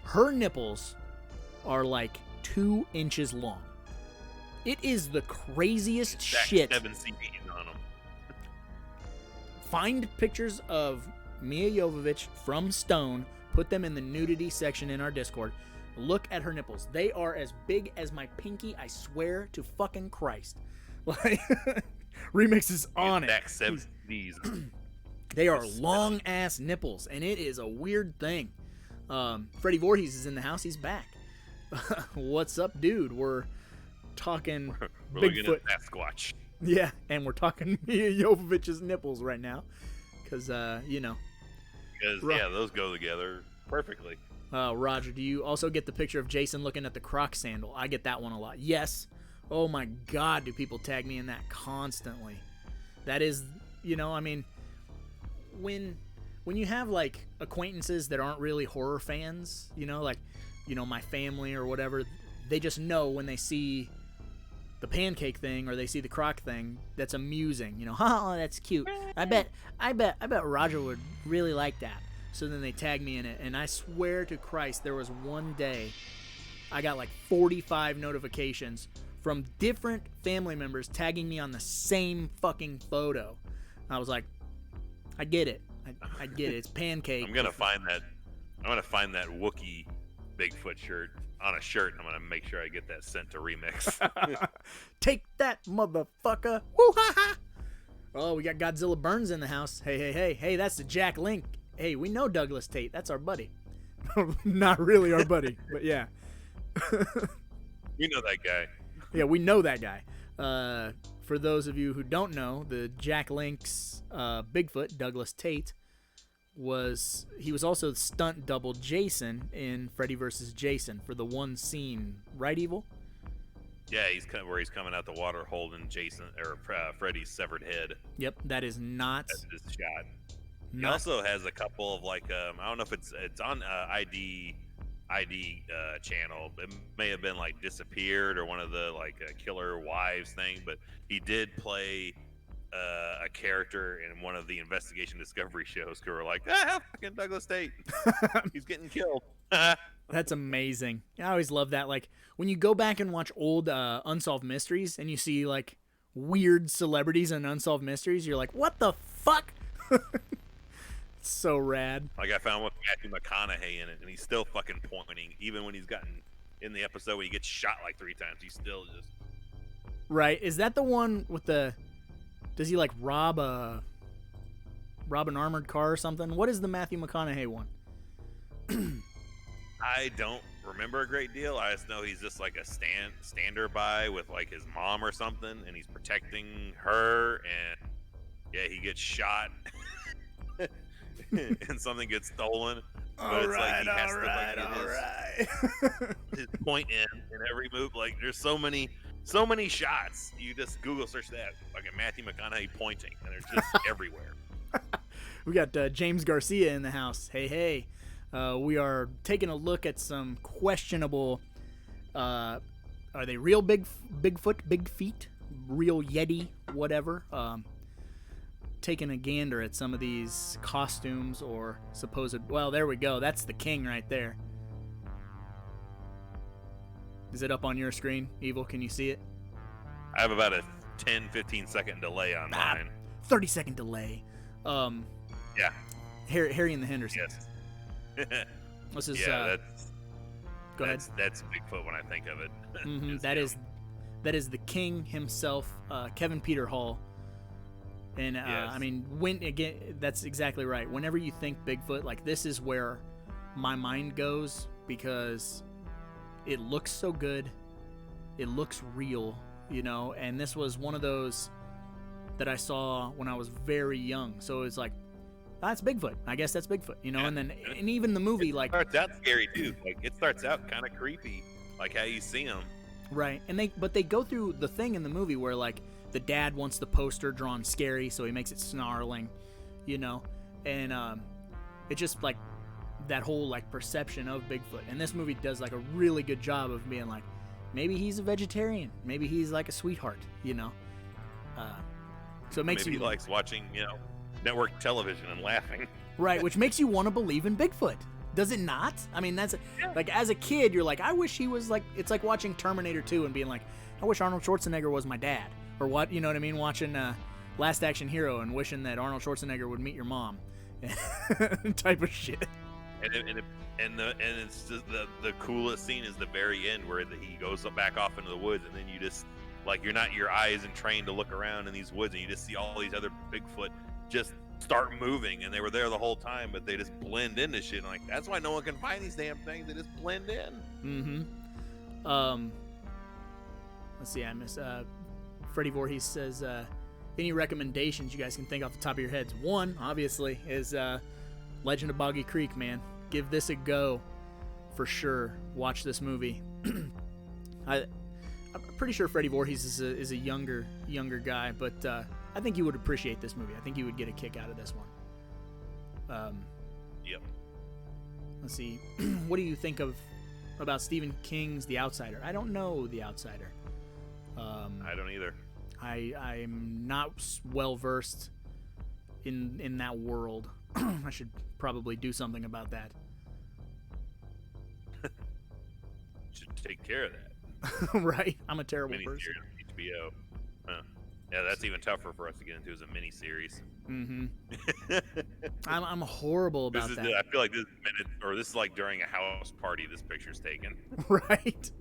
Her nipples are like 2 inches long. It is the craziest shit. 7 CDs on them. Find pictures of Mia Jovovich from Stone, put them in the nudity section in our Discord. Look at her nipples. They are as big as my pinky, I swear to fucking Christ. Like, Remix is on it. Back 7 CDs. They are long ass nipples, and it is a weird thing. Freddie Voorhees is in the house. He's back. What's up, dude? We're talking We're looking Bigfoot. at Sasquatch. Yeah, and we're talking Mia Jovovich's nipples right now, because you know. Because yeah, those go together perfectly. Roger, do you also get the picture of Jason looking at the Croc sandal? I get that one a lot. Yes. Oh my God, do people tag me in that constantly? That is, you know, I mean, when you have like acquaintances that aren't really horror fans, you know, like, you know, my family or whatever, they just know when they see the pancake thing or they see the Croc thing that's amusing, you know. Oh, that's cute. I bet Roger would really like that. So then they tag me in it, and I swear to Christ, there was one day I got like 45 notifications from different family members tagging me on the same fucking photo. I was like, I get it. I get it. It's pancake. I'm gonna find that Wookiee Bigfoot shirt on a shirt, and I'm gonna make sure I get that sent to Remix. Take that, motherfucker! Woo ha ha! Oh, we got Godzilla Burns in the house. Hey! That's the Jack Link. Hey, we know Douglas Tate. That's our buddy. Not really our buddy, but yeah. We know that guy. Yeah, we know that guy. For those of you who don't know, the Jack Link's Bigfoot, Douglas Tate, was also the stunt double Jason in Freddy vs. Jason for the one scene, right, Evil? Yeah, he's coming out the water holding Jason or Freddy's severed head. Yep, that is not. That's his shot. He also has a couple of like I don't know if it's on ID channel. It may have been like Disappeared or one of the like Killer Wives thing, but he did play a character in one of the investigation discovery shows who were like, fucking Douglas Tate, he's getting killed. That's amazing. I always love that. Like when you go back and watch old Unsolved Mysteries and you see like weird celebrities in Unsolved Mysteries, you're like, what the fuck? It's so rad. Like I found with Matthew McConaughey in it, and he's still fucking pointing, even when he's gotten in the episode where he gets shot like 3 times. He's still just right. Is that the one with the? Does he like rob an armored car or something? What is the Matthew McConaughey one? I don't remember a great deal. I just know he's just like a stander by with like his mom or something, and he's protecting her, and yeah, he gets shot. And something gets stolen. But Alright. His point in every move. Like there's so many shots. You just Google search that, like a Matthew McConaughey pointing, and they're just everywhere. We got James Garcia in the house. Hey. We are taking a look at some questionable. Are they real Bigfoot, big feet, real Yeti, whatever? Taking a gander at some of these costumes or supposed. Well, there we go. That's the king right there. Is it up on your screen, Evil? Can you see it? I have about a 10-15 second delay on mine. 30-second delay. Yeah. Harry and the Hendersons. Yes. This is. Yeah, go ahead. That's Bigfoot when I think of it. Mm-hmm. That is the king himself, Kevin Peter Hall. And yes. I mean, that's exactly right. Whenever you think Bigfoot, like this is where my mind goes because it looks so good, It looks real, you know, and this was one of those that I saw when I was very young. So it's like, that's Bigfoot. I guess that's Bigfoot, you know. Yeah. And even the movie, like, It starts out scary too. Like it starts out kind of creepy, like how you see him. right. And they go through the thing in the movie where like the dad wants the poster drawn scary, so he makes it snarling, you know, and it's just like that whole like perception of Bigfoot. And this movie does like a really good job of being like, maybe he's a vegetarian, maybe he's like a sweetheart, you know. So it makes Maybe you he likes watching, network television and laughing. right, which makes you want to believe in Bigfoot. Does it not? I mean, that's like as a kid, you're like, I wish he was like. It's like watching Terminator 2 and being like, I wish Arnold Schwarzenegger was my dad, or what? You know what I mean? Watching Last Action Hero and wishing that Arnold Schwarzenegger would meet your mom, type of shit. And it's just the coolest scene is the very end where he goes back off into the woods, and then you just like your eye isn't trained to look around in these woods, and you just see all these other Bigfoot just start moving, and they were there the whole time, but they just blend into shit. And like that's why no one can find these damn things; they just blend in. Let's see. I miss Freddie Voorhees says any recommendations you guys can think off the top of your heads. One, obviously, is Legend of Boggy Creek. Man, give this a go for sure. Watch this movie. I'm pretty sure Freddie Voorhees is a younger guy, but I think you would appreciate this movie. I think you would get a kick out of this one. Yep. Let's see. What do you think about Stephen King's The Outsider? I don't know The Outsider. I don't either. I'm not well versed in that world. I should probably do something about that. Should take care of that. Right? I'm a terrible person. Miniseries on HBO. Huh. Yeah, that's even tougher for us to get into as a miniseries. Mm-hmm. I'm horrible about that. I feel like this is like during a house party. This picture's taken. Right.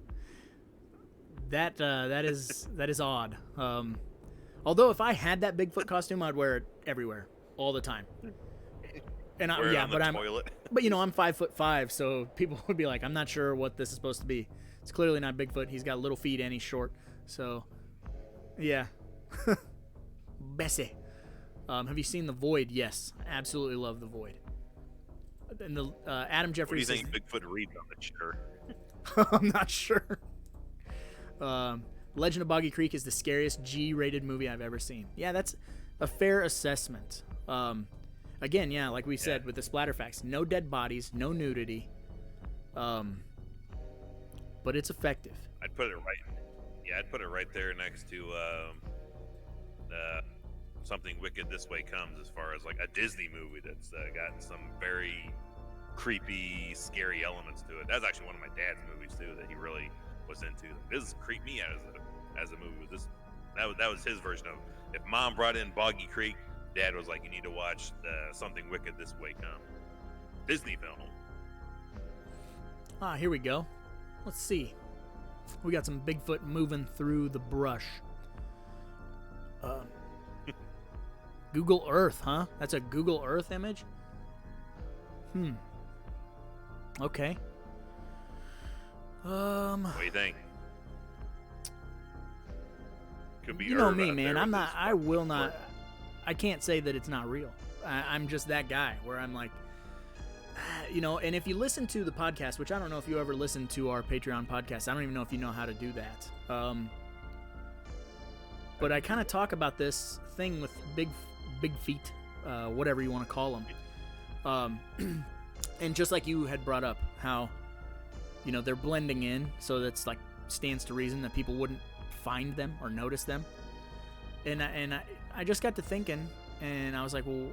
That is odd. Although if I had that Bigfoot costume, I'd wear it everywhere, all the time. And I'm 5'5", so people would be like, I'm not sure what this is supposed to be. It's clearly not Bigfoot. He's got little feet and he's short. So, yeah. Bessie. Have you seen The Void? Yes. I absolutely love The Void. And the Adam Jeffries. What do you think Bigfoot reads on the shirt? I'm not sure. Legend of Boggy Creek is the scariest G-rated movie I've ever seen. Yeah, that's a fair assessment. Again, yeah, like we said with the splatter facts, no dead bodies, no nudity. But it's effective. I'd put it right there next to Something Wicked This Way Comes, as far as like a Disney movie that's got some very creepy, scary elements to it. That's actually one of my dad's movies too that he really was into. This creeped me out as a movie. That was his version of it. If Mom brought in Boggy Creek, Dad was like, you need to watch Something Wicked This Way Comes. Disney film. Here we go. Let's see. We got some Bigfoot moving through the brush. Google Earth, huh? That's a Google Earth image? Okay. What do you think? Could be. You know me, man. I can't say that it's not real. I'm just that guy where I'm like, and if you listen to the podcast, which I don't know if you ever listen to our Patreon podcast, I don't even know if you know how to do that. But I kind of talk about this thing with big feet, whatever you want to call them. And just like you had brought up, how, they're blending in, so that's like stands to reason that people wouldn't find them or notice them. And I just got to thinking, and I was like, well,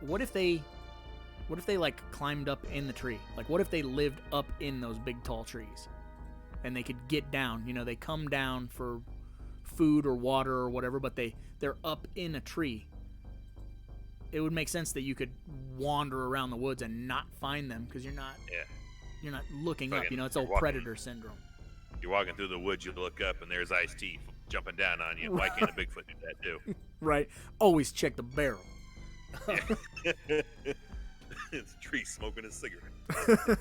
what if they like climbed up in the tree? Like, what if they lived up in those big tall trees and they could get down? They come down for food or water or whatever, but they're up in a tree. It would make sense that you could wander around the woods and not find them because you're not looking up. It's all predator syndrome. You're walking through the woods, you look up, and there's Ice-T jumping down on you. Why can't a Bigfoot do that too? Right. Always check the barrel. It's a tree smoking a cigarette.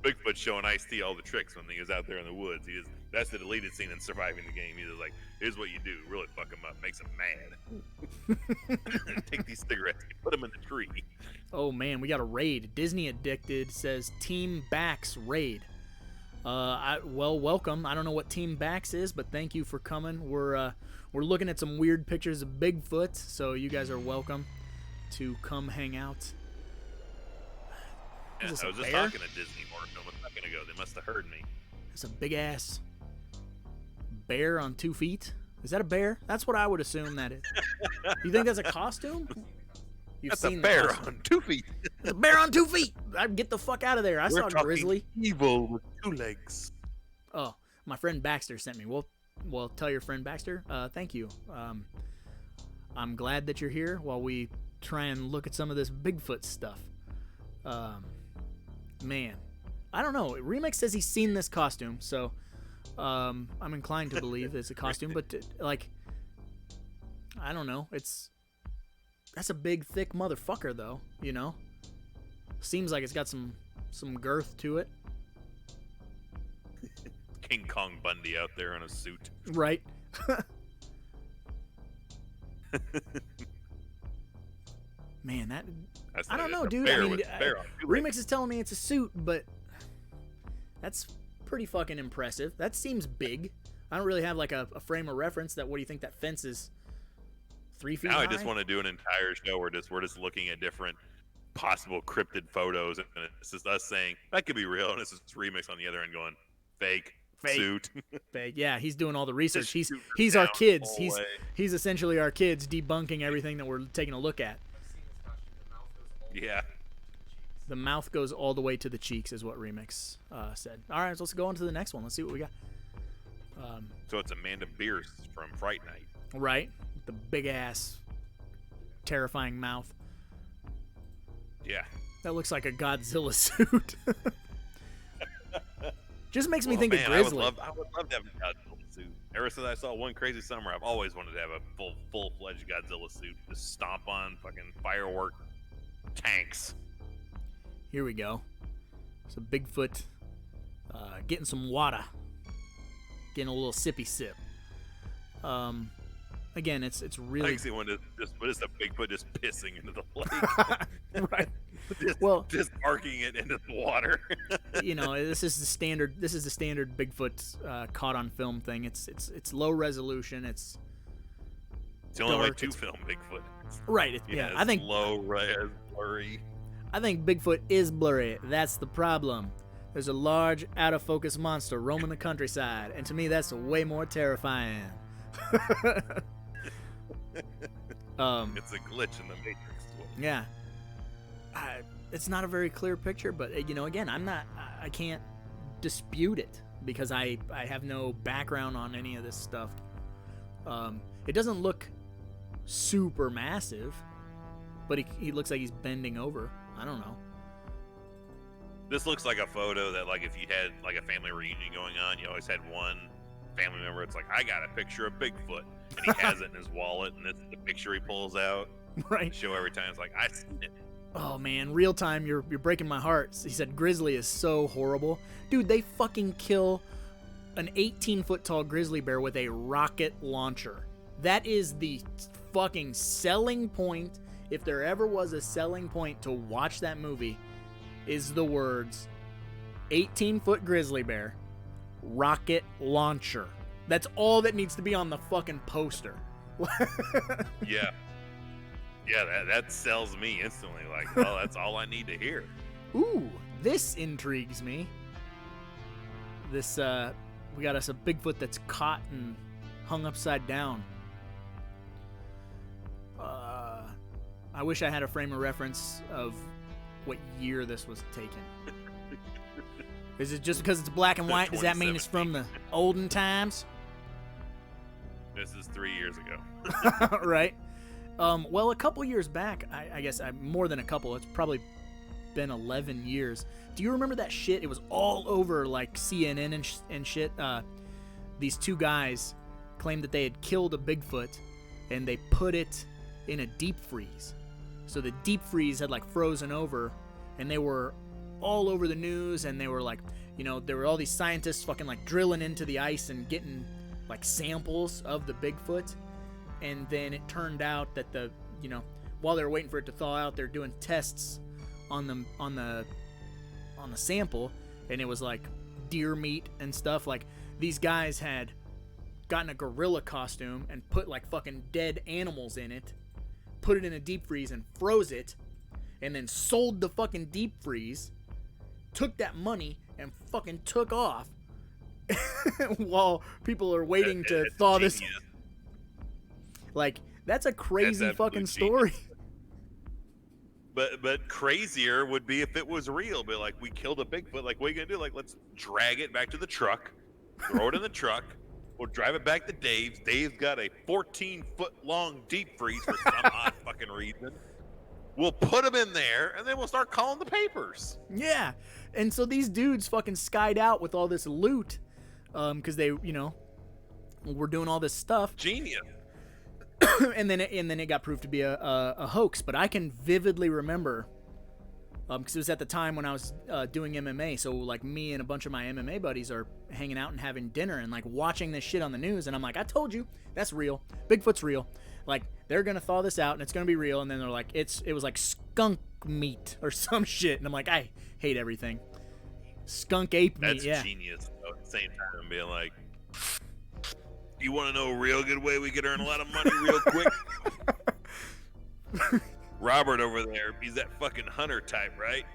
Bigfoot showing Ice-T all the tricks when he was out there in the woods. That's the deleted scene in Surviving the Game. He's just like, here's what you do. Really fuck him up. Makes him mad. Take these cigarettes and put them in the tree. Oh, man, we got a raid. Disney Addicted says Team Backs raid. Well, welcome. I don't know what Team Backs is, but thank you for coming. We're looking at some weird pictures of Bigfoot, so you guys are welcome to come hang out. Yeah, I was just talking to Disney more a second ago. They must have heard me. It's a big-ass bear on 2 feet. Is that a bear? That's what I would assume that is. You think that's a costume? That's a bear on 2 feet. It's a bear on 2 feet. I'd get the fuck out of there. I saw a grizzly. Evil with 2 legs. Oh, my friend Baxter sent me. Well, tell your friend Baxter. Thank you. I'm glad that you're here while we try and look at some of this Bigfoot stuff. Man, I don't know. Remix says he's seen this costume, so I'm inclined to believe it's a costume. But like, I don't know. That's a big, thick motherfucker, though. You know, seems like it's got some girth to it. King Kong Bundy out there in a suit. Right. Man, I don't know, dude. I mean, Remix is telling me it's a suit, but that's pretty fucking impressive. That seems big. I don't really have like a frame of reference. What do you think that fence is? 3 feet high? I just want to do an entire show where we're just looking at different possible cryptid photos, and it's just us saying that could be real, and it's just Remix on the other end going fake. Suit. Fake. Yeah, he's doing all the research. He's our kids. He's essentially our kids debunking everything that we're taking a look at. Yeah. The mouth goes all the way to the cheeks is what Remix said. All right, so let's go on to the next one. Let's see what we got. So it's Amanda Bierce from Fright Night. Right. With the big-ass, terrifying mouth. Yeah. That looks like a Godzilla suit. Just makes me think of Grizzly. I would love to have a Godzilla suit. Ever since I saw One Crazy Summer, I've always wanted to have a full-fledged Godzilla suit. Just stomp on fucking firework tanks. Here we go. So Bigfoot getting some water. Getting a little sippy sip. Again, it's really... I see when it's a Bigfoot just pissing into the lake. Right. Just arcing it into the water. You know, this is the standard Bigfoot caught on film thing. It's low resolution. It's the only way to film Bigfoot. Right. I think low res, blurry. I think Bigfoot is blurry. That's the problem. There's a large, out of focus monster roaming the countryside, and to me, that's way more terrifying. It's a glitch in the Matrix. Yeah. It's not a very clear picture, but you know, again, I can't dispute it because I have no background on any of this stuff. It doesn't look super massive, but he looks like he's bending over. I don't know. This looks like a photo that, like, if you had like a family reunion going on, you always had one family member. It's like, I got a picture of Bigfoot, and he has it in his wallet, and it's the picture he pulls out. Right. Show every time. It's like, I seen it. Oh man, real time, you're breaking my heart. He said grizzly is so horrible. Dude, they fucking kill an 18-foot tall grizzly bear with a rocket launcher. That is the fucking selling point. If there ever was a selling point to watch that movie, is the words 18-foot grizzly bear, rocket launcher. That's all that needs to be on the fucking poster. Yeah. Yeah, that sells me instantly. Like, well, that's all I need to hear. Ooh, this intrigues me. This, we got us a Bigfoot that's caught and hung upside down. I wish I had a frame of reference of what year this was taken. Is it just because it's black and white? Does that mean it's from the olden times? This is 3 years ago. Right. Well, a couple years back, I guess more than a couple. It's probably been 11 years. Do you remember that shit? It was all over like CNN and shit. These two guys claimed that they had killed a Bigfoot and they put it in a deep freeze. So the deep freeze had like frozen over, and they were all over the news, and they were like, you know, there were all these scientists fucking like drilling into the ice and getting like samples of the Bigfoot. And then it turned out that while they were waiting for it to thaw out, they're doing tests on the sample, and it was like deer meat and stuff. Like, these guys had gotten a gorilla costume and put like fucking dead animals in it, put it in a deep freeze and froze it, and then sold the fucking deep freeze, took that money and fucking took off while people are waiting to thaw genius. this. Like, that's a crazy That's fucking absolute story. But crazier would be if it was real. But like, we killed a Bigfoot. Like, what are you gonna do? Like, let's drag it back to the truck, throw it in the truck. We'll drive it back to Dave's. Dave's got a 14-foot long deep freeze for some odd fucking reason. We'll put them in there, and then we'll start calling the papers. Yeah. And so these dudes fucking skied out with all this loot, because they, were doing all this stuff. Genius. and then it got proved to be a hoax. But I can vividly remember, because it was at the time when I was doing MMA. So like, me and a bunch of my MMA buddies are hanging out and having dinner and like watching this shit on the news. And I'm like, I told you, that's real. Bigfoot's real. Like, they're gonna thaw this out and it's gonna be real. And then they're like, it was like skunk meat or some shit. And I'm like, I hate everything. Skunk ape meat. That's Yeah. genius. Though, at the same time, being like, you want to know a real good way we could earn a lot of money real quick? Robert over there, he's that fucking hunter type, right?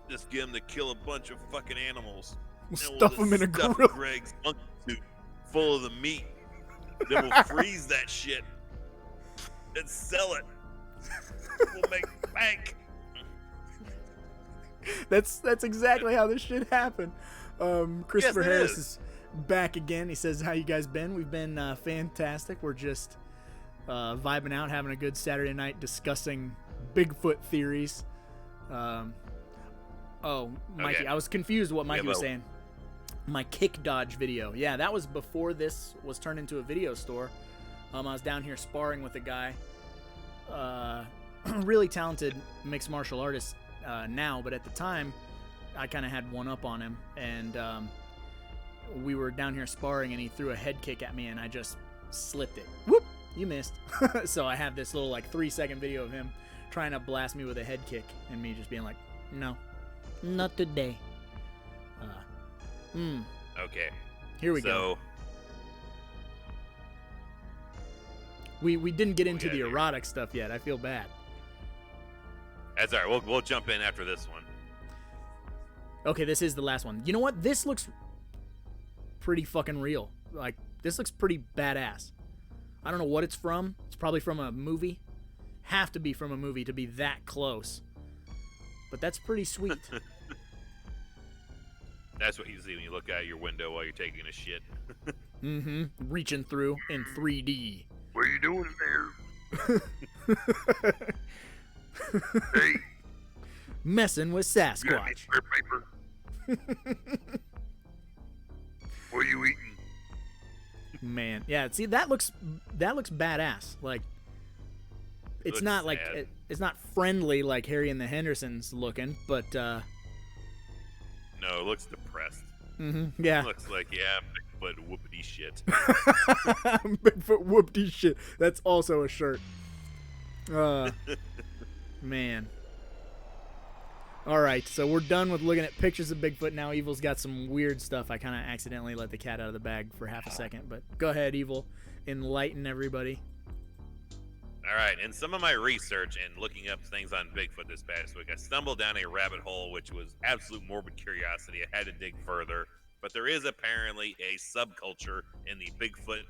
Just get him to kill a bunch of fucking animals. We'll And stuff we'll him in a just stuff grill. Greg's monkey suit full of the meat. Then we'll freeze that shit and sell it. We'll make bank. That's exactly how this shit happened. Christopher Yes, it Harris is. is back again. He says, how you guys been? We've been fantastic. We're just vibing out, having a good Saturday night, discussing Bigfoot theories. Mikey, Okay. I was confused what Mikey have was a- saying. My kick dodge video. Yeah, that was before this was turned into a video store. I was down here sparring with a guy. Really talented mixed martial artist now, but at the time, I kind of had one up on him, and we were down here sparring, and he threw a head kick at me, and I just slipped it. Whoop! You missed. So I have this little like 3-second video of him trying to blast me with a head kick, and me just being like, no, not today. Okay. Here we so, go. We didn't get into the here. erotic stuff yet. I feel bad. That's all right. We'll jump in after this one. Okay, this is the last one. You know what? This looks pretty fucking real. Like, this looks pretty badass. I don't know what it's from. It's probably from a movie. Have to be from a movie to be that close. But that's pretty sweet. That's what you see when you look out your window while you're taking a shit. Mm-hmm. Reaching through in 3D. What are you doing in there? Hey, Messing with you got any Sasquatch. spare paper? What are you eating? Man, yeah. See, that looks badass. Like, it's Looks not like sad. it's not friendly like Harry and the Hendersons looking, but No, it looks depressed. yeah. It looks like, yeah, Bigfoot whoopity shit. Bigfoot whoopty shit. That's also a shirt. Man. All right, so we're done with looking at pictures of Bigfoot. Now Evil's got some weird stuff. I kind of accidentally let the cat out of the bag for half a second, but go ahead, Evil. Enlighten everybody. All right, in some of my research and looking up things on Bigfoot this past week, I stumbled down a rabbit hole, which was absolute morbid curiosity. I had to dig further, but there is apparently a subculture in the Bigfoot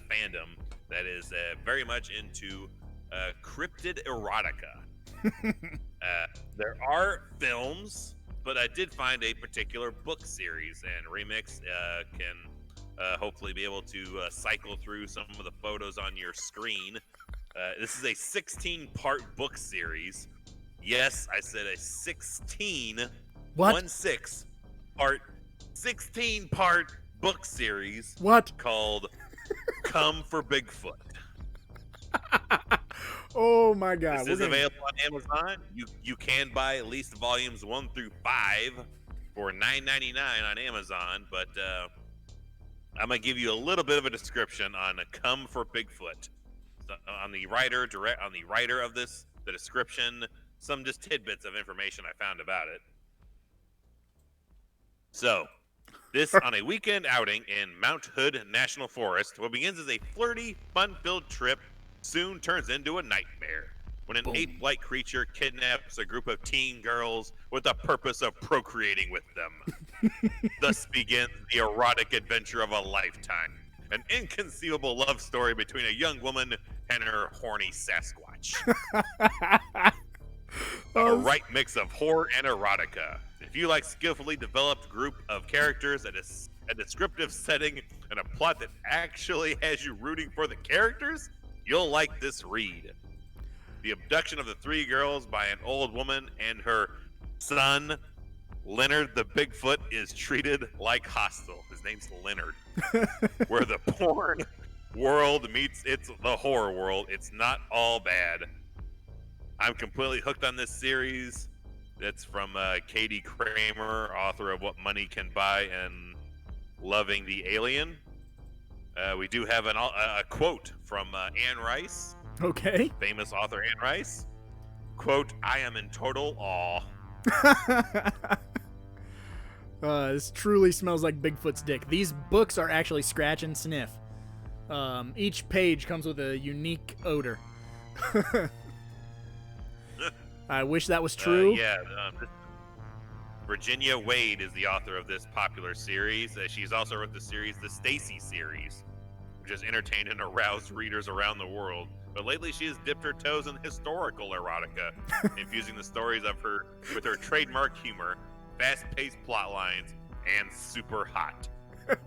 fandom that is very much into cryptid erotica. There are films, but I did find a particular book series, and Remix can hopefully be able to cycle through some of the photos on your screen. This is a 16-part book series. Yes, I said a 16. What? 16-part book series What? called "Come for Bigfoot." Oh my God. This is available on Amazon. You can buy at least volumes 1 through 5 for $9.99 on Amazon, but I'm gonna give you a little bit of a description on Come for Bigfoot. So, on the writer of this, the description, some just tidbits of information I found about it. So, this on a weekend outing in Mount Hood National Forest, what begins as a flirty, fun-filled trip soon turns into a nightmare when an ape-like creature kidnaps a group of teen girls with the purpose of procreating with them. Thus begins the erotic adventure of a lifetime, an inconceivable love story between a young woman and her horny Sasquatch. A right mix of horror and erotica. If you like skillfully developed group of characters, a descriptive setting, and a plot that actually has you rooting for the characters, you'll like this read. The abduction of the 3 girls by an old woman and her son, Leonard the Bigfoot, is treated like hostile. His name's Leonard. Where the porn world meets the horror world, it's not all bad. I'm completely hooked on this series. It's from Katie Kramer, author of What Money Can Buy and Loving the Alien. We do have a quote from Anne Rice. Okay. Famous author Anne Rice. Quote, "I am in total awe." This truly smells like Bigfoot's dick. These books are actually scratch and sniff. Each page comes with a unique odor. I wish that was true. Virginia Wade is the author of this popular series. She's also wrote the series The Stacy series, which has entertained and aroused readers around the world. But lately she has dipped her toes in historical erotica, infusing the stories of her with her trademark humor, fast-paced plot lines, and super hot.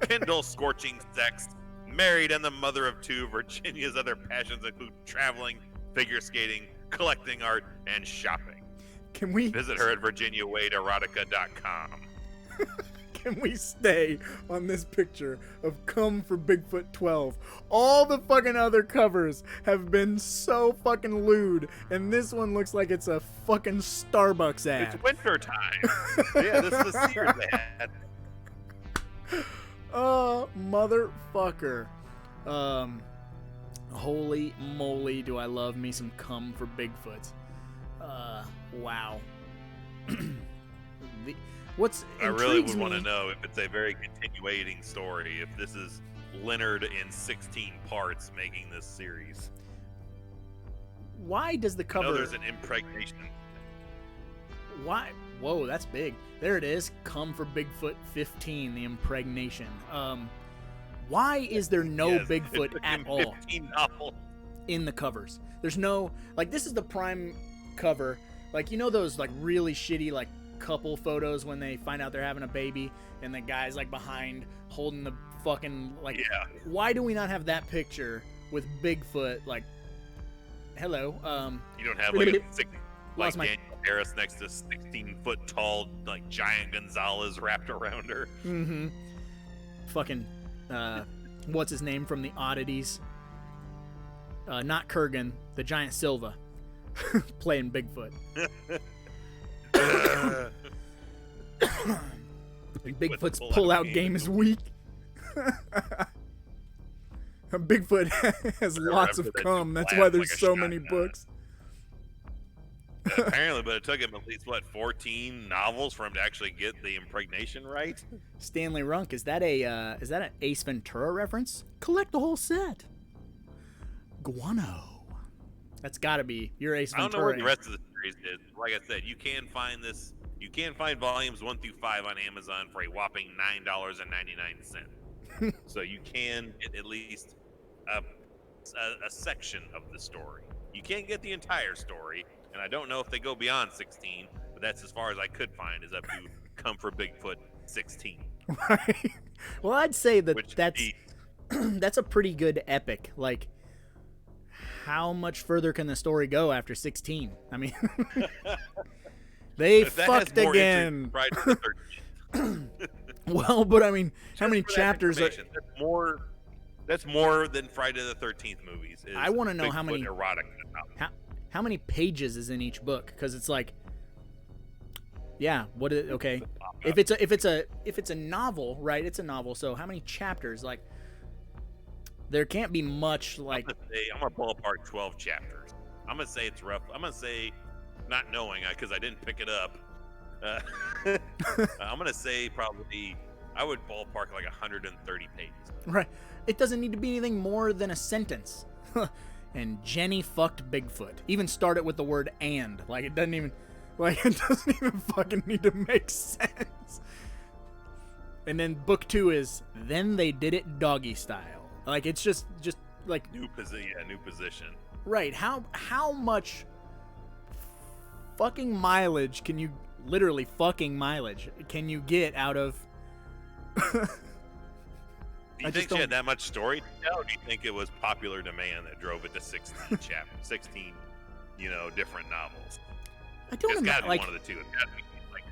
Kindle scorching sex, married and the mother of 2, Virginia's other passions include traveling, figure skating, collecting art, and shopping. Can we visit her at virginiawadeerotica.com? Can we stay on this picture of Come for Bigfoot 12? All the fucking other covers have been so fucking lewd, and this one looks like it's a fucking Starbucks ad. It's winter time. Yeah, this is a Sears ad. Oh, motherfucker. Holy moly, do I love me some Come for Bigfoot. Wow. I really would want to know if it's a very continuating story, if this is Leonard in 16 parts making this series. Why does the cover... there's an impregnation. Why? Whoa, that's big. There it is. Come for Bigfoot 15, the impregnation. Why is there no Bigfoot at all in the covers? There's no... Like, this is the prime cover. Like, you know those, like, really shitty, like, couple photos when they find out they're having a baby and the guy's, like, behind holding the fucking, like... Yeah. Why do we not have that picture with Bigfoot, like... Hello, You don't have, like, Daniel Harris next to 16-foot tall, like, giant Gonzalez wrapped around her. Mm-hmm. Fucking, what's his name from the Oddities? Not Kurgan, the giant Silva. Playing Bigfoot. Bigfoot's pull-out game is weak. Bigfoot has lots of cum. That's why there's so many books. Apparently, but it took him at least, 14 novels for him to actually get the impregnation right? Stanley Runk, is that an Ace Ventura reference? Collect the whole set. Guano. That's got to be your Ace Ventura. I don't know where the rest of the series is. Like I said, you can find this. You can find volumes 1 through 5 on Amazon for a whopping $9.99. So you can get at least a section of the story. You can't get the entire story, and I don't know if they go beyond 16. But that's as far as I could find is up to Come for Bigfoot 16. Right. Well, I'd say that's a pretty good epic. Like, how much further can the story go after 16? I mean, they fucked again. Right. Well, but I mean, how many chapters are... That's more than Friday the 13th movies. I want to know how many erotic. How many pages is in each book? Because it's like, yeah, okay, if it's a novel, right? It's a novel. So how many chapters? Like, there can't be much. Like, I'm gonna ballpark 12 chapters. I'm gonna say it's rough. I'm gonna say, not knowing, because I didn't pick it up. I'm gonna say probably I would ballpark like 130 pages. Right. It doesn't need to be anything more than a sentence. And Jenny fucked Bigfoot. Even start it with the word "and." Like, it doesn't even fucking need to make sense. And then book 2 is then they did it doggy style. Like, it's just like new position. Right. How much fucking mileage can you get out of? Do you think she had that much story to tell, or do you think it was popular demand that drove it to 16 chapters, 16, different novels? I don't know. It's got to be one of the two. It's got to be like,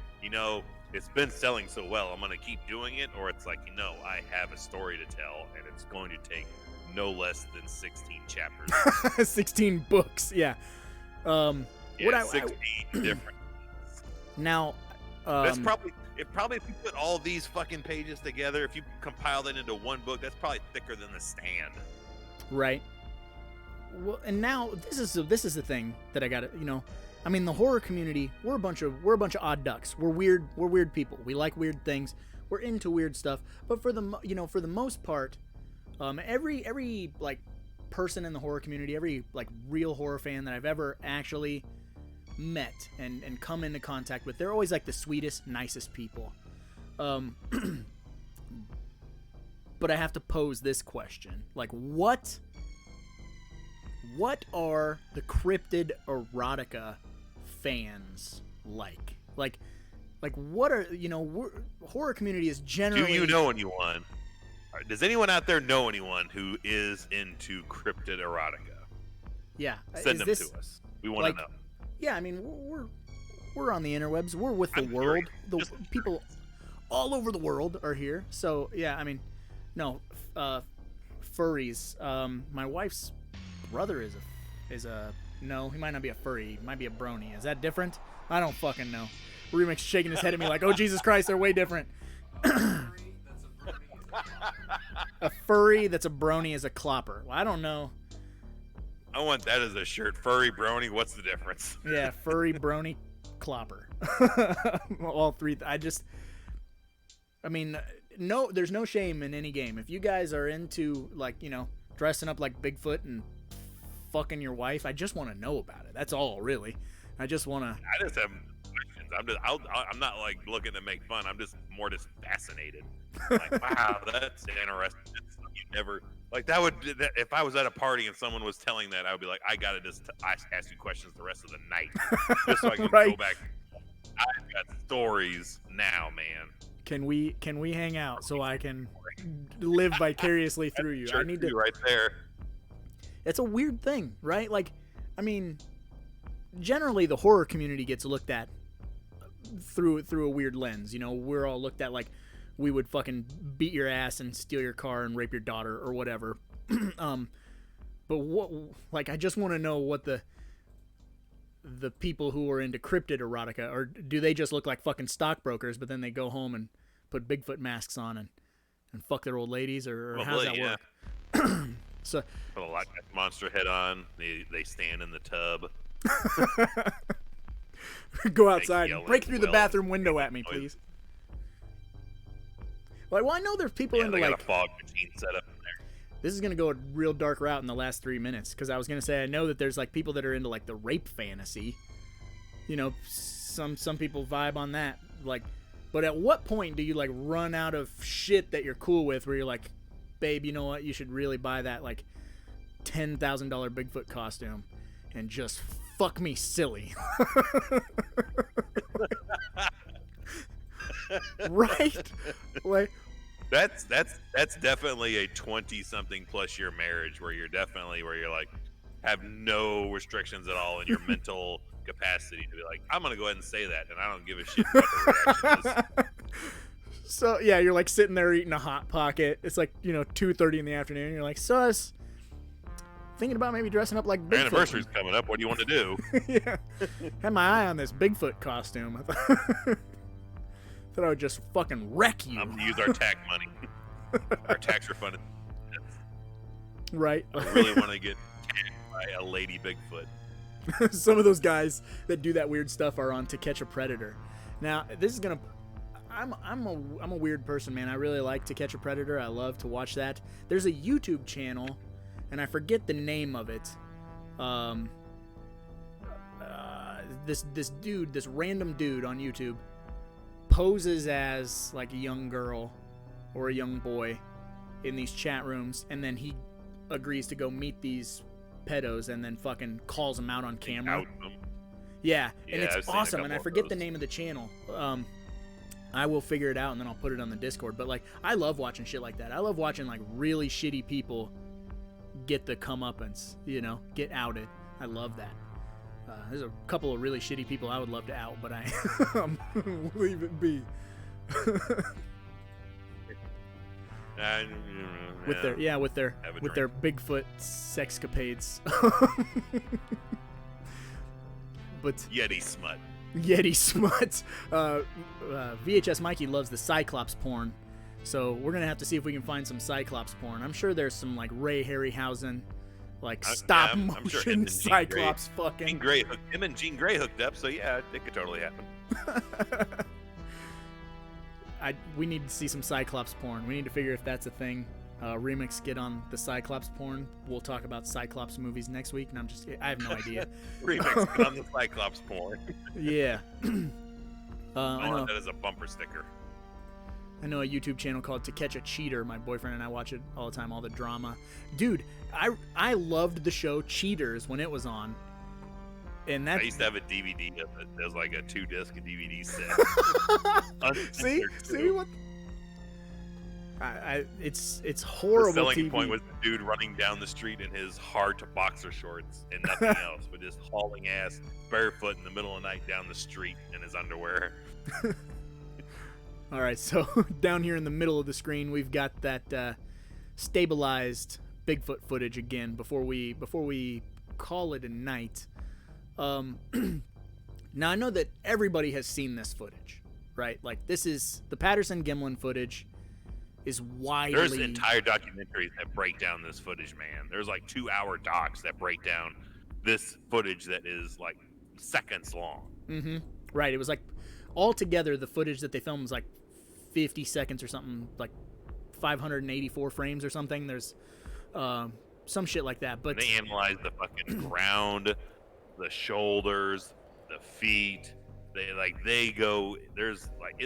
it's been selling so well, I'm going to keep doing it, or it's like, I have a story to tell, and it's going to take no less than 16 chapters. 16 books, yeah. 16 different. Now, that's probably if you put all these fucking pages together, if you compile that into one book, that's probably thicker than The Stand. Right. Well, and now this is the thing that I got to, I mean, the horror community, we're a bunch of odd ducks. We're weird people. We like weird things. We're into weird stuff. But for the most part, every like person in the horror community, every like real horror fan that I've ever actually met and come into contact with, they're always like the sweetest, nicest people. But I have to pose this question. Like, what are the cryptid erotica fans like? Like what are, horror community is generally... Do you know anyone? Does anyone out there know anyone who is into cryptid erotica? Yeah. Send them to us. We want to know. Yeah, I mean, we're on the interwebs. We're with the world. The people all over the world are here. So yeah, I mean, no, furries. My wife's brother is a no. He might not be a furry. He might be a brony. Is that different? I don't fucking know. Remix shaking his head at me like, oh Jesus Christ, they're way different. A furry that's a brony is a clopper. Well, I don't know. I want that as a shirt. Furry, brony, what's the difference? Yeah, furry, brony, clopper. All three. I mean, no, there's no shame in any game. If you guys are into, like, dressing up like Bigfoot and fucking your wife, I just want to know about it. That's all, really. I just have questions. I'm not, like, looking to make fun. I'm just fascinated. Like, wow, that's interesting. You never... Like, if I was at a party and someone was telling that, I would be like, I gotta just ask you questions the rest of the night, just so I can go back. I've got stories now, man. Can we hang out so I can live vicariously through you? I need to. Right there. It's a weird thing, right? Like, I mean, generally the horror community gets looked at through a weird lens. We're all looked at like we would fucking beat your ass and steal your car and rape your daughter or whatever. But I just want to know what the people who are into cryptid erotica, or do they just look like fucking stockbrokers, but then they go home and put Bigfoot masks on and fuck their old ladies, or how does that work? So put a Loch Ness monster head on. They stand in the tub. Go outside and break through the bathroom window at me, please. Well, I know there's people into, they got like, a fog machine set up in there. This is gonna go a real dark route in the last 3 minutes, because I was gonna say I know that there's like people that are into like the rape fantasy. Some people vibe on that. Like, but at what point do you like run out of shit that you're cool with, where you're like, babe, you know what? You should really buy that like $10,000 Bigfoot costume and just fuck me silly. Right? Like, that's definitely a 20-something plus year marriage where you're like have no restrictions at all in your mental capacity to be like, I'm gonna go ahead and say that, and I don't give a shit what the reaction is. So yeah, you're like sitting there eating a Hot Pocket. It's like 2:30 in the afternoon. And you're like, so I was thinking about maybe dressing up like Bigfoot. Your anniversary's coming up. What do you want to do? Yeah, had my eye on this Bigfoot costume. I thought I would just fucking wreck you. I'm gonna use our tax money. Our tax refund. Right. I really want to get tagged by a lady Bigfoot. Some of those guys that do that weird stuff are on To Catch a Predator. Now, this is gonna. I'm a weird person, man. I really like To Catch a Predator. I love to watch that. There's a YouTube channel, and I forget the name of it. This random dude on YouTube poses as like a young girl or a young boy in these chat rooms, and then he agrees to go meet these pedos and then fucking calls them out on camera. Out them. Yeah, Yeah, and I've it's seen a awesome, and couple I of forget the those. name of the channel. I will figure it out and then I'll put it on the Discord. But like, I love watching shit like that. I love watching like really shitty people get the comeuppance, get outed. I love that. There's a couple of really shitty people I would love to out, but I leave it be. With their Have a with their Bigfoot sexcapades. But Yeti smut. Yeti smuts. VHS Mikey loves the Cyclops porn, so we're gonna have to see if we can find some Cyclops porn. I'm sure there's some like Ray Harryhausen, like stop I'm sure him motion and Jean Cyclops fucking. Him and Jean Grey hooked up, so yeah, it could totally happen. We need to see some Cyclops porn. We need to figure if that's a thing. Remix, get on the Cyclops porn. We'll talk about Cyclops movies next week. And I have no idea. Remix on the Cyclops porn. Yeah. I I know. want that as a bumper sticker. I know a YouTube channel called To Catch a Cheater. My boyfriend and I watch it all the time, all the drama. Dude, I loved the show Cheaters when it was on. And I that used to have a DVD of it. It was like a 2-disc DVD set. see what it's The horrible selling TV. point was the dude running down the street in his heart boxer shorts and nothing else, but just hauling ass barefoot in the middle of the night down the street in his underwear. All right, so down here in the middle of the screen, we've got that stabilized Bigfoot footage again. Before we call it a night. Now I know that everybody has seen this footage, right? Like this is the Patterson-Gimlin footage is widely. There's entire documentaries that break down this footage, man. There's like 2-hour docs that break down this footage that is like seconds long. Mm-hmm. Right. It was like altogether the footage that they filmed was like 50 seconds or something, like 584 frames or something. There's some shit like that. But They analyze the fucking ground, the shoulders, the feet. They go. There's like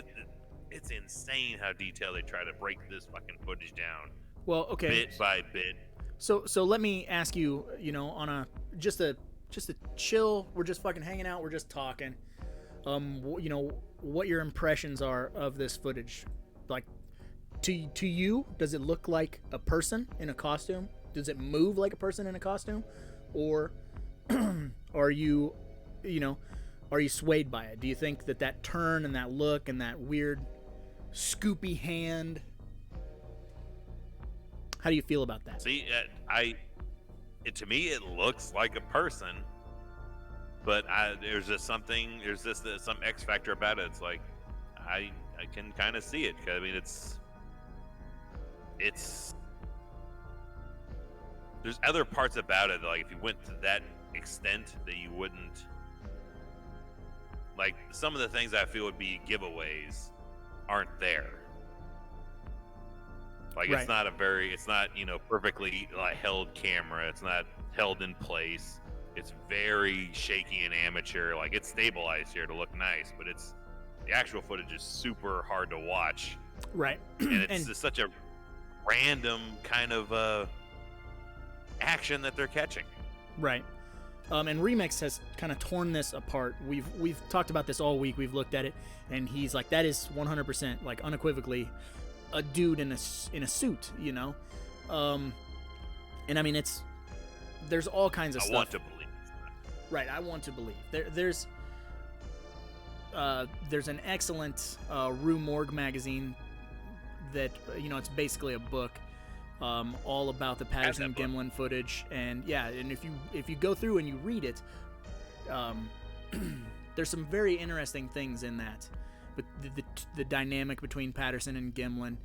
it's insane how detailed they try to break this fucking footage down, well, okay. bit by bit. So let me ask you, on a just a chill. We're just fucking hanging out. We're just talking. What your impressions are of this footage? Like, to you, does it look like a person in a costume? Does it move like a person in a costume, or are you swayed by it? Do you think that turn and that look and that weird scoopy hand? How do you feel about that? See, to me, it looks like a person, but there's just some X factor about it. It's like I can kind of see it. 'Cause, I mean, it's there's other parts about it. Like if you went to that extent, that you wouldn't like some of the things I feel would be giveaways aren't there. Like Right. it's not perfectly like held camera. It's not held in place. It's very shaky and amateur. Like it's stabilized here to look nice, but the actual footage is super hard to watch, Right. and it's just such a random kind of action that they're catching. Right. And Remix has kind of torn this apart. We've talked about this all week. We've looked at it, and he's like, that is 100%, like unequivocally, a dude in a suit, And I mean, there's all kinds of I stuff. want to believe. Right, I want to believe. There's an excellent Rue Morgue magazine that it's basically a book all about the Patterson Gimlin footage. And yeah, and if you go through and you read it, there's some very interesting things in that, but the dynamic between Patterson and Gimlin,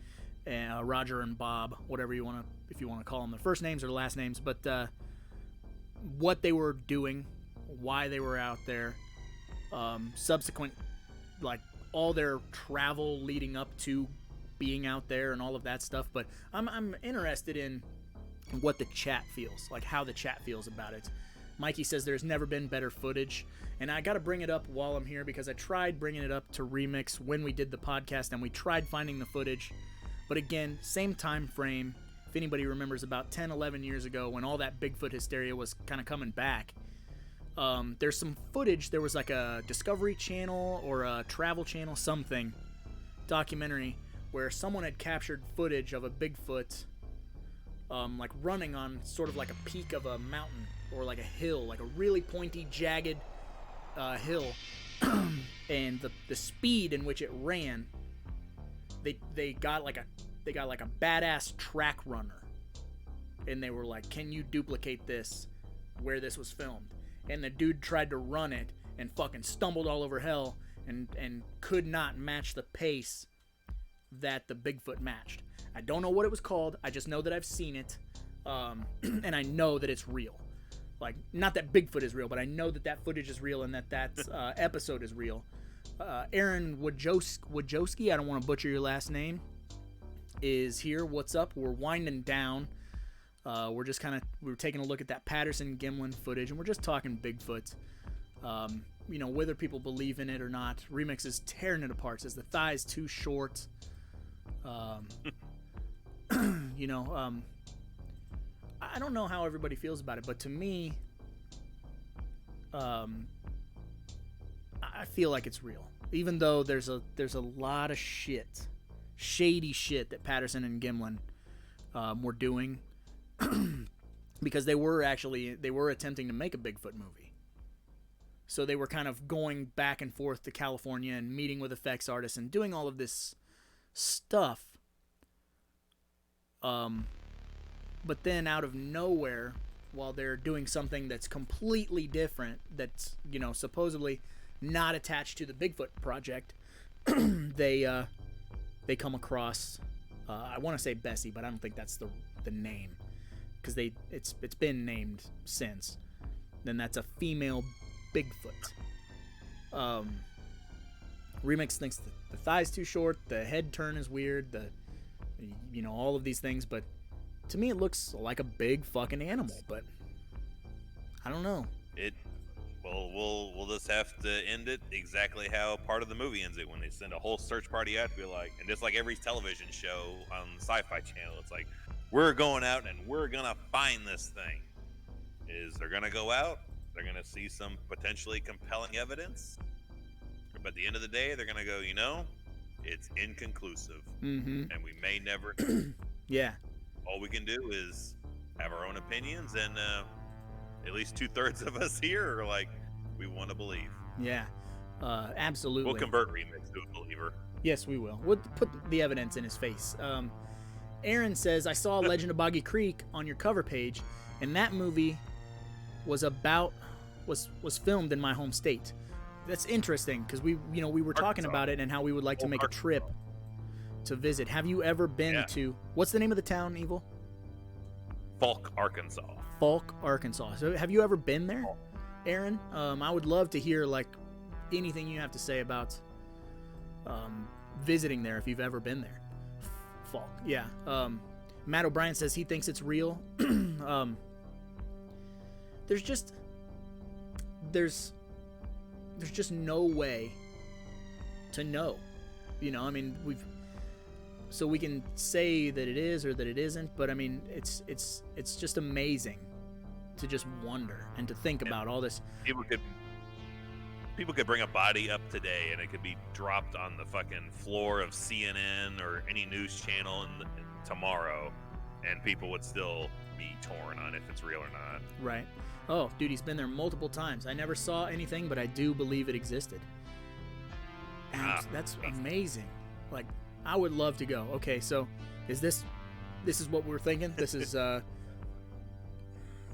and Roger and Bob, whatever you want to, if you want to call them their first names or last names, but what they were doing, why they were out there, subsequent, like all their travel leading up to being out there and all of that stuff. But I'm interested in what the chat feels like, how the chat feels about it. Mikey says there's never been better footage, and I got to bring it up while I'm here because I tried bringing it up to Remix when we did the podcast, and we tried finding the footage. But again, same time frame. If anybody remembers about 10, 11 years ago when all that Bigfoot hysteria was kind of coming back, there's some footage. There was like a Discovery Channel or a Travel Channel something documentary where someone had captured footage of a Bigfoot like running on sort of like a peak of a mountain or like a hill, like a really pointy, jagged hill. And the speed in which it ran, they got like a badass track runner, and they were like, can you duplicate this where this was filmed? And the dude tried to run it and fucking stumbled all over hell and could not match the pace that the Bigfoot matched. I don't know what it was called. I just know that I've seen it, and I know that it's real. Like, not that Bigfoot is real, but I know that footage is real and that episode is real. Aaron Wojcicki, I don't want to butcher your last name, is here. What's up? We're winding down. We're taking a look at that Patterson Gimlin footage, and we're just talking Bigfoot. Whether people believe in it or not. Remix is tearing it apart. Says the thigh's too short. I don't know how everybody feels about it, but to me, I feel like it's real. Even though there's a lot of shady shit that Patterson and Gimlin were doing, because they were attempting to make a Bigfoot movie. So they were kind of going back and forth to California and meeting with effects artists and doing all of this stuff. But then out of nowhere, while they're doing something that's completely different, that's, supposedly not attached to the Bigfoot project, they come across, I want to say Bessie, but I don't think that's the name, because it's been named since. Then that's a female Bigfoot. Remix thinks the thigh's too short, the head turn is weird, all of these things, but to me it looks like a big fucking animal, but I don't know. We'll just have to end it exactly how part of the movie ends it, when they send a whole search party out to be like, and just like every television show on the Sci-Fi Channel, it's like, we're going out and we're gonna find this thing. They're gonna go out, they're gonna see some potentially compelling evidence, but at the end of the day, they're gonna go, it's inconclusive, and we may never. Yeah. All we can do is have our own opinions, and at least 2/3 of us here are like, we want to believe. Yeah, absolutely. We'll convert Remix to a believer. Yes, we will. We'll put the evidence in his face. Aaron says, I saw Legend of Boggy Creek on your cover page, and that movie was filmed in my home state. That's interesting, because we were talking about it and how we would like to make a trip to visit. Have you ever been to, what's the name of the town, Evil? Falk, Arkansas. Falk, Arkansas. So have you ever been there, Aaron? I would love to hear like anything you have to say about visiting there if you've ever been there. Falk, yeah. Matt O'Brien says he thinks it's real. There's just no way to know. So we can say that it is or that it isn't, but I mean, it's just amazing to just wonder and to think about all this. People could bring a body up today, and it could be dropped on the fucking floor of CNN or any news channel tomorrow, and people would still be torn on if it's real or not. Right. Oh, dude, he's been there multiple times. I never saw anything, but I do believe it existed. And that's amazing. Like, I would love to go. Okay, so is this is what we're thinking? This is it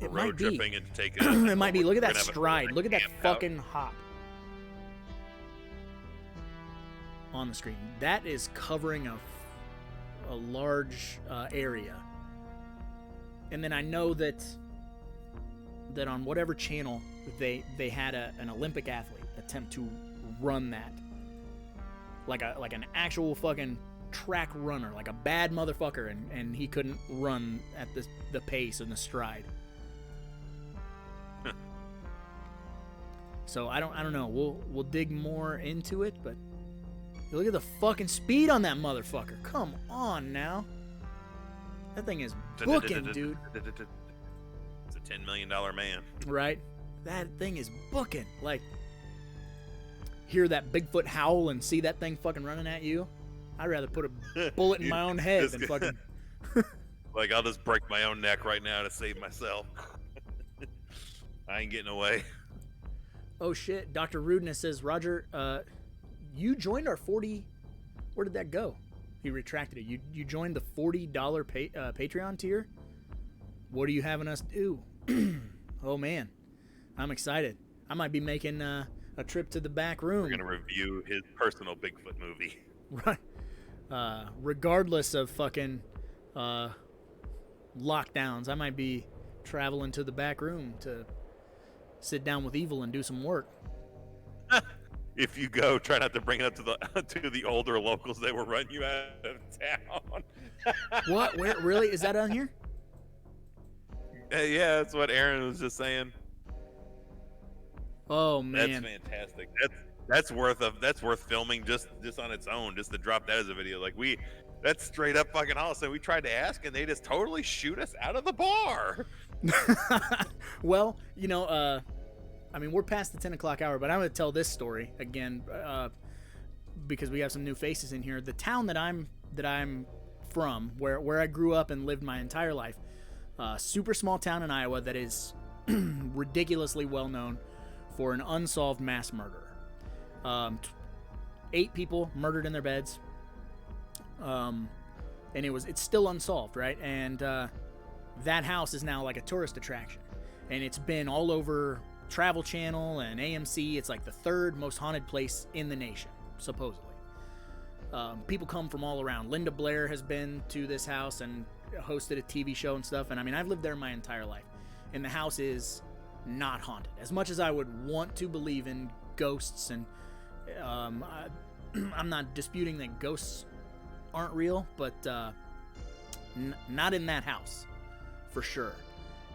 Road might be. tripping and taking It might be. Look at we're that gonna have a stride. Look at that Hangout. fucking hop on the screen. That is covering a large area. And then I know that on whatever channel they had an Olympic athlete attempt to run that, like an actual fucking track runner, like a bad motherfucker, and he couldn't run at the pace and the stride. So I don't know. We'll dig more into it, but look at the fucking speed on that motherfucker. Come on now. That thing is booking, dude. It's a $10 million man. Right? That thing is booking. Like, hear that Bigfoot howl and see that thing fucking running at you. I'd rather put a bullet in my own head than fucking... Like, I'll just break my own neck right now to save myself. I ain't getting away. Oh shit, Dr. Rudeness says, Roger, you joined our 40... Where did that go? He retracted it. You joined the $40 Patreon tier? What are you having us do? Oh man, I'm excited. I might be making a trip to the back room. We're going to review his personal Bigfoot movie. Right. Regardless of fucking lockdowns, I might be traveling to the back room to sit down with Evil and do some work. If you go, try not to bring it up to the older locals that will run you out of town. What? Where? Really? Is that on here? Yeah, that's what Aaron was just saying. Oh man, that's fantastic. That's worth filming just on its own, just to drop that as a video. Like that's straight up fucking awesome. We tried to ask and they just totally shoot us out of the bar. Well, I mean, we're past the 10 o'clock hour, but I'm going to tell this story again because we have some new faces in here. The town that I'm from, where I grew up and lived my entire life, super small town in Iowa that is ridiculously well known for an unsolved mass murder. 8 people murdered in their beds, and it's still unsolved, right? And that house is now like a tourist attraction, and it's been all over Travel Channel and AMC. It's like the 3rd most haunted place in the nation, supposedly. People come from all around. Linda Blair has been to this house and hosted a TV show and stuff. And I mean, I've lived there my entire life. And the house is not haunted. As much as I would want to believe in ghosts, and I'm not disputing that ghosts aren't real, but not in that house, for sure.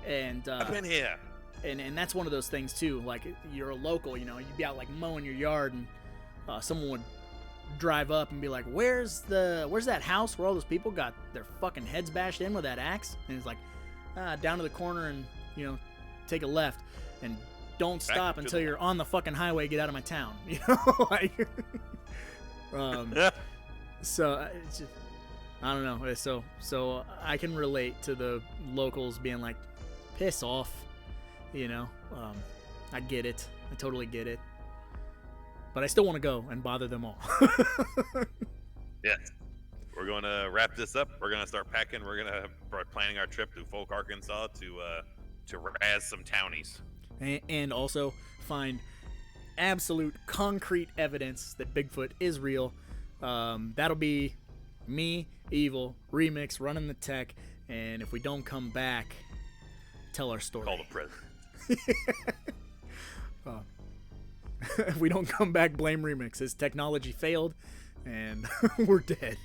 And I've been here. And that's one of those things too. Like, you're a local, you'd be out like mowing your yard, and someone would drive up and be like, "Where's that house where all those people got their fucking heads bashed in with that axe?" And it's like, down to the corner and take a left, and don't stop until you're on the fucking highway. Get out of my town, like. So it's just, I don't know. So I can relate to the locals being like, piss off. I get it. I totally get it. But I still want to go and bother them all. Yes. We're going to wrap this up. We're going to start packing. We're going to start planning our trip to Folk, Arkansas to razz some townies. And also find absolute concrete evidence that Bigfoot is real. That'll be me, Evil, Remix, running the tech. And if we don't come back, tell our story. Call the president. If we don't come back, blame Remix. His technology failed, and we're dead.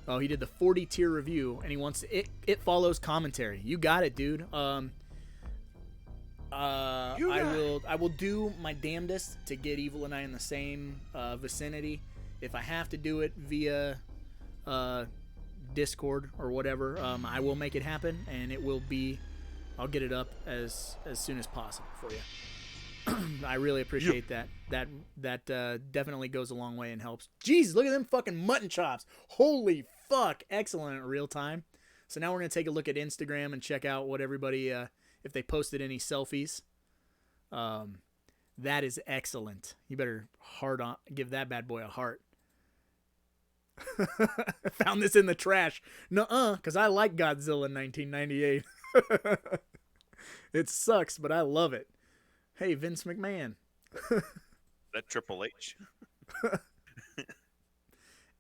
Oh, he did the 40 tier review, and he wants it follows commentary. You got it, dude. I will do my damnedest to get Evil and I in the same vicinity. If I have to do it via Discord or whatever, I will make it happen, and I'll get it up as soon as possible for you. I really appreciate that. That definitely goes a long way and helps. Jeez, look at them fucking mutton chops. Holy fuck. Excellent at real time. So now we're going to take a look at Instagram and check out what everybody, if they posted any selfies. That is excellent. You better give that bad boy a heart. Found this in the trash. Nuh-uh, because I like Godzilla 1998. It sucks, but I love it. Hey, Vince McMahon. That Triple H.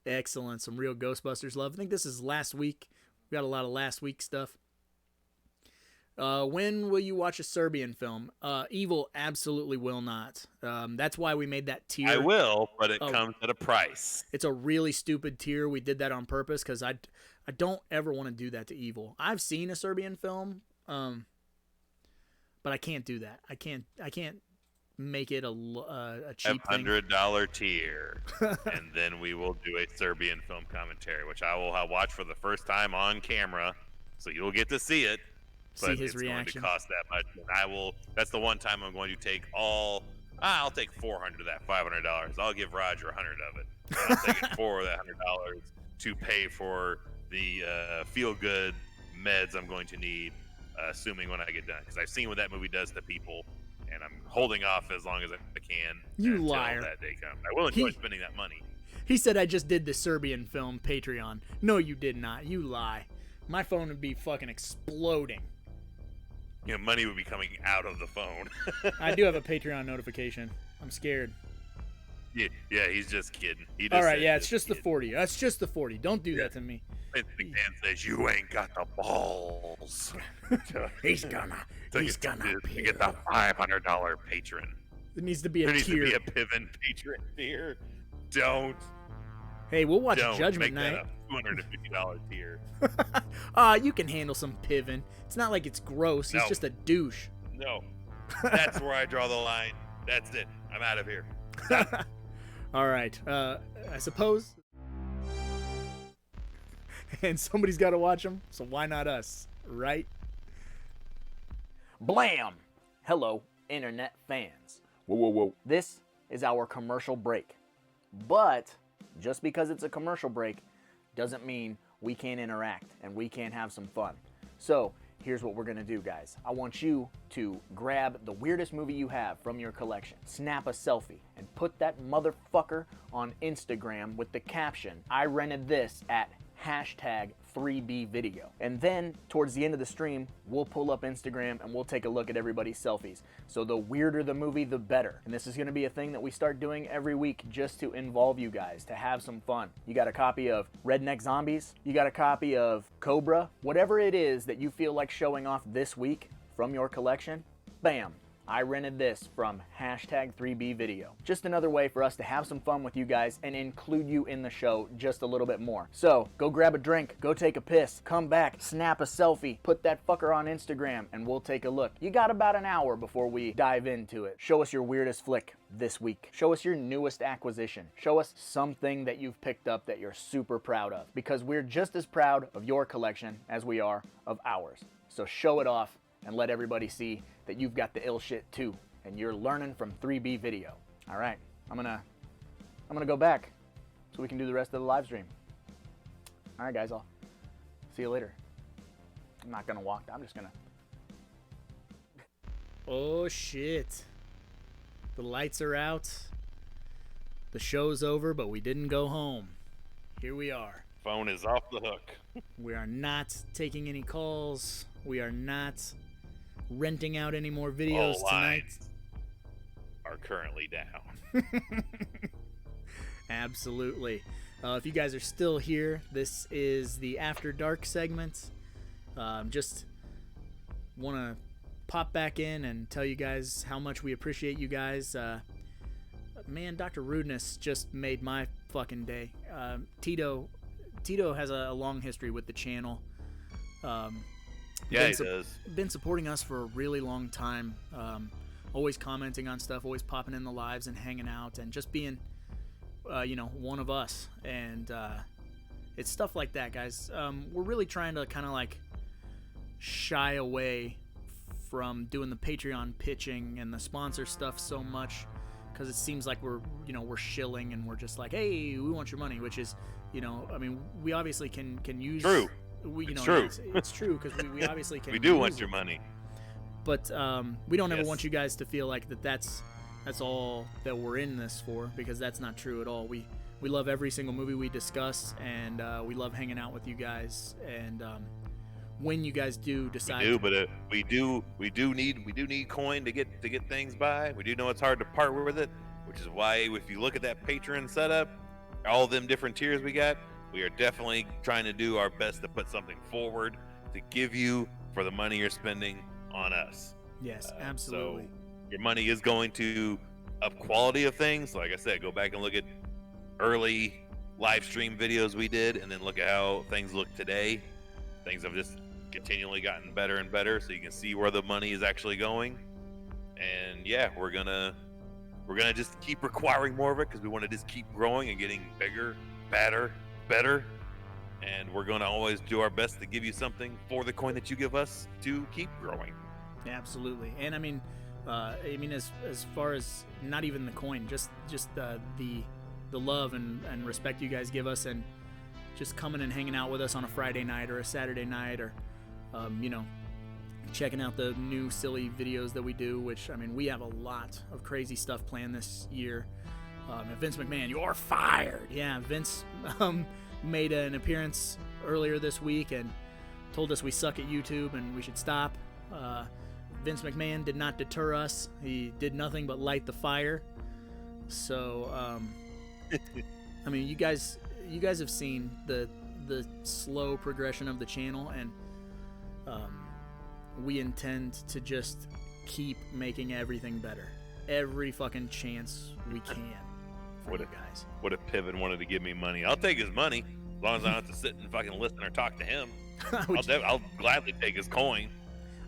Excellent. Some real Ghostbusters love. I think this is last week. We got a lot of last week stuff. When will you watch a Serbian film? Evil absolutely will not. That's why we made that tier. I will, but it comes at a price. It's a really stupid tier. We did that on purpose because I don't ever want to do that to Evil. I've seen a Serbian film, but I can't do that. I can't make it a cheap thing. $100 tier, and then we will do a Serbian film commentary, which I will watch for the first time on camera, so you'll get to see it. See his it's reaction. going to cost that much, and I will. That's the one time I'm going to take all. I'll take $400 of that $500. I'll give Roger $100 of it. And I'll take it for that $100 to pay for the feel-good meds I'm going to need, assuming when I get done, because I've seen what that movie does to people, and I'm holding off as long as I can. You until liar. That day comes. I will enjoy spending that money. He said I just did the Serbian film Patreon. No, you did not. You lie. My phone would be fucking exploding. You know, money would be coming out of the phone. I do have a Patreon notification. I'm scared. Yeah, he's just kidding. He just All right, said yeah, it's just the 40. That's just the 40. Don't do that to me. Vince McMahon says you ain't got the balls. He's gonna to get the $500 patron. There needs to be a There needs tier. to be a Piven patron tier. Don't. Hey, we'll watch Don't Judgment make Night. that a $250 tier. You can handle some Piven. It's not like it's gross. He's No. just a douche. No. That's where I draw the line. That's it. I'm out of here. All right. I suppose. And somebody's got to watch them, so why not us, right? Blam! Hello, internet fans. Whoa. This is our commercial break. But just because it's a commercial break doesn't mean we can't interact and we can't have some fun. So here's what we're gonna do, guys. I want you to grab the weirdest movie you have from your collection, snap a selfie, and put that motherfucker on Instagram with the caption, I rented this at #3bvideo. And then towards the end of the stream, we'll pull up Instagram and we'll take a look at everybody's selfies. So the weirder the movie, the better. And this is gonna be a thing that we start doing every week just to involve you guys, to have some fun. You got a copy of Redneck Zombies, you got a copy of Cobra, whatever it is that you feel like showing off this week from your collection, bam. I rented this from #3bvideo. Just another way for us to have some fun with you guys and include you in the show just a little bit more. So go grab a drink, go take a piss, come back, snap a selfie, put that fucker on Instagram, and we'll take a look. You got about an hour before we dive into it. Show us your weirdest flick this week. Show us your newest acquisition. Show us something that you've picked up that you're super proud of, because we're just as proud of your collection as we are of ours. So show it off and let everybody see that you've got the ill shit too, and you're learning from 3B video. All right, I'm gonna go back so we can do the rest of the live stream. All right, guys, I'll see you later. I'm not gonna walk. I'm just gonna. Oh shit. The lights are out. The show's over, but we didn't go home. Here we are. Phone is off the hook. We are not taking any calls. We are not renting out any more videos All tonight. lines are currently down. Absolutely. If you guys are still here, this is the After Dark segment. Just want to pop back in and tell you guys how much we appreciate you guys. Man, Dr. Rudeness just made my fucking day. Tito has a long history with the channel. Yeah, he does. Been supporting us for a really long time. Always commenting on stuff, always popping in the lives and hanging out and just being, one of us. And it's stuff like that, guys. We're really trying to kind of like shy away from doing the Patreon pitching and the sponsor stuff so much, because it seems like we're shilling and we're just like, hey, we want your money, which is, we obviously can use. True. It's true. It's true, because we obviously can. We do want use your it. money. But we don't ever Yes. want you guys to feel like that's all that we're in this for, because that's not true at all. We we love every single movie we discuss, and we love hanging out with you guys. And when you guys do decide, we do need coin to get things by. We do know it's hard to part with it, which is why if you look at that Patreon setup, all them different tiers we got, we are definitely trying to do our best to put something forward to give you for the money you're spending on us. Yes, absolutely. So your money is going to up quality of things. Like I said, go back and look at early live stream videos we did, and then look at how things look today. Things have just continually gotten better and better, so you can see where the money is actually going. And yeah, we're gonna just keep requiring more of it because we want to just keep growing and getting bigger, better. And we're gonna always do our best to give you something for the coin that you give us to keep growing. Absolutely. And I mean, as far as not even the coin, just the love and respect you guys give us, and just coming and hanging out with us on a Friday night or a Saturday night, or checking out the new silly videos that we do, which, I mean, we have a lot of crazy stuff planned this year. Vince McMahon, you're fired. Yeah, Vince made an appearance earlier this week and told us we suck at YouTube and we should stop. Vince McMahon did not deter us. He did nothing but light the fire. So, I mean, you guys have seen the slow progression of the channel, and we intend to just keep making everything better every fucking chance we can for you guys. What if Piven wanted to give me money? I'll take his money as long as I don't have to sit and fucking listen or talk to him. I'll gladly take his coin.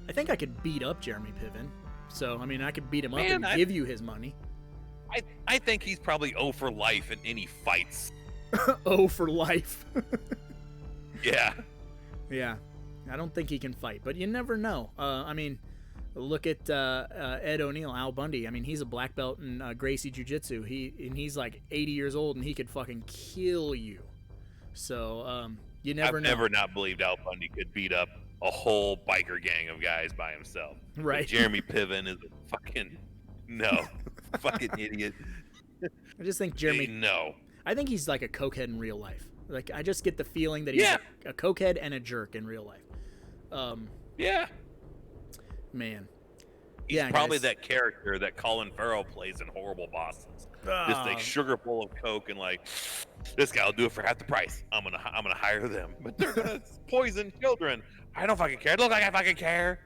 I think I could beat up Jeremy Piven. So, I mean, I could beat him up and give you his money. I think he's probably 0 for life in any fights. 0 for life. Yeah. Yeah. I don't think he can fight, but you never know. I mean, look at Ed O'Neill, Al Bundy. I mean, he's a black belt in Gracie Jiu-Jitsu. He's like 80 years old, and he could fucking kill you. So, you never know. I've never not believed Al Bundy could beat up a whole biker gang of guys by himself. Right. But Jeremy Piven is a fucking fucking idiot. I just think Jeremy. No. I think he's like a cokehead in real life. Like, I just get the feeling that he's a cokehead and a jerk in real life. Yeah. Man. He's probably that character that Colin Farrell plays in Horrible Bosses. Just like sugar full of coke and like, this guy will do it for half the price. I'm gonna hire them, but they're gonna poison children. I don't fucking care. Look like I fucking care.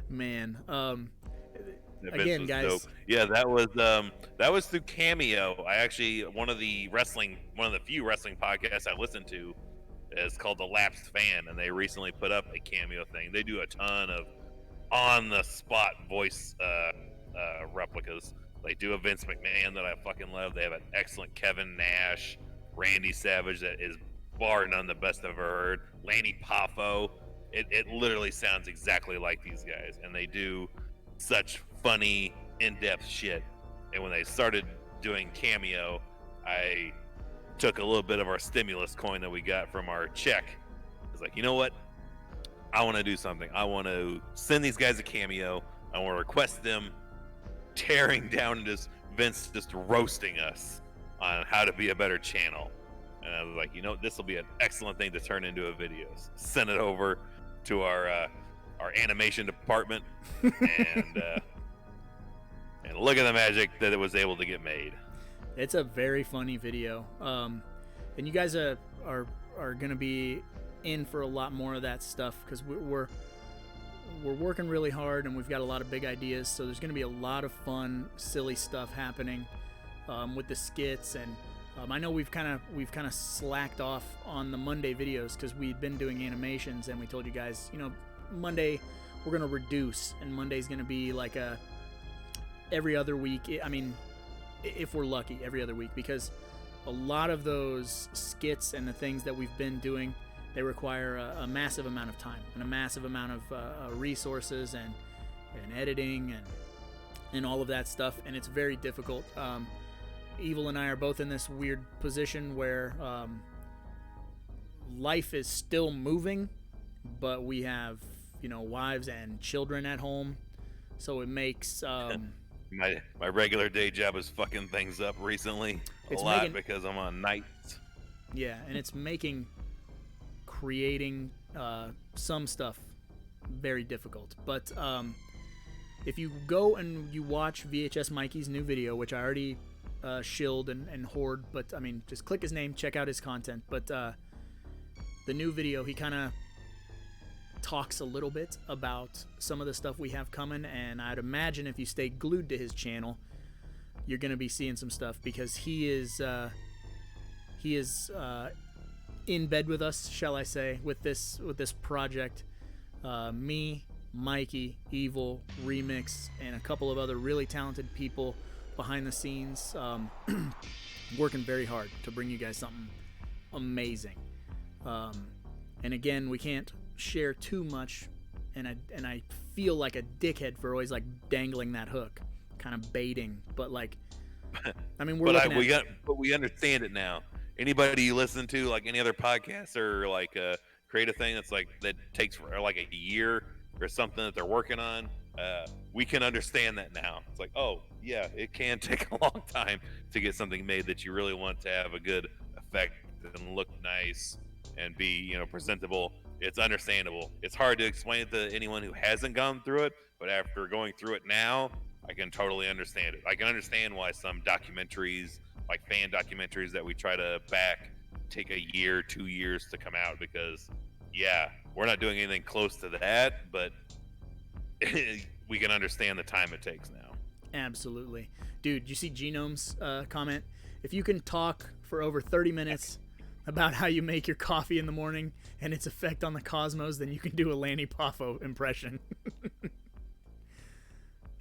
Man. Again, guys. Dope. Yeah, that was through Cameo. I actually one of the few wrestling podcasts I listen to is called The Lapsed Fan, and they recently put up a Cameo thing. They do a ton of on the spot voice replicas. They do a Vince McMahon that I fucking love. They have an excellent Kevin Nash, Randy Savage that is bar none the best I've ever heard. Lanny Poffo. It literally sounds exactly like these guys, and they do such funny, in-depth shit. And when they started doing Cameo, I took a little bit of our stimulus coin that we got from our check. I was like, you know what? I want to do something. I want to send these guys a Cameo. I want to request them tearing down Vince just roasting us on how to be a better channel. And I was like, you know, this will be an excellent thing to turn into a video. Send it over to our animation department, and look at the magic that it was able to get made. It's a very funny video, and you guys are gonna be in for a lot more of that stuff because we're working really hard and we've got a lot of big ideas. So there's gonna be a lot of fun, silly stuff happening with the skits, and I know we've kind of slacked off on the Monday videos because we'd been doing animations, and we told you guys, you know, Monday we're gonna reduce, and Monday's gonna be like a every other week. I mean, if we're lucky, every other week, because a lot of those skits and the things that we've been doing, they require a massive amount of time and a massive amount of resources and editing and all of that stuff, and it's very difficult. Evil and I are both in this weird position where life is still moving, but we have, you know, wives and children at home, so it makes My regular day job is fucking things up recently It's a lot making- because I'm on nights. Yeah, and it's making creating some stuff very difficult. But if you go and you watch VHS Mikey's new video, which I already shilled and hoard, but I mean, just click his name, check out his content. But the new video, he kind of talks a little bit about some of the stuff we have coming, and I'd imagine if you stay glued to his channel, you're going to be seeing some stuff, because he is in bed with us, shall I say, with this project. Me, Mikey, Evil, Remix, and a couple of other really talented people behind the scenes, working very hard to bring you guys something amazing. And again, we can't share too much, and I feel like a dickhead for always like dangling that hook, kind of baiting. But like, I mean, we understand it now. Anybody you listen to, like any other podcast or like create a thing that's like that takes for like a year or something that they're working on, we can understand that now. It's like, oh yeah, it can take a long time to get something made that you really want to have a good effect and look nice and be, you know, presentable. It's understandable. It's hard to explain it to anyone who hasn't gone through it, but after going through it now, I can totally understand it. I can understand why some documentaries, like fan documentaries that we try to back, take a year, 2 years to come out, because yeah, we're not doing anything close to that, but we can understand the time it takes now. Absolutely. Dude, you see Genome's comment? If you can talk for over 30 minutes about how you make your coffee in the morning and its effect on the cosmos, then you can do a Lanny Poffo impression.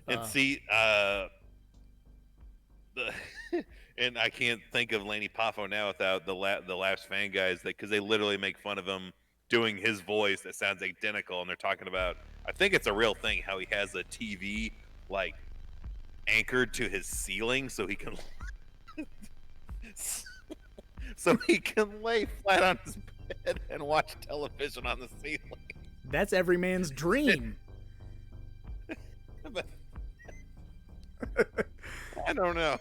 And and I can't think of Lanny Poffo now without the Laughs fan guys, because they literally make fun of him doing his voice that sounds identical, and they're talking about, I think it's a real thing, how he has a TV like anchored to his ceiling so he can lay flat on his bed and watch television on the ceiling. That's every man's dream. I don't know.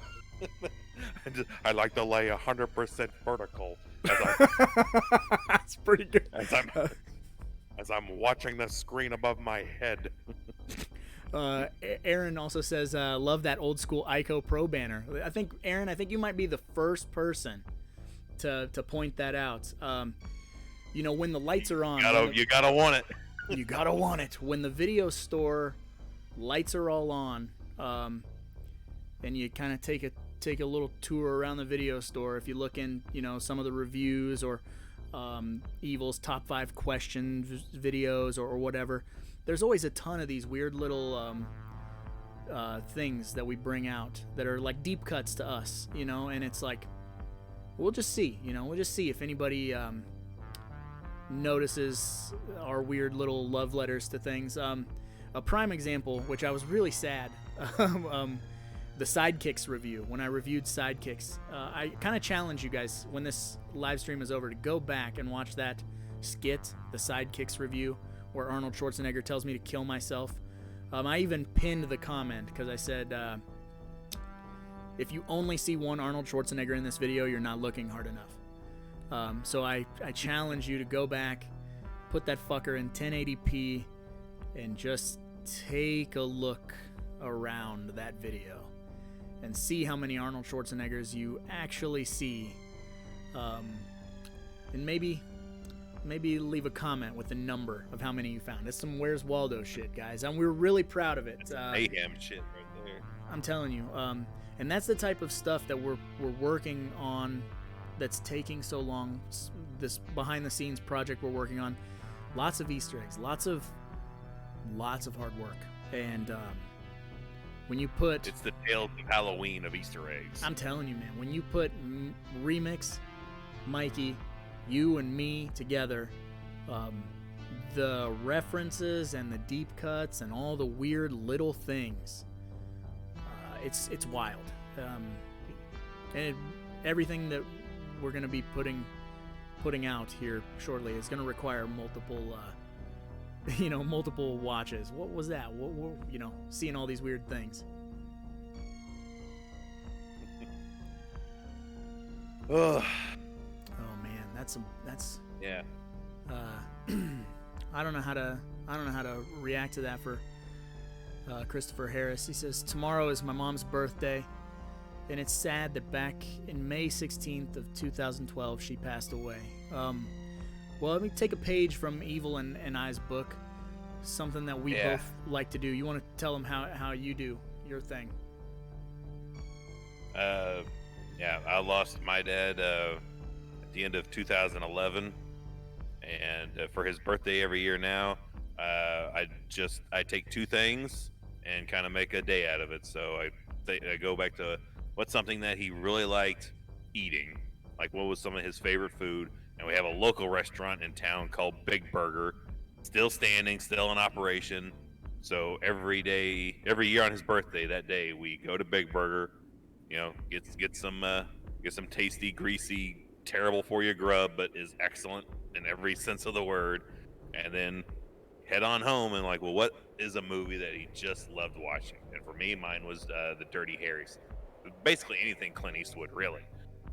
I like to lay 100% vertical That's pretty good. as I'm watching the screen above my head. Aaron also says, love that old school Ico Pro banner. Aaron, I think you might be the first person to point that out. You know, when the lights are on, You gotta want it. You gotta want it. When the video store lights are all on, and you kind of take a little tour around the video store. If you look in, you know, some of the reviews or Evil's top 5 questions videos or whatever, there's always a ton of these weird little things that we bring out that are like deep cuts to us, you know, and it's like, we'll just see if anybody notices our weird little love letters to things. A prime example, which I was really sad, the Sidekicks review. When I reviewed Sidekicks, I kind of challenge you guys, when this live stream is over, to go back and watch that skit, the Sidekicks review, where Arnold Schwarzenegger tells me to kill myself. I even pinned the comment because I said, if you only see one Arnold Schwarzenegger in this video, you're not looking hard enough. So I challenge you to go back, put that fucker in 1080p, and just take a look around that video and see how many Arnold Schwarzeneggers you actually see, and maybe leave a comment with the number of how many you found. It's some Where's Waldo shit, guys, and we're really proud of it. It's mayhem shit right there. I'm telling you, and that's the type of stuff that we're working on, that's taking so long. This behind the scenes project we're working on, lots of Easter eggs, lots of hard work, and when you put, it's the Tales of Halloween of Easter eggs. I'm telling you, man, when you put Remix, Mikey, you and me together, the references and the deep cuts and all the weird little things, it's wild. And everything that we're going to be putting out here shortly is going to require multiple watches. What was that? What, seeing all these weird things. Ugh. Oh man, that's Yeah. I don't know how to react to that for Christopher Harris. He says, tomorrow is my mom's birthday, and it's sad that back in May 16th of 2012 she passed away. Well, let me take a page from Evil and I's book, something that we both like to do. You want to tell them how you do your thing? Yeah, I lost my dad at the end of 2011, and for his birthday every year now, I take two things and kind of make a day out of it. So I go back to what's something that he really liked eating, like what was some of his favorite food, and we have a local restaurant in town called Big Burger, still standing, still in operation. So every year on his birthday, that day we go to Big Burger, get some tasty, greasy, terrible for you grub, but is excellent in every sense of the word, and then head on home and like, well, what is a movie that he just loved watching? And for me, mine was the Dirty Harry series. Basically anything Clint Eastwood, really,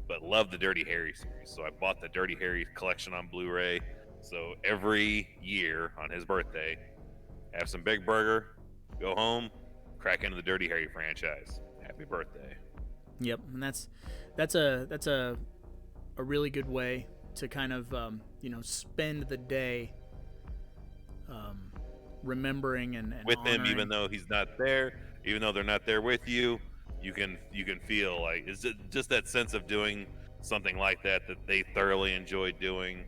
but loved the Dirty Harry series. So I bought the Dirty Harry collection on Blu-ray. So every year on his birthday, have some Big Burger, go home, crack into the Dirty Harry franchise. Happy birthday. Yep, and that's a really good way to kind of spend the day remembering and with honoring. him, even though he's not there, even though they're not there with you, you can feel like it's just that sense of doing something like that they thoroughly enjoyed doing.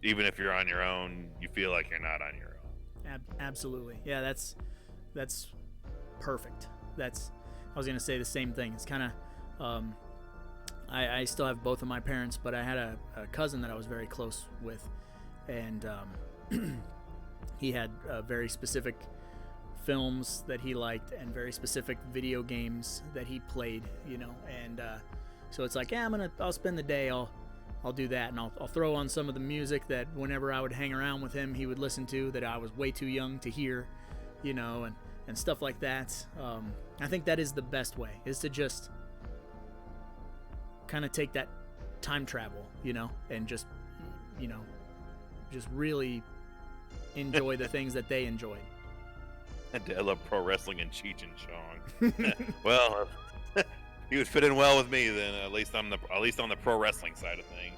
Even if you're on your own, you feel like you're not on your own. Absolutely, yeah. That's perfect. I was gonna say the same thing. It's kind of I still have both of my parents, but I had a cousin that I was very close with, and he had very specific films that he liked and very specific video games that he played, and so it's like, I'll spend the day, I'll do that, and I'll throw on some of the music that whenever I would hang around with him, he would listen to, that I was way too young to hear, and stuff like that. I think that is the best way, is to just kind of take that time travel, and just really enjoy the things that they enjoyed. I love pro wrestling and Cheech and Chong. Well, he would fit in well with me then, at least on the pro wrestling side of things.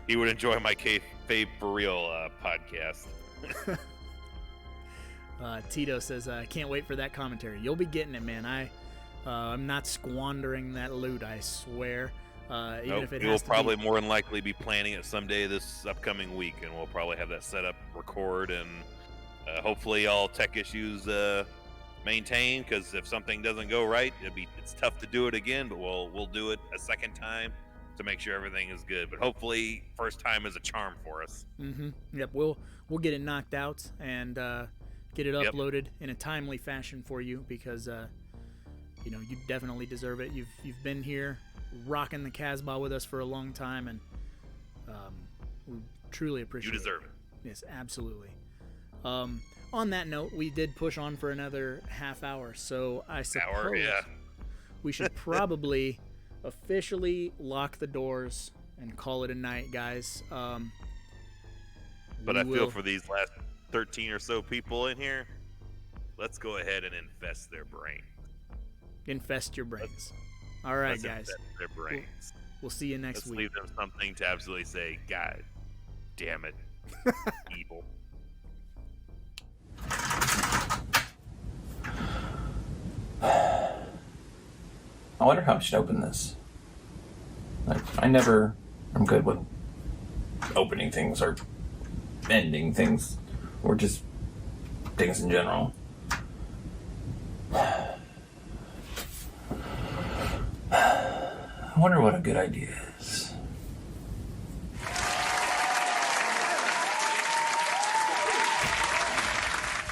He would enjoy my Kayfabe for Real podcast. Tito says, can't wait for that commentary. You'll be getting it, man. I'm not squandering that loot, I swear. Even if it has we'll to probably be... more than likely be planning it someday this upcoming week, and we'll probably have that set up, record, and hopefully all tech issues maintained, because if something doesn't go right, it's tough to do it again, but we'll do it a second time to make sure everything is good. But hopefully first time is a charm for us. Yep, we'll get it knocked out and get it uploaded in a timely fashion for you, because you definitely deserve it. You've been here rocking the Casbah with us for a long time, and we truly appreciate it. You deserve it. Yes, absolutely. On that note, we did push on for another half hour, so I suppose we should probably officially lock the doors and call it a night, guys. But I feel for these last 13 or so people in here, let's go ahead and infest their brains. Infest your brains. All right, guys. Infest their brains. We'll see you next week. Leave them something to absolutely say, God damn it, evil. I wonder how I should open this. I never am good with opening things or ending things or just things in general. I wonder what a good idea is.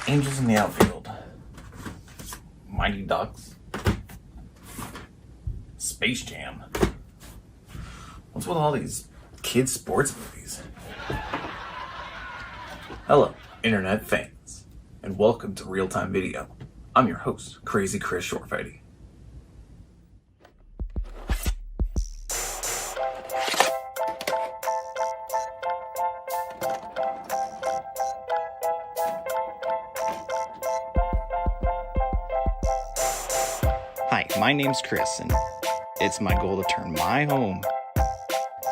Angels in the outfield. Mighty Ducks. Space Jam. What's with all these kids' sports movies? Hello, internet fans, and welcome to Real Time Video. I'm your host, Crazy Chris Shortfighty. My name's Chris, and it's my goal to turn my home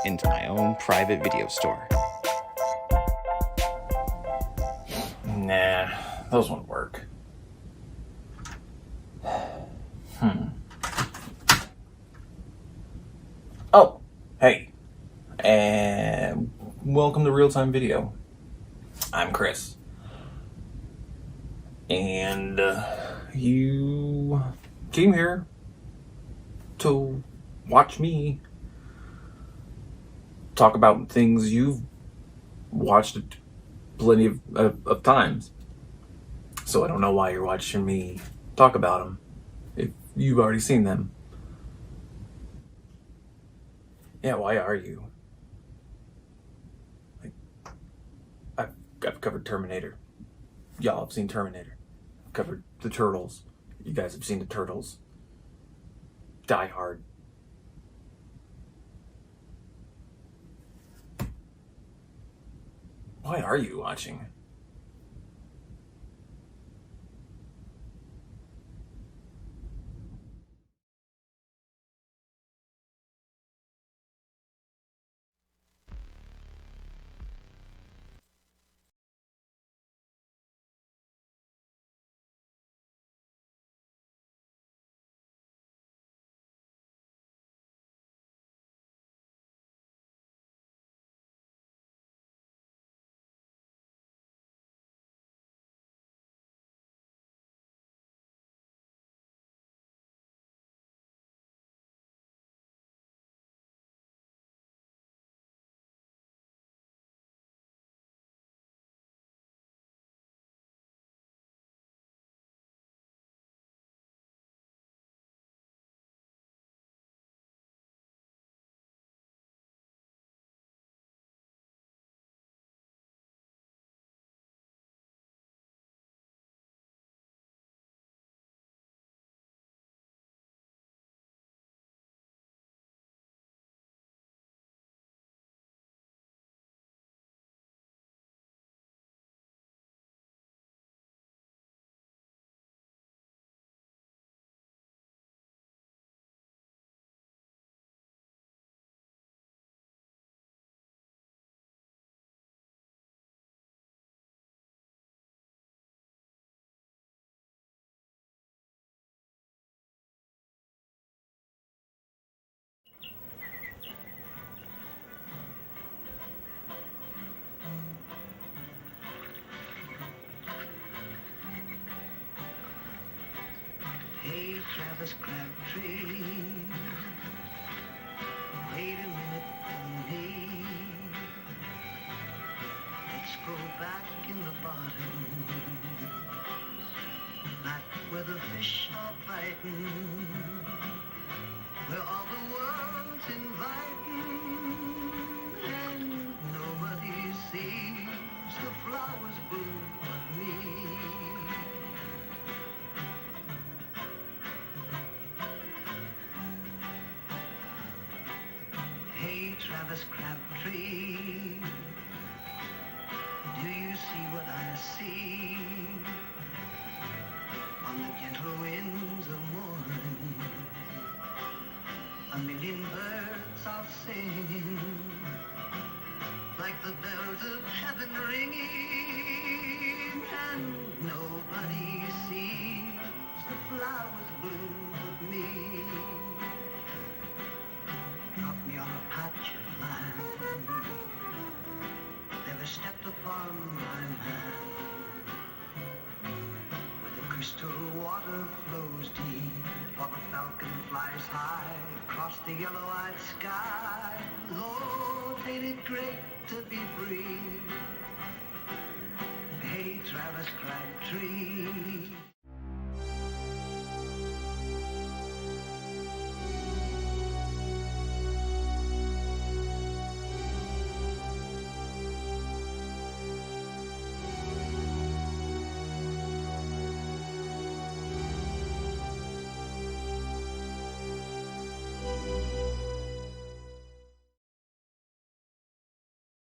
into my own private video store. Nah, those won't work. Oh, hey. And welcome to Real Time Video. I'm Chris. And you came here to watch me talk about things you've watched plenty of times. So I don't know why you're watching me talk about them if you've already seen them. Yeah, why are you? Like, I've covered Terminator. Y'all have seen Terminator. I've covered the Turtles. You guys have seen the Turtles. Die Hard. Why are you watching? Hey, Travis Crabtree, wait a minute for me. Let's go back in the bottom, back where the fish are biting, where all the world's inviting, and nobody sees the flowers bloom but me. Hey, Travis Crabtree, do you see what I see? On the gentle winds of morning, a million birds are singing, like the bells of heaven ringing, and nobody sees the flowers bloom but me. Drop me on a patch of land, never stepped upon my man, where the crystal water flows deep, while the falcon flies high across the yellow-eyed sky. Lord, ain't it great to be free? Hey, Travis Crabtree.